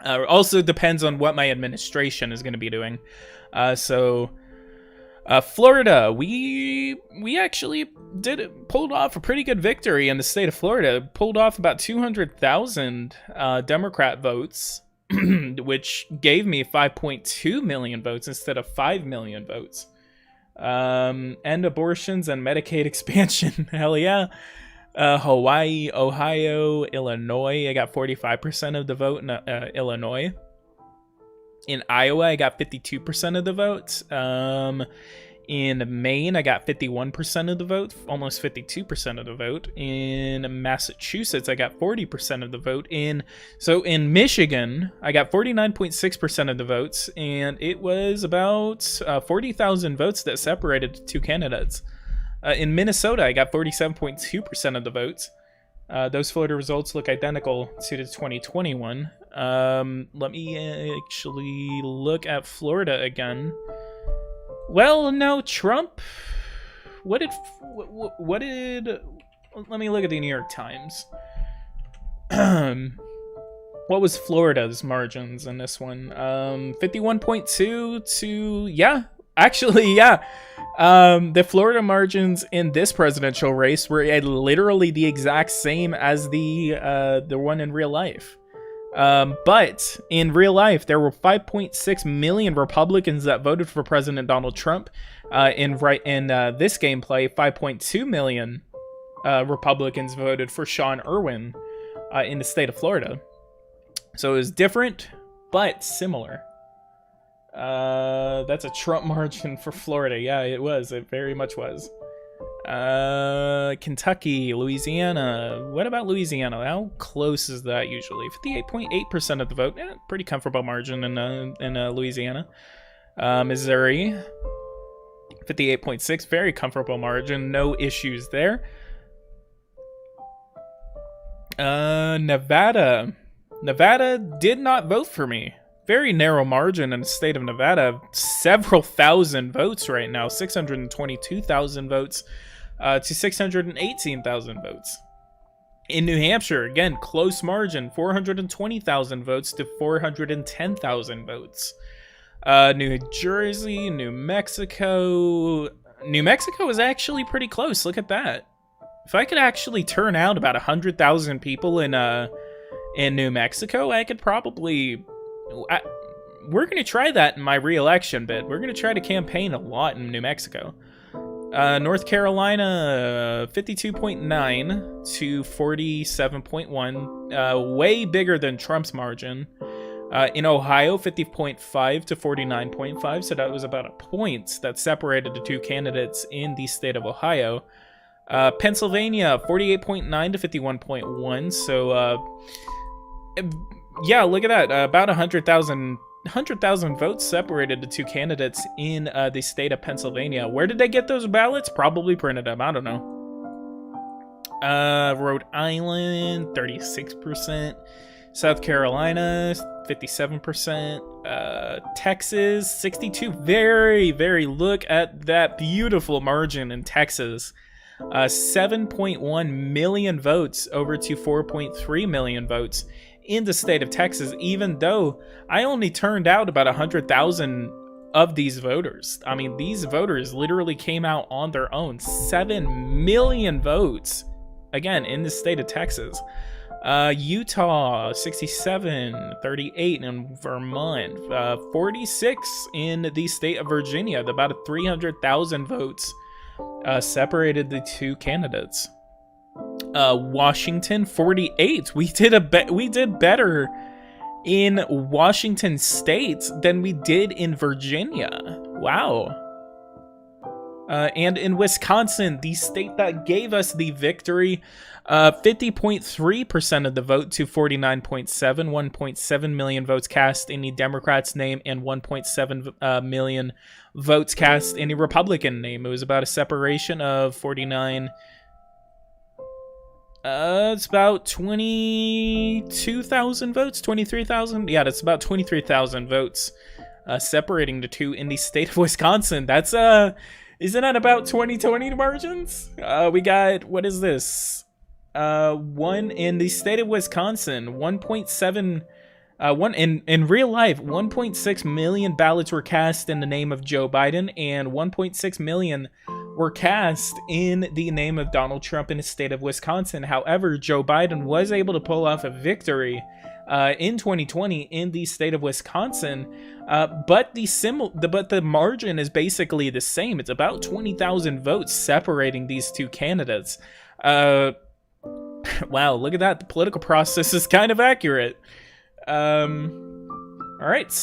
Also depends on what my administration is going to be doing. Florida, we actually pulled off a pretty good victory in the state of Florida. Pulled off about 200,000 Democrat votes, which gave me 5.2 million votes instead of 5 million votes. End abortions and Medicaid expansion. Hell yeah. Hawaii, Ohio, Illinois, I got 45% of the vote in Illinois. In Iowa, I got 52% of the vote. In Maine, I got 51% of the vote, almost 52% of the vote. In Massachusetts, I got 40% of the vote. In Michigan, I got 49.6% of the votes, and it was about 40,000 votes that separated two candidates. In Minnesota, I got 47.2% of the votes. Those Florida results look identical to the 2021. Let me actually look at Florida again. Well, no, Trump. What did? Let me look at the New York Times. What was Florida's margins in this one? 51.2 to, yeah. Actually, yeah. The Florida margins in this presidential race were literally the exact same as the one in real life. But in real life, there were 5.6 million Republicans that voted for President Donald Trump. In this gameplay, 5.2 million Republicans voted for Sean Irwin in the state of Florida. So it was different, but similar. That's a Trump margin for Florida. Yeah, it was. It very much was. Kentucky, Louisiana. What about Louisiana? How close is that usually? 58.8% of the vote. Pretty comfortable margin in Louisiana. Missouri, 58.6. Very comfortable margin. No issues there. Nevada. Nevada did not vote for me. Very narrow margin in the state of Nevada. Several thousand votes right now. 622,000 votes to 618,000 votes. In New Hampshire, again, close margin. 420,000 votes to 410,000 votes. New Jersey, New Mexico. New Mexico is actually pretty close. Look at that. If I could actually turn out about 100,000 people in New Mexico, I could probably... we're going to try that in my re-election bid. We're going to try to campaign a lot in New Mexico. North Carolina, 52.9 to 47.1. Way bigger than Trump's margin. In Ohio, 50.5 to 49.5. So that was about a point that separated the two candidates in the state of Ohio. Pennsylvania, 48.9 to 51.1. So, yeah, look at that. About 100,000 votes separated the two candidates in the state of Pennsylvania. Where did they get those ballots? Probably printed them. I don't know. Rhode Island, 36%. South Carolina, 57%. Texas, 62. Very, very. Look at that beautiful margin in Texas. 7.1 million votes over to 4.3 million votes in the state of Texas, even though I only turned out about 100,000 of these voters. I mean, these voters literally came out on their own. 7 million votes, again, in the state of Texas. Utah, 67, 38 in Vermont, 46 in the state of Virginia. About 300,000 votes separated the two candidates. Washington, 48. We did better in Washington state than we did in Virginia. Wow. And in Wisconsin, the state that gave us the victory, 50.3% of the vote to 49.7. 1.7 million votes cast in the Democrat's name and 1.7 million votes cast in the Republican name. It was about a separation of 49. It's about 22,000 votes, 23,000. Yeah, that's about 23,000 votes separating the two in the state of Wisconsin. That's isn't that about 2020 margins? We got, what is this? One in the state of Wisconsin, 1.7 in real life, 1.6 million ballots were cast in the name of Joe Biden, and 1.6 million were cast in the name of Donald Trump in the state of Wisconsin. However, Joe Biden was able to pull off a victory in 2020 in the state of Wisconsin, but the margin is basically the same. It's about 20,000 votes separating these two candidates. Wow, look at that. The political process is kind of accurate. All right.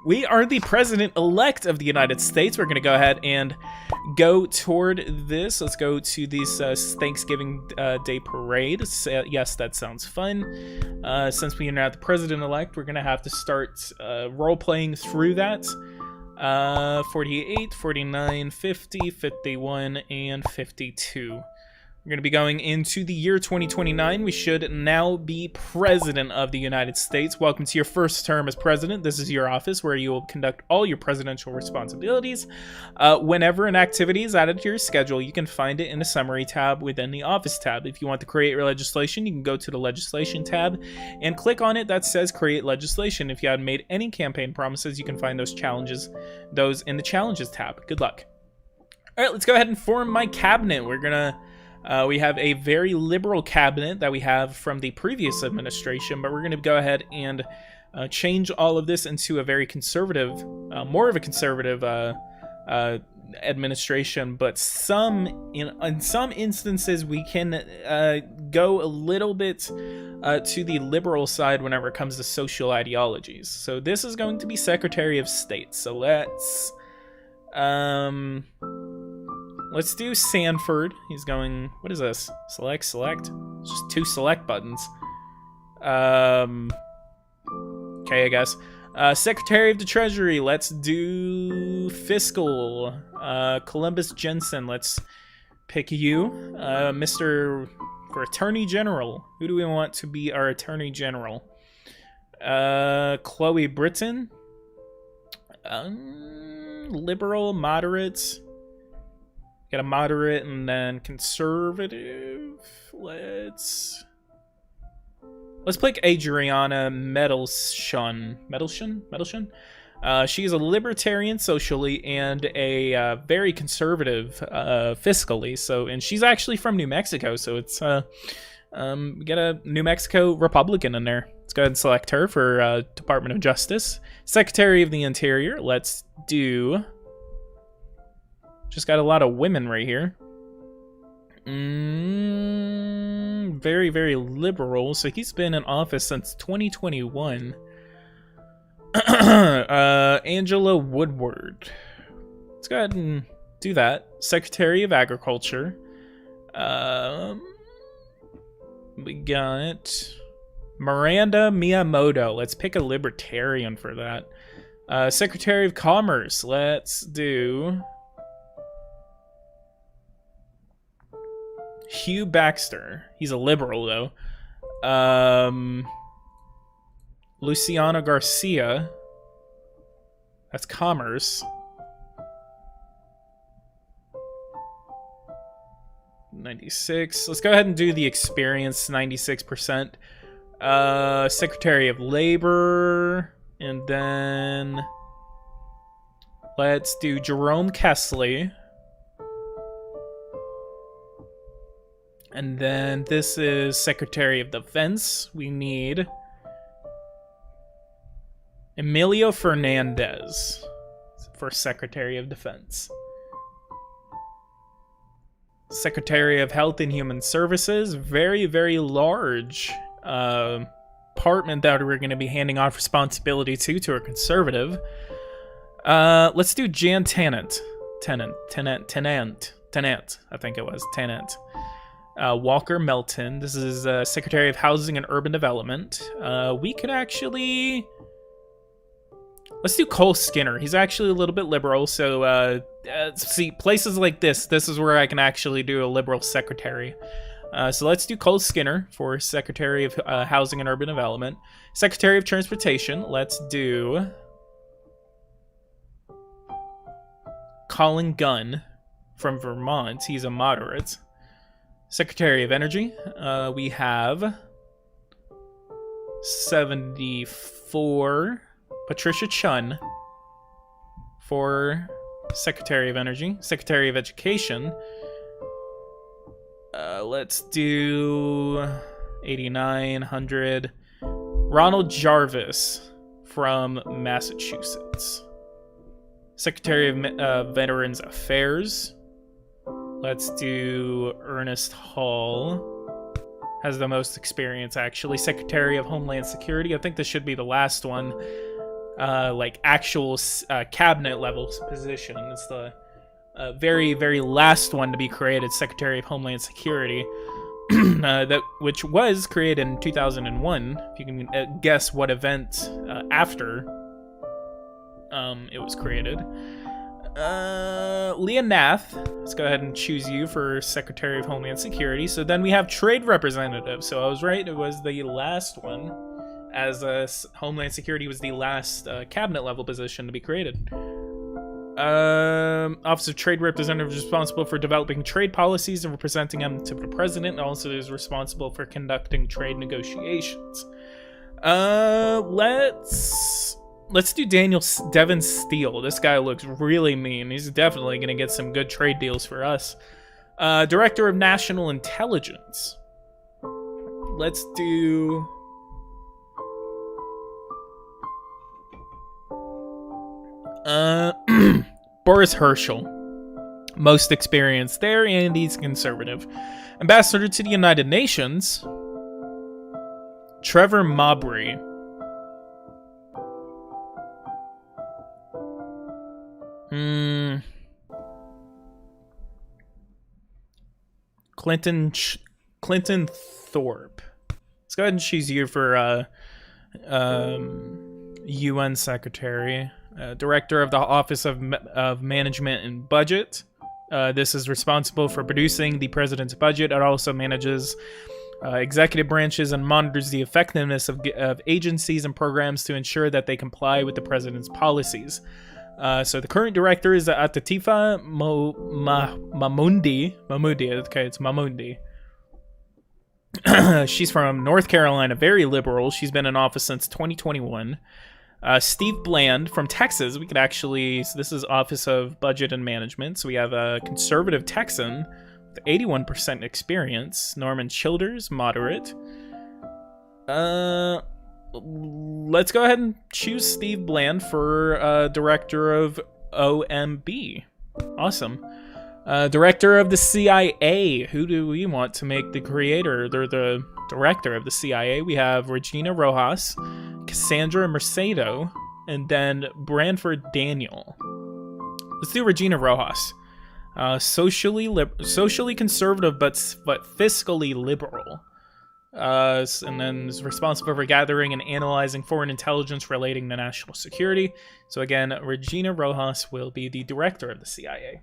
We are the president-elect of the United States. We're going to go ahead and go toward this. Let's go to this Thanksgiving Day parade. Yes, that sounds fun. Since we are not the president-elect, we're going to have to start role-playing through that. 48, 49, 50, 51, and 52. We're going to be going into the year 2029. We should now be president of the United States. Welcome to your first term as president. This is your office where you will conduct all your presidential responsibilities. Whenever an activity is added to your schedule, you can find it in the summary tab within the office tab. If you want to create your legislation, you can go to the legislation tab and click on it that says create legislation. If you haven't made any campaign promises, you can find those in the challenges tab. Good luck. All right, let's go ahead and form my cabinet. We're going to We have a very liberal cabinet that we have from the previous administration, but we're going to go ahead and change all of this into a very conservative, more of a conservative administration. But in some instances, we can go a little bit to the liberal side whenever it comes to social ideologies. So this is going to be Secretary of State. So let's do Sanford. He's going, what is this? Select. It's just 2 select buttons. Okay, I guess. Secretary of the Treasury, let's do Fiscal. Columbus Jensen, let's pick you. For Attorney General, who do we want to be our Attorney General? Chloe Britton. Liberal, moderate. Got a moderate and then conservative. Let's pick Adriana Medelshun. She's a libertarian socially and a very conservative fiscally. So, and she's actually from New Mexico. So it's we got a New Mexico Republican in there. Let's go ahead and select her for Department of Justice. Secretary of the Interior. Let's do. Just got a lot of women right here. Very, very liberal. So he's been in office since 2021. Angela Woodward. Let's go ahead and do that. Secretary of Agriculture. We got Miranda Miyamoto. Let's pick a libertarian for that. Secretary of Commerce. Let's do Hugh Baxter. He's a liberal, though. Luciana Garcia. That's Commerce. 96. Let's go ahead and do the experience, 96%. Secretary of Labor. And then let's do Jerome Kesley. And then this is Secretary of Defense. We need Emilio Fernandez for Secretary of Defense. Secretary of Health and Human Services. Very, very large department that we're going to be handing off responsibility to a conservative. Let's do Jan Tennant. Tennant, I think it was. Tennant. Walker Melton. This is Secretary of Housing and Urban Development. We could actually... Let's do Cole Skinner. He's actually a little bit liberal, so see, places like this is where I can actually do a liberal secretary. So let's do Cole Skinner for Secretary of Housing and Urban Development. Secretary of Transportation, let's do Colin Gunn from Vermont. He's a moderate. Secretary of Energy, we have 74, Patricia Chun for Secretary of Energy. Secretary of Education, let's do 8900, Ronald Jarvis from Massachusetts. Secretary of Veterans Affairs, let's do Ernest Hall. Has the most experience, actually. Secretary of Homeland Security. I think this should be the last one. Like, actual cabinet level position. It's the very, very last one to be created. Secretary of Homeland Security. Which was created in 2001. If you can guess what event after it was created. Leah Nath, let's go ahead and choose you for Secretary of Homeland Security. So then we have Trade Representative. So I was right, it was the last one, as Homeland Security was the last cabinet level position to be created. Office of Trade Representative is responsible for developing trade policies and representing them to the president, and also is responsible for conducting trade negotiations. Let's do Devin Steele. This guy looks really mean. He's definitely going to get some good trade deals for us. Director of National Intelligence. Let's do... Boris Herschel. Most experienced there, and he's conservative. Ambassador to the United Nations. Trevor Mabry. Clinton Thorpe. Let's go ahead and choose you for UN Secretary. Director of the Office of Management and Budget. This is responsible for producing the president's budget. It also manages executive branches and monitors the effectiveness of agencies and programs to ensure that they comply with the president's policies. So the current director is Atatifa Mamundi. Okay, it's Mamundi. She's from North Carolina, very liberal. She's been in office since 2021. Steve Bland from Texas. We could actually... So this is Office of Budget and Management. So we have a conservative Texan with 81% experience. Norman Childers, moderate. Let's go ahead and choose Steve Bland for Director of OMB. Awesome. Director of the CIA. Who do we want to make the creator? They're the director of the CIA. We have Regina Rojas, Cassandra Mercado, and then Branford Daniel. Let's do Regina Rojas. Socially conservative, but fiscally liberal. And then is responsible for gathering and analyzing foreign intelligence relating to national security. So again, Regina Rojas will be the director of the CIA.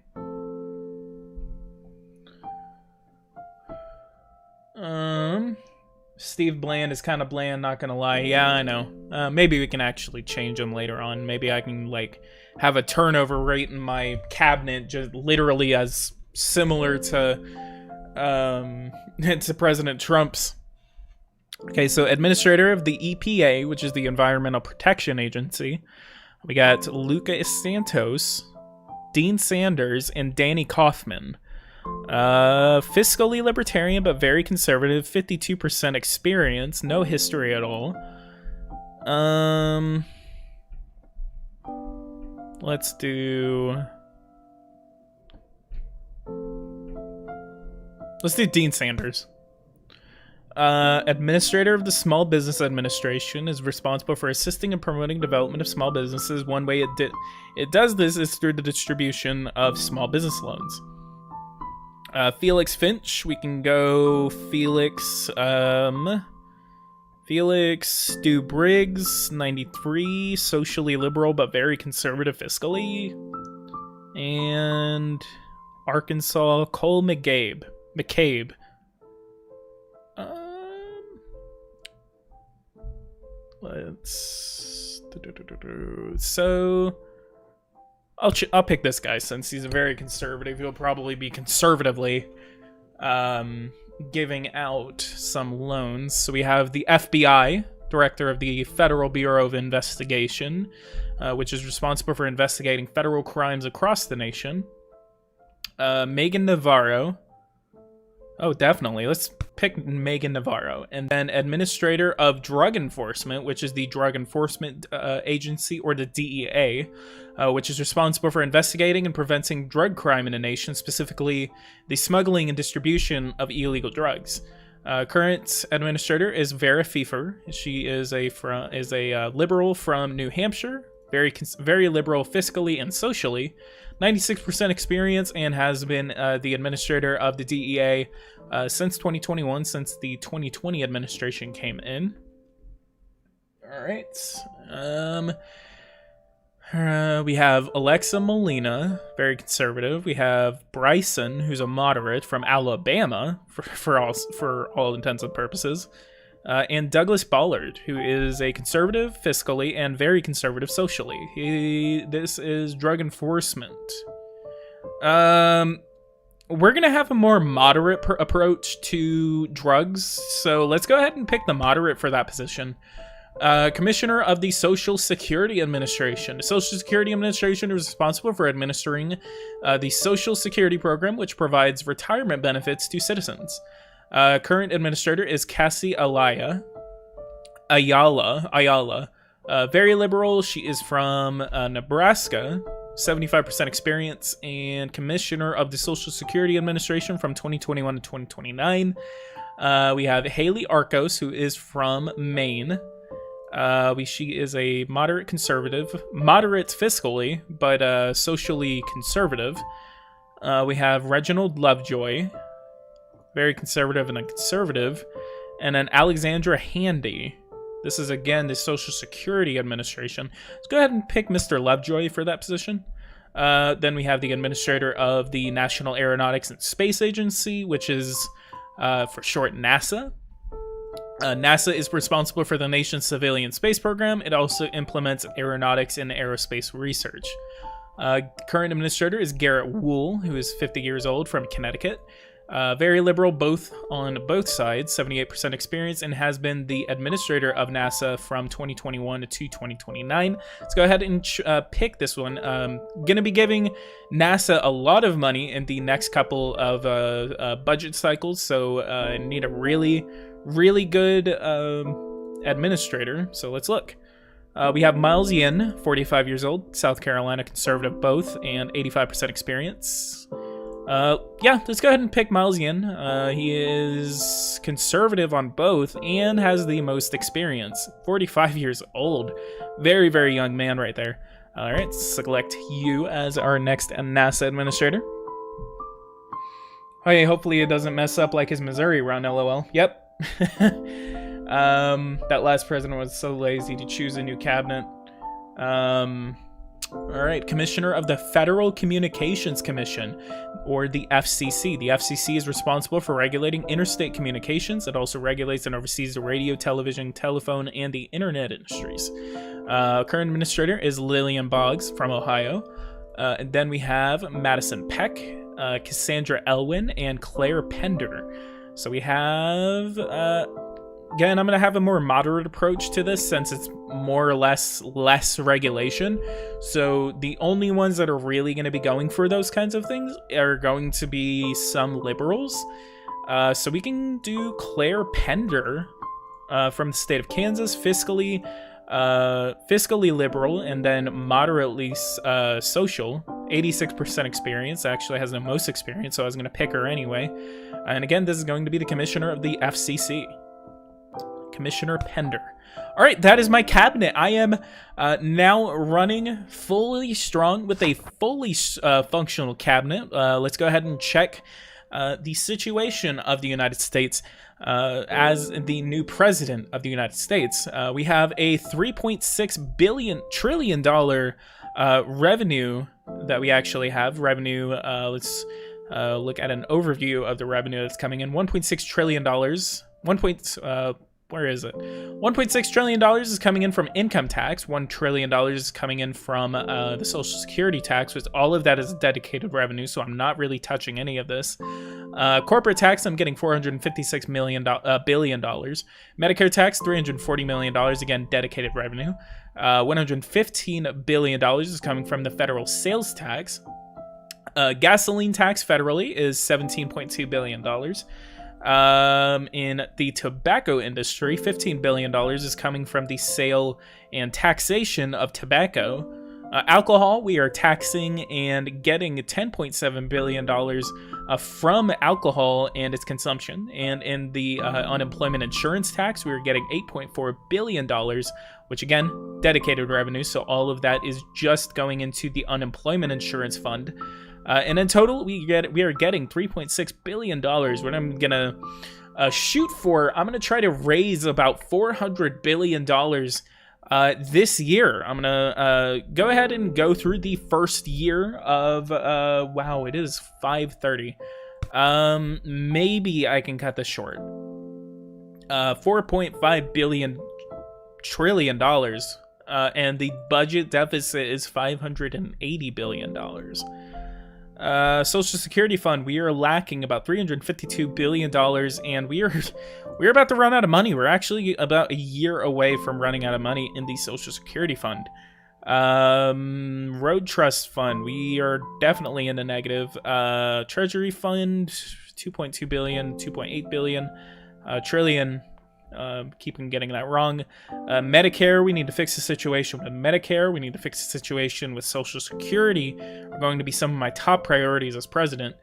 Steve Bland is kind of bland, not gonna lie. Yeah, I know. Maybe we can actually change him later on. Maybe I can, like, have a turnover rate in my cabinet just literally as similar to President Trump's. Okay, so administrator of the EPA, which is the Environmental Protection Agency. We got Lucas Santos, Dean Sanders, and Danny Kaufman. Fiscally libertarian, but very conservative. 52% experience, no history at all. Let's do Dean Sanders. Administrator of the Small Business Administration, is responsible for assisting and promoting development of small businesses. One way it does this is through the distribution of small business loans. Felix Finch, we can go Felix Stu Briggs, 93, socially liberal but very conservative fiscally. And Arkansas, Cole McCabe. So I'll pick this guy since he's very conservative. He'll probably be conservatively giving out some loans. So we have the FBI, director of the Federal Bureau of Investigation, which is responsible for investigating federal crimes across the nation. Megan Navarro. Oh, definitely. Let's pick Megan Navarro. And then Administrator of Drug Enforcement, which is the Drug Enforcement Agency, or the DEA, which is responsible for investigating and preventing drug crime in the nation, specifically the smuggling and distribution of illegal drugs. Current administrator is Vera Pfeiffer. She is a liberal from New Hampshire, very liberal fiscally and socially. 96% experience, and has been the administrator of the DEA since 2021, since the 2020 administration came in. All right. We have Alexa Molina, very conservative. We have Bryson, who's a moderate from Alabama, for all intents and purposes. And Douglas Ballard, who is a conservative fiscally and very conservative socially. This is drug enforcement. We're gonna have a more moderate approach to drugs, so let's go ahead and pick the moderate for that position. Commissioner of the Social Security Administration. The Social Security Administration is responsible for administering the Social Security program, which provides retirement benefits to citizens. Current administrator is Cassie Ayala. Very liberal. She is from Nebraska. 75% experience, and Commissioner of the Social Security Administration from 2021 to 2029. We have Haley Arcos, who is from Maine. She is a moderate fiscally, but socially conservative. We have Reginald Lovejoy, very conservative and a conservative, and then Alexandra Handy. This is, again, the Social Security Administration. Let's go ahead and pick Mr. Lovejoy for that position. Then we have the Administrator of the National Aeronautics and Space Agency, which is, for short, NASA. NASA is responsible for the nation's civilian space program. It also implements aeronautics and aerospace research. Current Administrator is Garrett Wool, who is 50 years old, from Connecticut. Very liberal on both sides, 78% experience, and has been the administrator of NASA from 2021 to 2029. Let's go ahead and pick this one. Gonna be giving NASA a lot of money in the next couple of budget cycles, so I need a really, really good administrator. So let's look. We have Miles Yin, 45 years old, South Carolina, conservative both, and 85% experience. Yeah, let's go ahead and pick Miles Yin. He is conservative on both and has the most experience. 45 years old. Very, very young man right there. All right, select you as our next NASA administrator. Okay, hopefully it doesn't mess up like his Missouri run, LOL. Yep. That last president was so lazy to choose a new cabinet. All right, Commissioner of the Federal Communications Commission, or the FCC. The FCC is responsible for regulating interstate communications. It also regulates and oversees the radio, television, telephone, and the internet industries. Current administrator is Lillian Boggs from Ohio. And then we have Madison Peck, Cassandra Elwin, and Claire Pender. So we have... Again, I'm going to have a more moderate approach to this since it's more or less regulation. So the only ones that are really going to be going for those kinds of things are going to be some liberals. So we can do Claire Pender from the state of Kansas, fiscally liberal, and then moderately social. 86% experience, actually has the most experience, so I was going to pick her anyway. And again, this is going to be the commissioner of the FCC. Commissioner Pender. All right, that is my cabinet. I am now running fully strong with a fully functional cabinet. Let's go ahead and check the situation of the United States as the new president of the United States. We have a $3.6 trillion revenue that we actually have. Revenue, let's look at an overview of the revenue that's coming in. $1.6 trillion. Where is it? $1.6 trillion is coming in from income tax. $1 trillion is coming in from the Social Security tax, which all of that is dedicated revenue, so I'm not really touching any of this. Corporate tax, I'm getting $456 billion. Medicare tax, $340 million, again, dedicated revenue. $115 billion is coming from the federal sales tax. Gasoline tax federally is $17.2 billion. In the tobacco industry, $15 billion is coming from the sale and taxation of tobacco. Alcohol, we are taxing and getting $10.7 billion from alcohol and its consumption. And in the unemployment insurance tax, we are getting $8.4 billion, which again, dedicated revenue. So all of that is just going into the unemployment insurance fund. And in total, we are getting $3.6 billion. What I'm going to shoot for, I'm going to try to raise about $400 billion this year. I'm going to go ahead and go through the first year of, wow, it is 5:30. Maybe I can cut this short. $4.5 trillion. And the budget deficit is $580 billion. Social Security Fund, we are lacking about $352 billion, and we're about to run out of money. We're actually about a year away from running out of money in the Social Security Fund. Road Trust Fund, we are definitely in the negative. Treasury Fund, 2.2 billion, 2.8 billion, trillion. Keep on getting that wrong. Medicare, we need to fix the situation with Medicare. We need to fix the situation with Social Security. Are going to be some of my top priorities as president.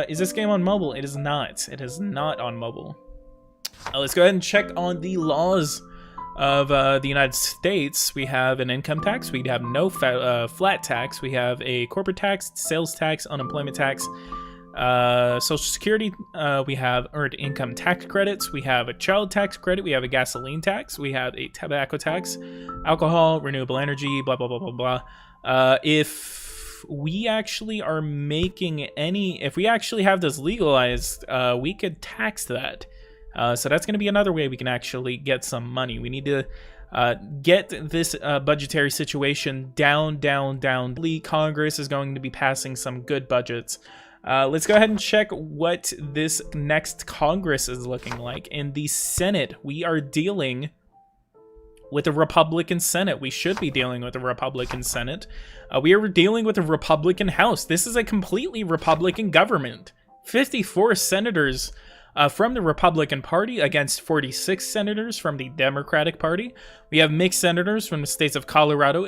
Is this game on mobile? It is not. It is not on mobile. Let's go ahead and check on the laws of the United States. We have an income tax. We have no flat tax. We have a corporate tax, sales tax, unemployment tax. Social Security, we have earned income tax credits, we have a child tax credit, we have a gasoline tax, we have a tobacco tax, alcohol, renewable energy, blah, blah, blah, blah, blah. If we actually are making if we actually have this legalized, we could tax that. So that's going to be another way we can actually get some money. We need to get this budgetary situation down. Congress is going to be passing some good budgets. Let's go ahead and check what this next Congress is looking like. In the Senate, we are dealing with a Republican Senate. We should be dealing with a Republican Senate. We are dealing with a Republican House. This is a completely Republican government. 54 senators from the Republican Party against 46 senators from the Democratic Party. We have mixed senators from the states of Colorado,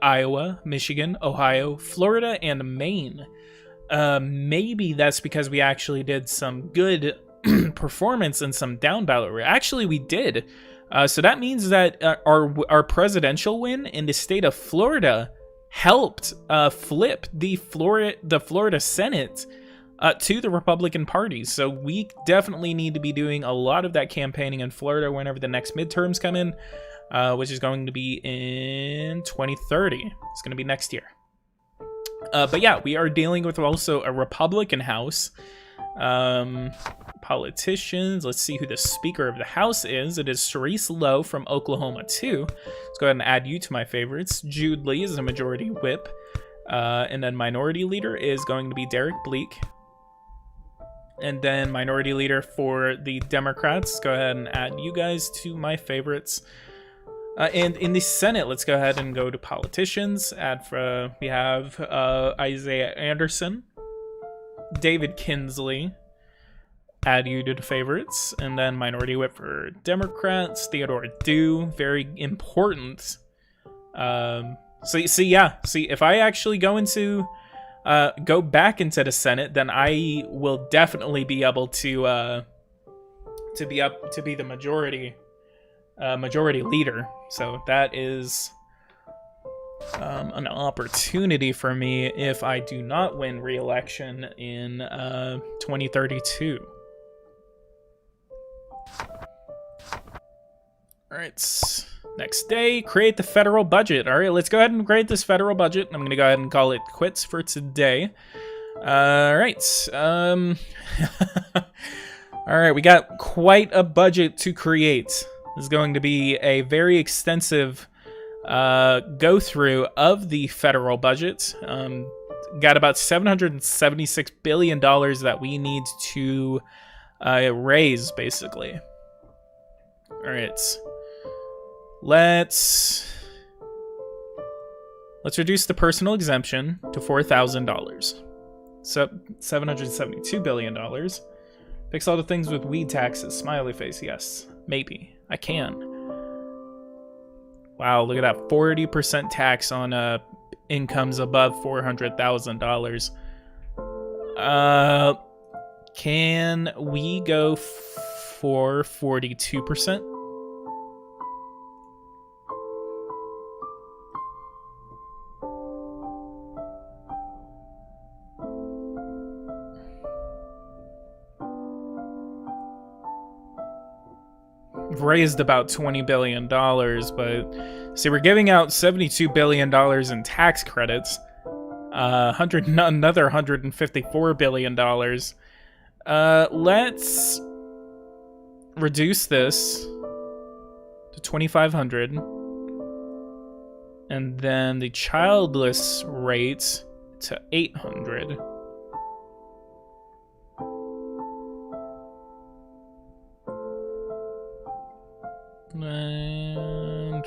Iowa, Michigan, Ohio, Florida, and Maine. Maybe that's because we actually did some good performance in some down ballot. Actually, we did. So that means that our presidential win in the state of Florida helped flip the Florida Senate to the Republican Party. So we definitely need to be doing a lot of that campaigning in Florida whenever the next midterms come in, which is going to be in 2030. It's going to be next year. But yeah, we are dealing with also a Republican House. Politicians, let's see who the Speaker of the House is. It is Cerise Lowe from Oklahoma too. Let's go ahead and add you to my favorites. Jude Lee is a Majority Whip. And then Minority Leader is going to be Derek Bleak. And then Minority Leader for the Democrats. Let's go ahead and add you guys to my favorites. And in the Senate, let's go ahead and go to politicians. We have Isaiah Anderson, David Kinsley. Add you to the favorites. And then Minority Whip for Democrats, Theodore Dew, very important. See, if I actually go back into the Senate, then I will definitely be able to be the majority leader. So that is an opportunity for me if I do not win re-election in 2032. All right, next day, create the federal budget. All right, let's go ahead and create this federal budget. I'm gonna go ahead and call it quits for today. All right. All right, we got quite a budget to create. This is going to be a very extensive go through of the federal budget. Got about $776 billion that we need to raise, basically. All right. Let's reduce the personal exemption to $4,000. So $772 billion. Fix all the things with weed taxes. Smiley face, yes. Maybe. I can. Wow, look at that. 40% tax on incomes above $400,000. Can we go for 42%? Raised about $20 billion, but see, we're giving out $72 billion in tax credits, another $154 billion. Let's reduce this to $2,500, and then the childless rate to 800. And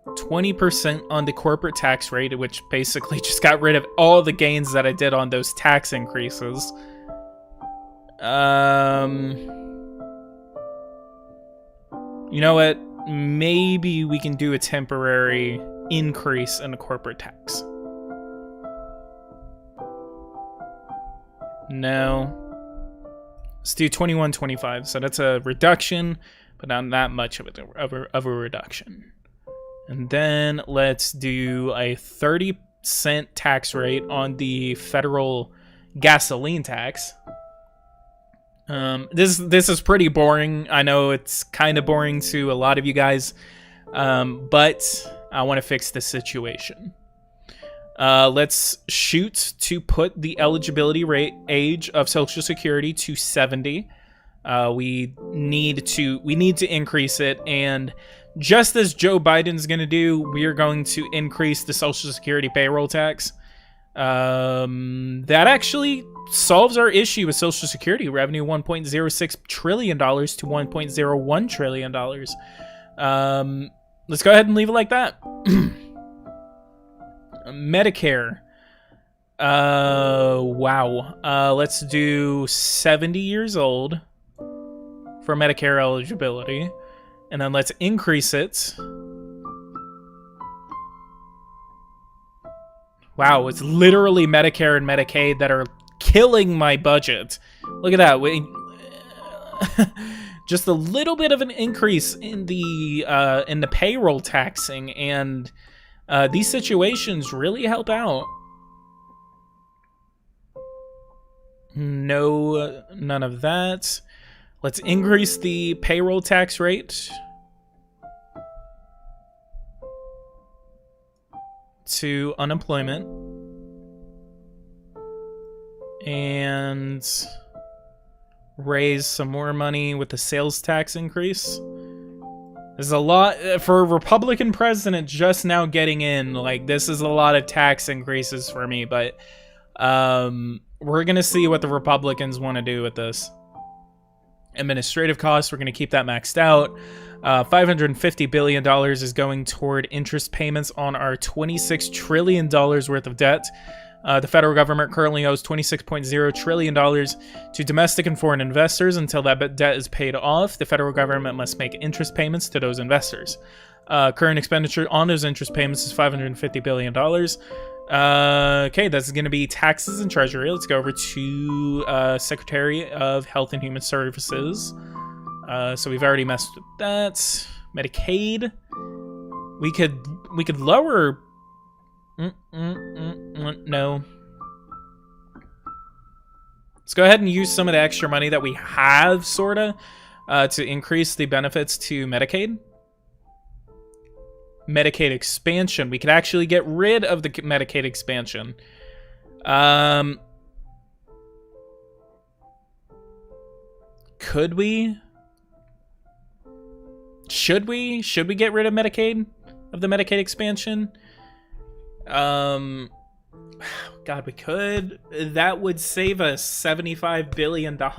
20% on the corporate tax rate, which basically just got rid of all the gains that I did on those tax increases. You know what? Maybe we can do a temporary increase in the corporate tax. No. Let's do 21.25. So that's a reduction, but not that much of a reduction. And then let's do a 30-cent tax rate on the federal gasoline tax. This is pretty boring. I know it's kind of boring to a lot of you guys, but I want to fix the situation. Let's shoot to put the eligibility rate age of Social Security to 70. We need to increase it, and just as Joe Biden's going to do, we are going to increase the Social Security payroll tax. That actually solves our issue with Social Security revenue, $1.06 trillion to $1.01 trillion. Let's go ahead and leave it like that. Medicare. Wow. Let's do 70 years old for Medicare eligibility. And then let's increase it. Wow, it's literally Medicare and Medicaid that are killing my budget. Look at that. Just a little bit of an increase in the payroll taxing, and these situations really help out. No, none of that. Let's increase the payroll tax rate to unemployment. And raise some more money with the sales tax increase. There's a lot for a Republican president just now getting in. Like, this is a lot of tax increases for me, but we're gonna see what the Republicans want to do with this. Administrative costs, we're gonna keep that maxed out. $550 billion is going toward interest payments on our $26 trillion worth of debt. The federal government currently owes $26.0 trillion to domestic and foreign investors. Until that debt is paid off, the federal government must make interest payments to those investors. Current expenditure on those interest payments is $550 billion. Okay, that's going to be taxes and treasury. Let's go over to Secretary of Health and Human Services. So we've already messed with that. Medicaid. We could lower... No. Let's go ahead and use some of the extra money that we have, sorta, to increase the benefits to Medicaid. Medicaid expansion. We could actually get rid of the Medicaid expansion. Could we? Should we? Should we get rid of Medicaid? Of the Medicaid expansion? God, we could. That would save us $75 billion. Got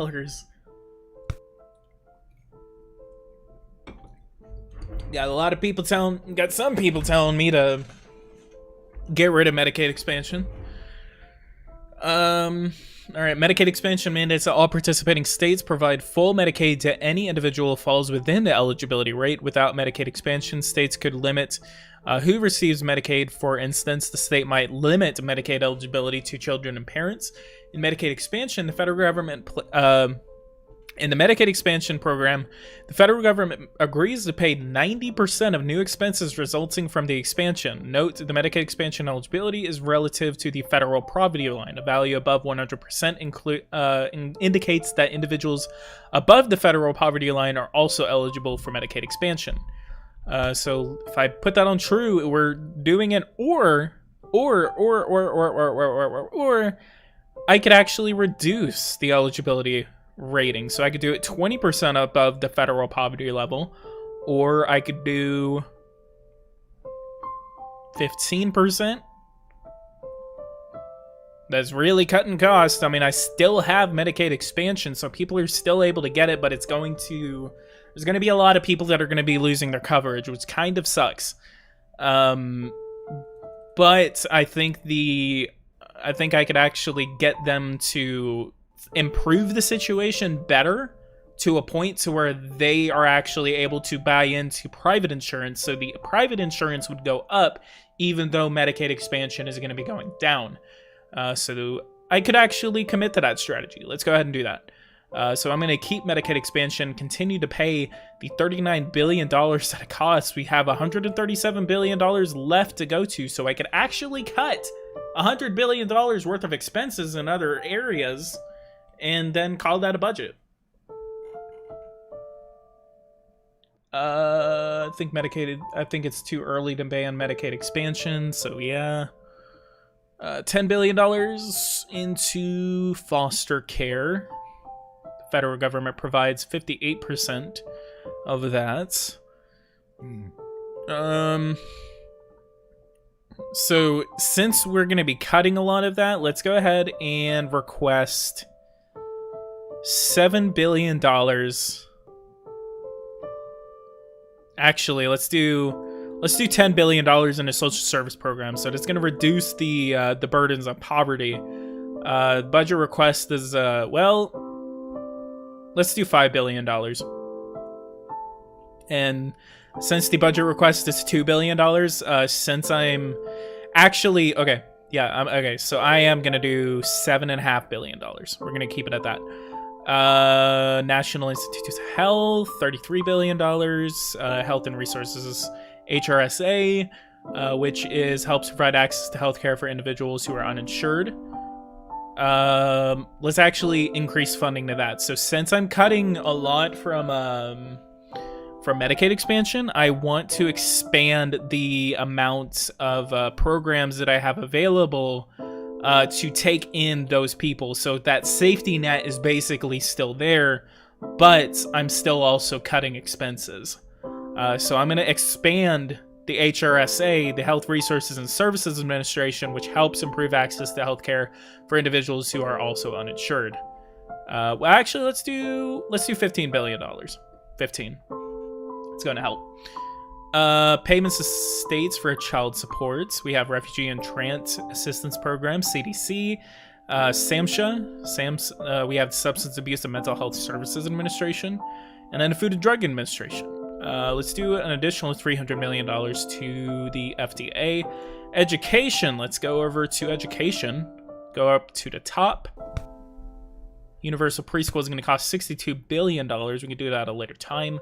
some people telling me to get rid of Medicaid expansion. All right, Medicaid expansion mandates that all participating states provide full Medicaid to any individual who falls within the eligibility rate. Without Medicaid expansion, states could limit who receives Medicaid. For instance, the state might limit Medicaid eligibility to children and parents. In Medicaid expansion, the federal government in the Medicaid expansion program, the federal government agrees to pay 90% of new expenses resulting from the expansion. Note, the Medicaid expansion eligibility is relative to the federal poverty line. A value above 100% indicates that individuals above the federal poverty line are also eligible for Medicaid expansion. So if I put that on true, we're doing it, or I could actually reduce the eligibility rating. So I could do it 20% above the federal poverty level, or I could do 15%. That's really cutting costs. I mean, I still have Medicaid expansion, so people are still able to get it, but there's going to be a lot of people that are going to be losing their coverage, which kind of sucks. But I think I could actually get them to improve the situation better to a point to where they are actually able to buy into private insurance. So the private insurance would go up, even though Medicaid expansion is going to be going down. So I could actually commit to that strategy. Let's go ahead and do that. So I'm going to keep Medicaid expansion, continue to pay the $39 billion that it costs. We have $137 billion left to go to, so I could actually cut $100 billion worth of expenses in other areas and then call that a budget. I think it's too early to ban Medicaid expansion, so yeah. $10 billion into foster care. The federal government provides 58% of that. So since we're going to be cutting a lot of that, let's go ahead and request $7 billion. Actually, let's do $10 billion in a social service program. So that's going to reduce the burdens on poverty. Budget request is, let's do $5 billion. And since the budget request is $2 billion, since I'm actually, okay, yeah, okay, so I am going to do $7.5 billion. We're going to keep it at that. National Institutes of Health, $33 billion. Health and Resources, HRSA, which helps provide access to healthcare for individuals who are uninsured. Let's actually increase funding to that. So since I'm cutting a lot from Medicaid expansion, I want to expand the amount of programs that I have available to take in those people. So that safety net is basically still there, but I'm still also cutting expenses. So I'm going to expand the HRSA, the Health Resources and Services Administration, which helps improve access to healthcare for individuals who are also uninsured. Well, actually, let's do $15 billion. 15. It's going to help. Payments to states for child supports. We have Refugee and Trans Assistance Program, CDC, SAMHSA. We have Substance Abuse and Mental Health Services Administration, and then the Food and Drug Administration. Let's do an additional $300 million to the FDA. Education. Let's go over to education. Go up to the top. Universal preschool is going to cost $62 billion. We can do that at a later time.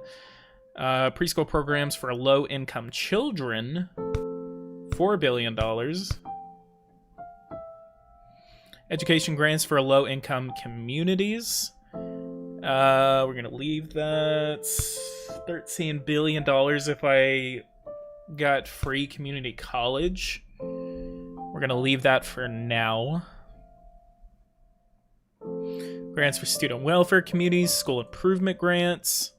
Preschool programs for low-income children, $4 billion. Education grants for low-income communities. We're going to leave that. $13 billion if I got free community college. We're going to leave that for now. Grants for student welfare communities, school improvement grants.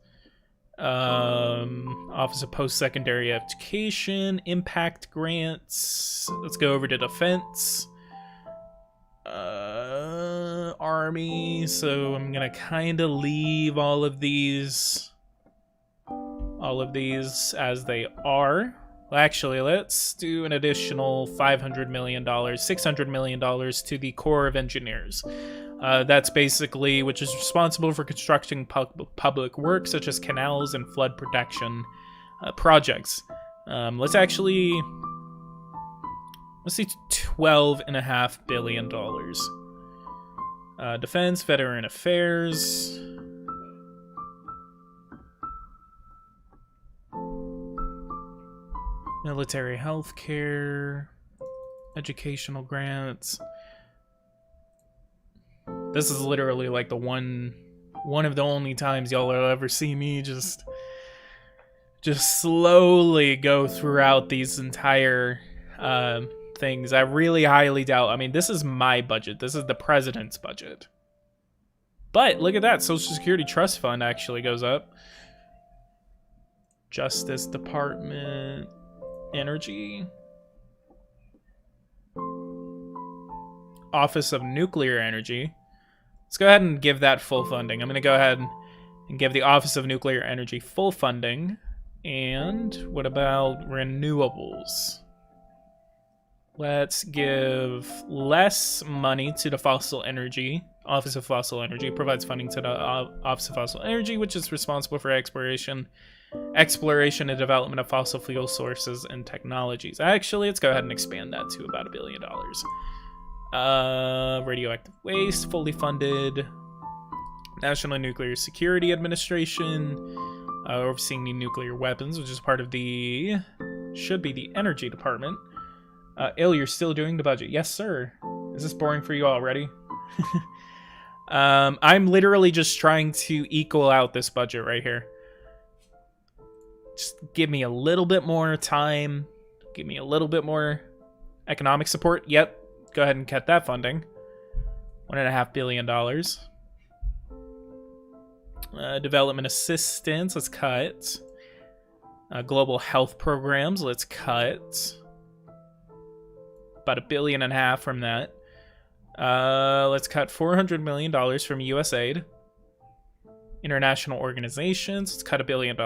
Office of Post-Secondary Education, impact grants. Let's go over to defense. Army. So I'm gonna kind of leave all of these as they are. Well, actually, let's do an additional $500 million, $600 million to the Corps of Engineers. That's basically, which is responsible for constructing public works such as canals and flood protection projects. Let's see, $12.5 billion. Defense, Veteran Affairs. Military health care. Educational grants. This is literally like the one of the only times y'all will ever see me just slowly go throughout these entire things. I really highly doubt. I mean, this is my budget. This is the president's budget. But look at that. Social Security Trust Fund actually goes up. Justice Department. Energy. Office of Nuclear Energy. Let's go ahead and give that full funding. I'm going to go ahead and give the Office of Nuclear Energy full funding. And what about renewables? Let's give less money to the Fossil Energy. Office of Fossil Energy provides funding to the Office of Fossil Energy, which is responsible for exploration and development of fossil fuel sources and technologies. Actually, let's go ahead and expand that to about $1 billion. Radioactive waste, fully funded. National Nuclear Security Administration, overseeing the nuclear weapons, which is part of the... should be the Energy Department. you're still doing the budget. Yes, sir. Is this boring for you already? I'm literally just trying to equal out this budget right here. Just give me a little bit more time. Give me a little bit more economic support. Yep. Go ahead and cut that funding. $1.5 billion. Development assistance. Let's cut. Global health programs. Let's cut. About $1.5 billion from that. Let's cut $400 million from USAID. International organizations. Let's cut $1 billion.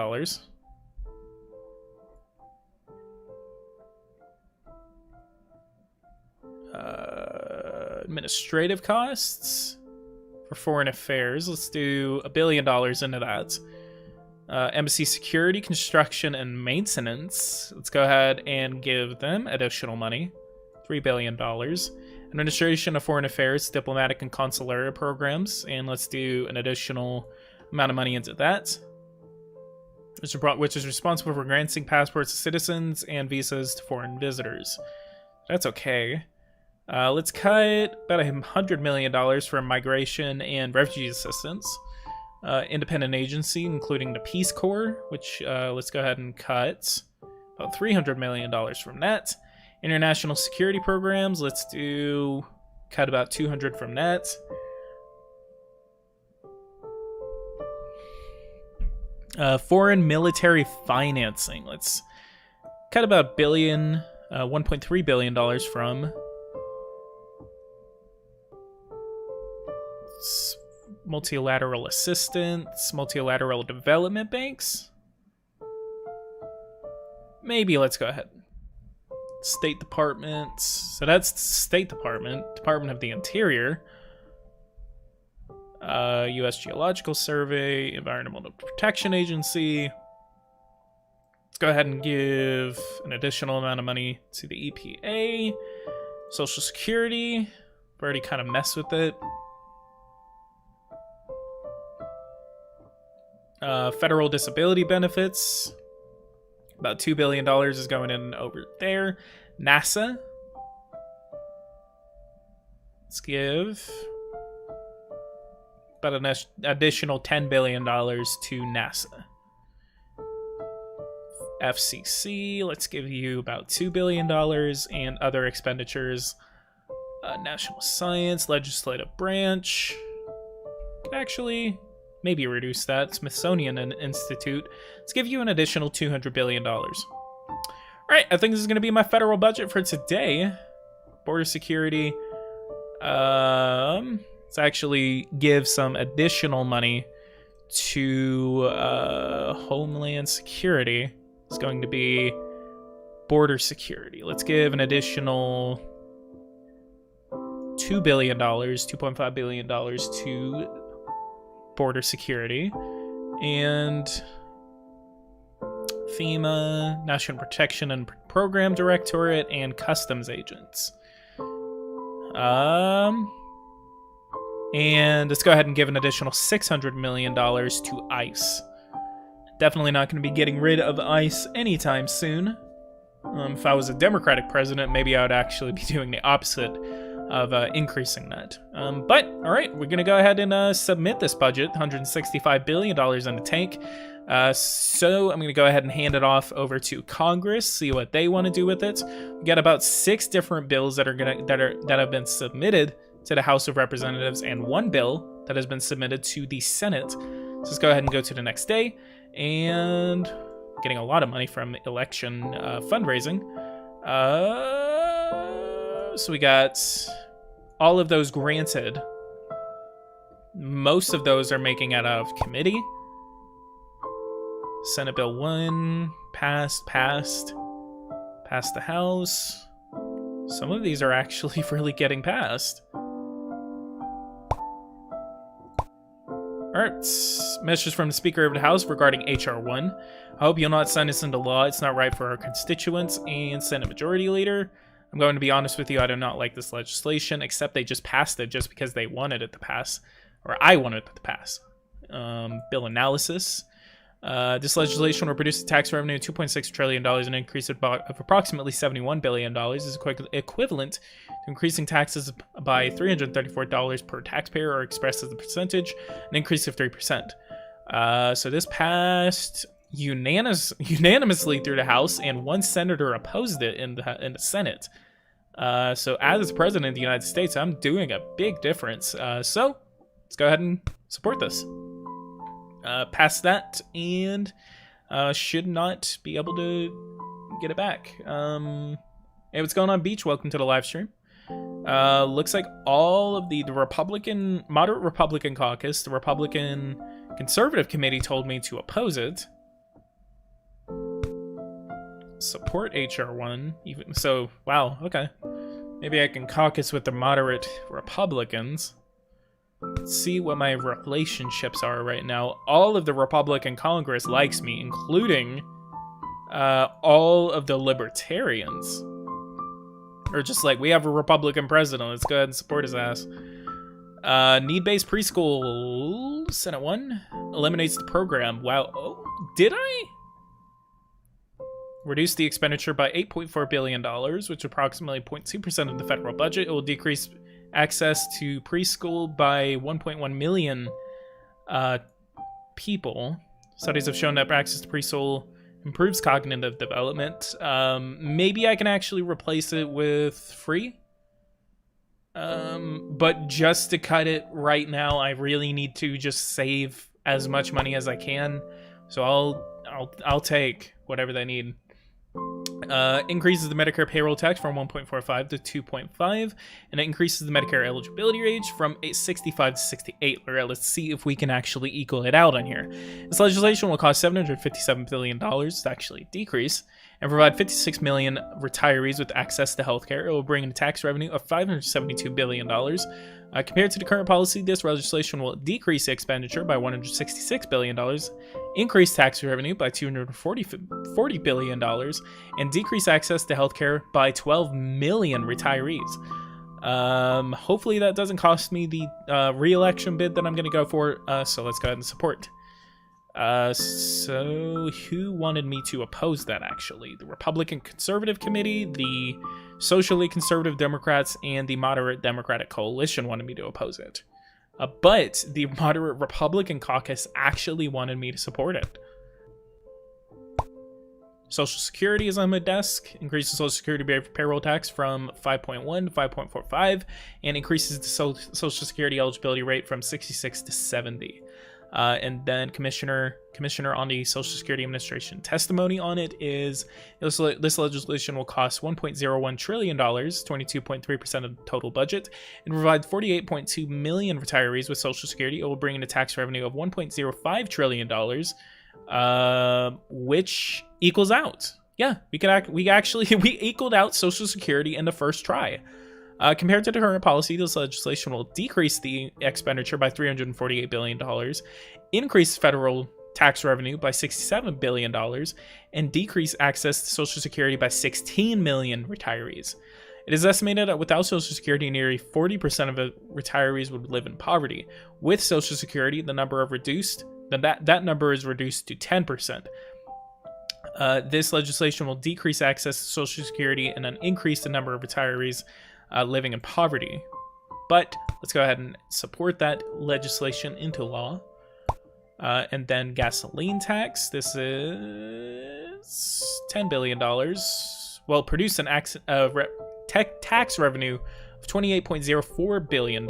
Administrative costs for foreign affairs. Let's do $1 billion into that. Embassy security, construction, and maintenance. Let's go ahead and give them additional money. $3 billion. Administration of foreign affairs, diplomatic and consular programs. And let's do an additional amount of money into that. Which is responsible for granting passports to citizens and visas to foreign visitors. That's okay. Let's cut about $100 million for migration and refugee assistance. Independent agency, including the Peace Corps, which let's go ahead and cut about $300 million from that. International security programs, let's cut about $200 from that. Foreign military financing, let's cut about $1.3 billion from. Multilateral assistance, multilateral development banks. Maybe let's go ahead. State Department. So that's State Department. Department of the Interior. U.S. Geological Survey. Environmental Protection Agency. Let's go ahead and give an additional amount of money to the EPA. Social Security. I've already kind of messed with it. Federal disability benefits. About $2 billion is going in over there. NASA. Let's give about an additional $10 billion to NASA. FCC, let's give you about $2 billion and other expenditures. National Science, Legislative Branch. Could actually maybe reduce that. Smithsonian Institute. Let's give you an additional $200 billion. Alright, I think this is going to be my federal budget for today. Border security. Let's actually give some additional money to Homeland Security. It's going to be border security. Let's give an additional $2 billion, $2.5 billion to border security. And FEMA, National Protection and Program Directorate, and Customs Agents. And let's go ahead and give an additional $600 million to ICE. Definitely not going to be getting rid of ICE anytime soon. If I was a Democratic president, maybe I would actually be doing the opposite of increasing that. But, alright, we're going to go ahead and submit this budget, $165 billion in the tank. So I'm going to go ahead and hand it off over to Congress, see what they want to do with it. We got about 6 different bills that have been submitted to the House of Representatives and 1 bill that has been submitted to the Senate. So let's go ahead and go to the next day. And getting a lot of money from election fundraising. So we got all of those granted. Most of those are making it out of committee. Senate Bill 1 passed the House. Some of these are actually really getting passed. Alright, message from the Speaker of the House regarding H.R. 1. I hope you'll not sign this into law. It's not right for our constituents. And Senate Majority Leader, I'm going to be honest with you, I do not like this legislation, except they just passed it just because they wanted it to pass. Or I wanted it to pass. Bill analysis. This legislation will produce a tax revenue of $2.6 trillion, an increase of approximately $71 billion. This is equivalent to increasing taxes by $334 per taxpayer, or expressed as a percentage, an increase of 3%. So this passed unanimously through the House, and one senator opposed it in the Senate. So as the President of the United States, I'm doing a big difference. So let's go ahead and support this. Pass that, and should not be able to get it back. Hey, what's going on, Beach? Welcome to the live stream. Looks like all of the moderate Republican caucus, the Republican Conservative Committee told me to oppose it. Support H.R. 1. Even so, wow, okay. Maybe I can caucus with the moderate Republicans. Let's see what my relationships are right now. All of the Republican Congress likes me, including all of the Libertarians. Or just like, we have a Republican president, let's go ahead and support his ass. Need-based preschool, Senate 1, eliminates the program. Wow, oh, did I? Reduce the expenditure by $8.4 billion, which is approximately 0.2% of the federal budget. It will decrease access to preschool by 1.1 million people. Studies have shown that access to preschool improves cognitive development. Maybe I can actually replace it with free. But just to cut it right now, I really need to just save as much money as I can. So I'll take whatever they need. Increases the Medicare payroll tax from 1.45 to 2.5, and it increases the Medicare eligibility age from 65 to 68. Let's see if we can actually equal it out on here. This legislation will cost $757 billion, it's actually a decrease, and provide 56 million retirees with access to healthcare. It will bring in a tax revenue of $572 billion. Compared to the current policy, this legislation will decrease expenditure by $166 billion, increase tax revenue by $240 billion, and decrease access to healthcare by 12 million retirees. Hopefully that doesn't cost me the re-election bid that I'm going to go for, so let's go ahead and support. So who wanted me to oppose that, actually? The Republican Conservative Committee, the Socially Conservative Democrats, and the Moderate Democratic Coalition wanted me to oppose it. But the Moderate Republican Caucus actually wanted me to support it. Social Security is on my desk. Increases Social Security payroll tax from 5.1 to 5.45, and increases the Social Security eligibility rate from 66 to 70. And then Commissioner on the Social Security Administration testimony on it is this legislation will cost $1.01 trillion, 22.3% of the total budget, and provide 48.2 million retirees with Social Security. It will bring in a tax revenue of $1.05 trillion, which equals out. Yeah, we equaled out Social Security in the first try. Compared to the current policy, this legislation will decrease the expenditure by $348 billion, increase federal tax revenue by $67 billion, and decrease access to Social Security by 16 million retirees. It is estimated that without Social Security, nearly 40% of retirees would live in poverty. With Social Security, that number is reduced to 10%. This legislation will decrease access to Social Security and then increase the number of retirees living in poverty. But let's go ahead and support that legislation into law. And then gasoline tax. This is $10 billion. Well, produce an tax revenue of $28.04 billion.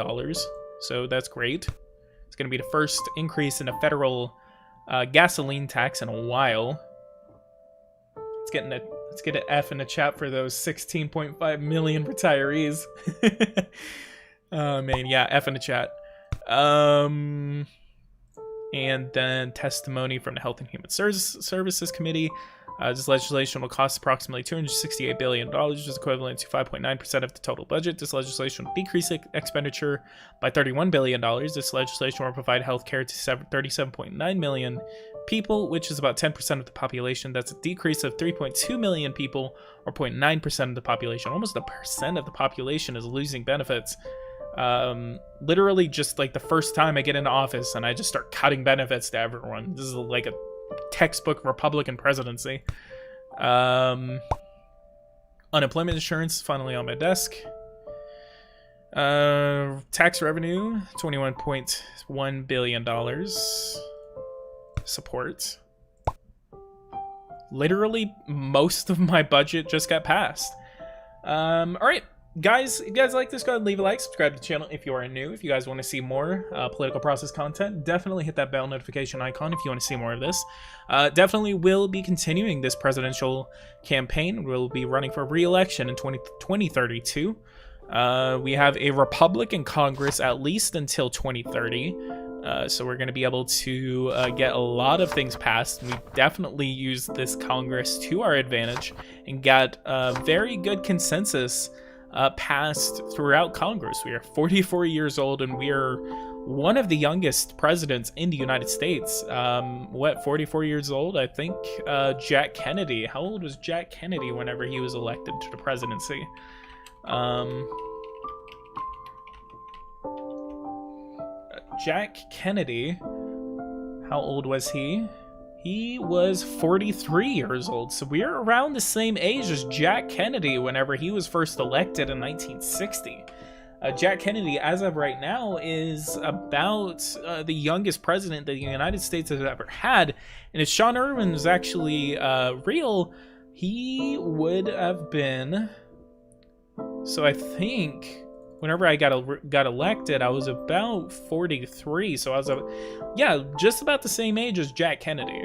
So that's great. It's going to be the first increase in a federal gasoline tax in a while. Let's get an F in the chat for those 16.5 million retirees. Man, yeah, F in the chat. And then testimony from the Health and Human Services Committee. This legislation will cost approximately $268 billion, which is equivalent to 5.9% of the total budget. This legislation will decrease expenditure by $31 billion. This legislation will provide health care to 37.9 million people, which is about 10% of the population. That's a decrease of 3.2 million people, or 0.9% of the population. Almost 1% of the population is losing benefits. Literally just like the first time I get into office and I just start cutting benefits to everyone. This is like a textbook Republican presidency. Unemployment insurance finally on my desk. Tax revenue $21.1 billion. Support. Literally most of my budget just got passed. All right. Guys, if you guys like this, go ahead and leave a like, subscribe to the channel if you are new. If you guys want to see more political process content, definitely hit that bell notification icon if you want to see more of this. Definitely will be continuing this presidential campaign. We'll be running for re-election in 2032. We have a Republican Congress at least until 2030. So we're going to be able to get a lot of things passed. We definitely use this Congress to our advantage and got a very good consensus passed throughout Congress. We are 44 years old and we are one of the youngest presidents in the United States. 44 years old? I think Jack Kennedy. How old was Jack Kennedy whenever he was elected to the presidency? Jack Kennedy, how old was he? He was 43 years old, so we're around the same age as Jack Kennedy whenever he was first elected in 1960. Jack Kennedy, as of right now, is about the youngest president that the United States has ever had. And if Sean Irwin was actually real, he would have been... So I think... Whenever I got elected, I was about 43, so I was, yeah, just about the same age as Jack Kennedy.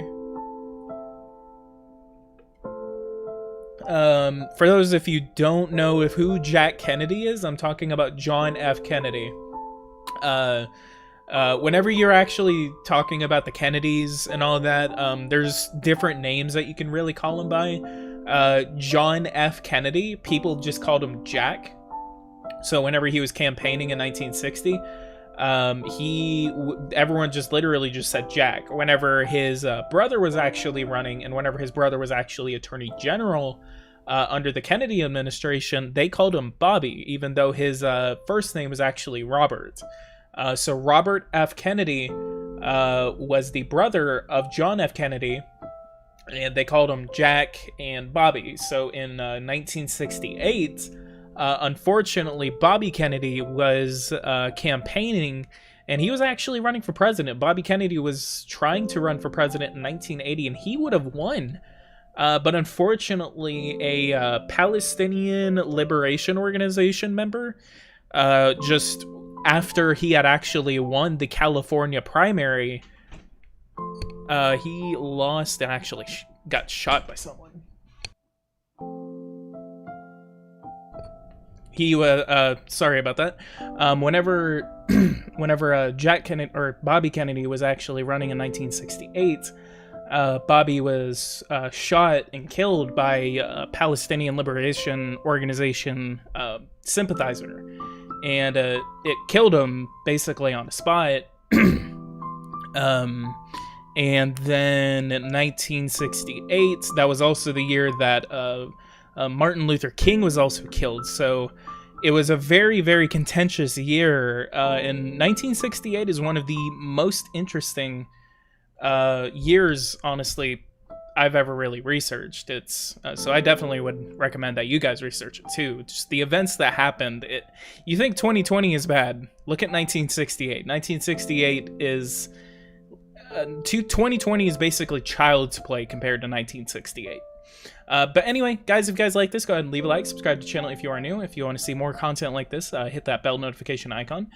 For those if you don't know who Jack Kennedy is, I'm talking about John F. Kennedy. Whenever you're actually talking about the Kennedys and all that, there's different names that you can really call him by. John F. Kennedy, people just called him Jack. So whenever he was campaigning in 1960, everyone just literally just said Jack. Whenever his brother was actually running, and whenever his brother was actually Attorney General under the Kennedy administration, they called him Bobby, even though his first name was actually Robert. So Robert F. Kennedy was the brother of John F. Kennedy, and they called him Jack and Bobby. So in 1968... unfortunately, Bobby Kennedy was campaigning, and he was actually running for president. Bobby Kennedy was trying to run for president in 1980, and he would have won. But unfortunately, a Palestinian Liberation Organization member, just after he had actually won the California primary, he lost and actually got shot by someone. He was sorry about that. Whenever Jack Kennedy or Bobby Kennedy was actually running in 1968, Bobby was shot and killed by a Palestinian Liberation Organization sympathizer, and it killed him basically on the spot. And then in 1968, that was also the year that Martin Luther King was also killed. So it was a very, very contentious year. And 1968 is one of the most interesting years, honestly, I've ever really researched. It's so I definitely would recommend that you guys research it too. Just the events that happened. You think 2020 is bad? Look at 1968. 1968 is 2020 is basically child's play compared to 1968. But anyway, guys, if you guys like this, go ahead and leave a like, subscribe to the channel if you are new. If you want to see more content like this, hit that bell notification icon.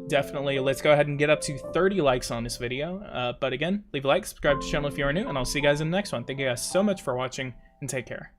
Definitely, let's go ahead and get up to 30 likes on this video. But again, leave a like, subscribe to the channel if you are new, and I'll see you guys in the next one. Thank you guys so much for watching, and take care.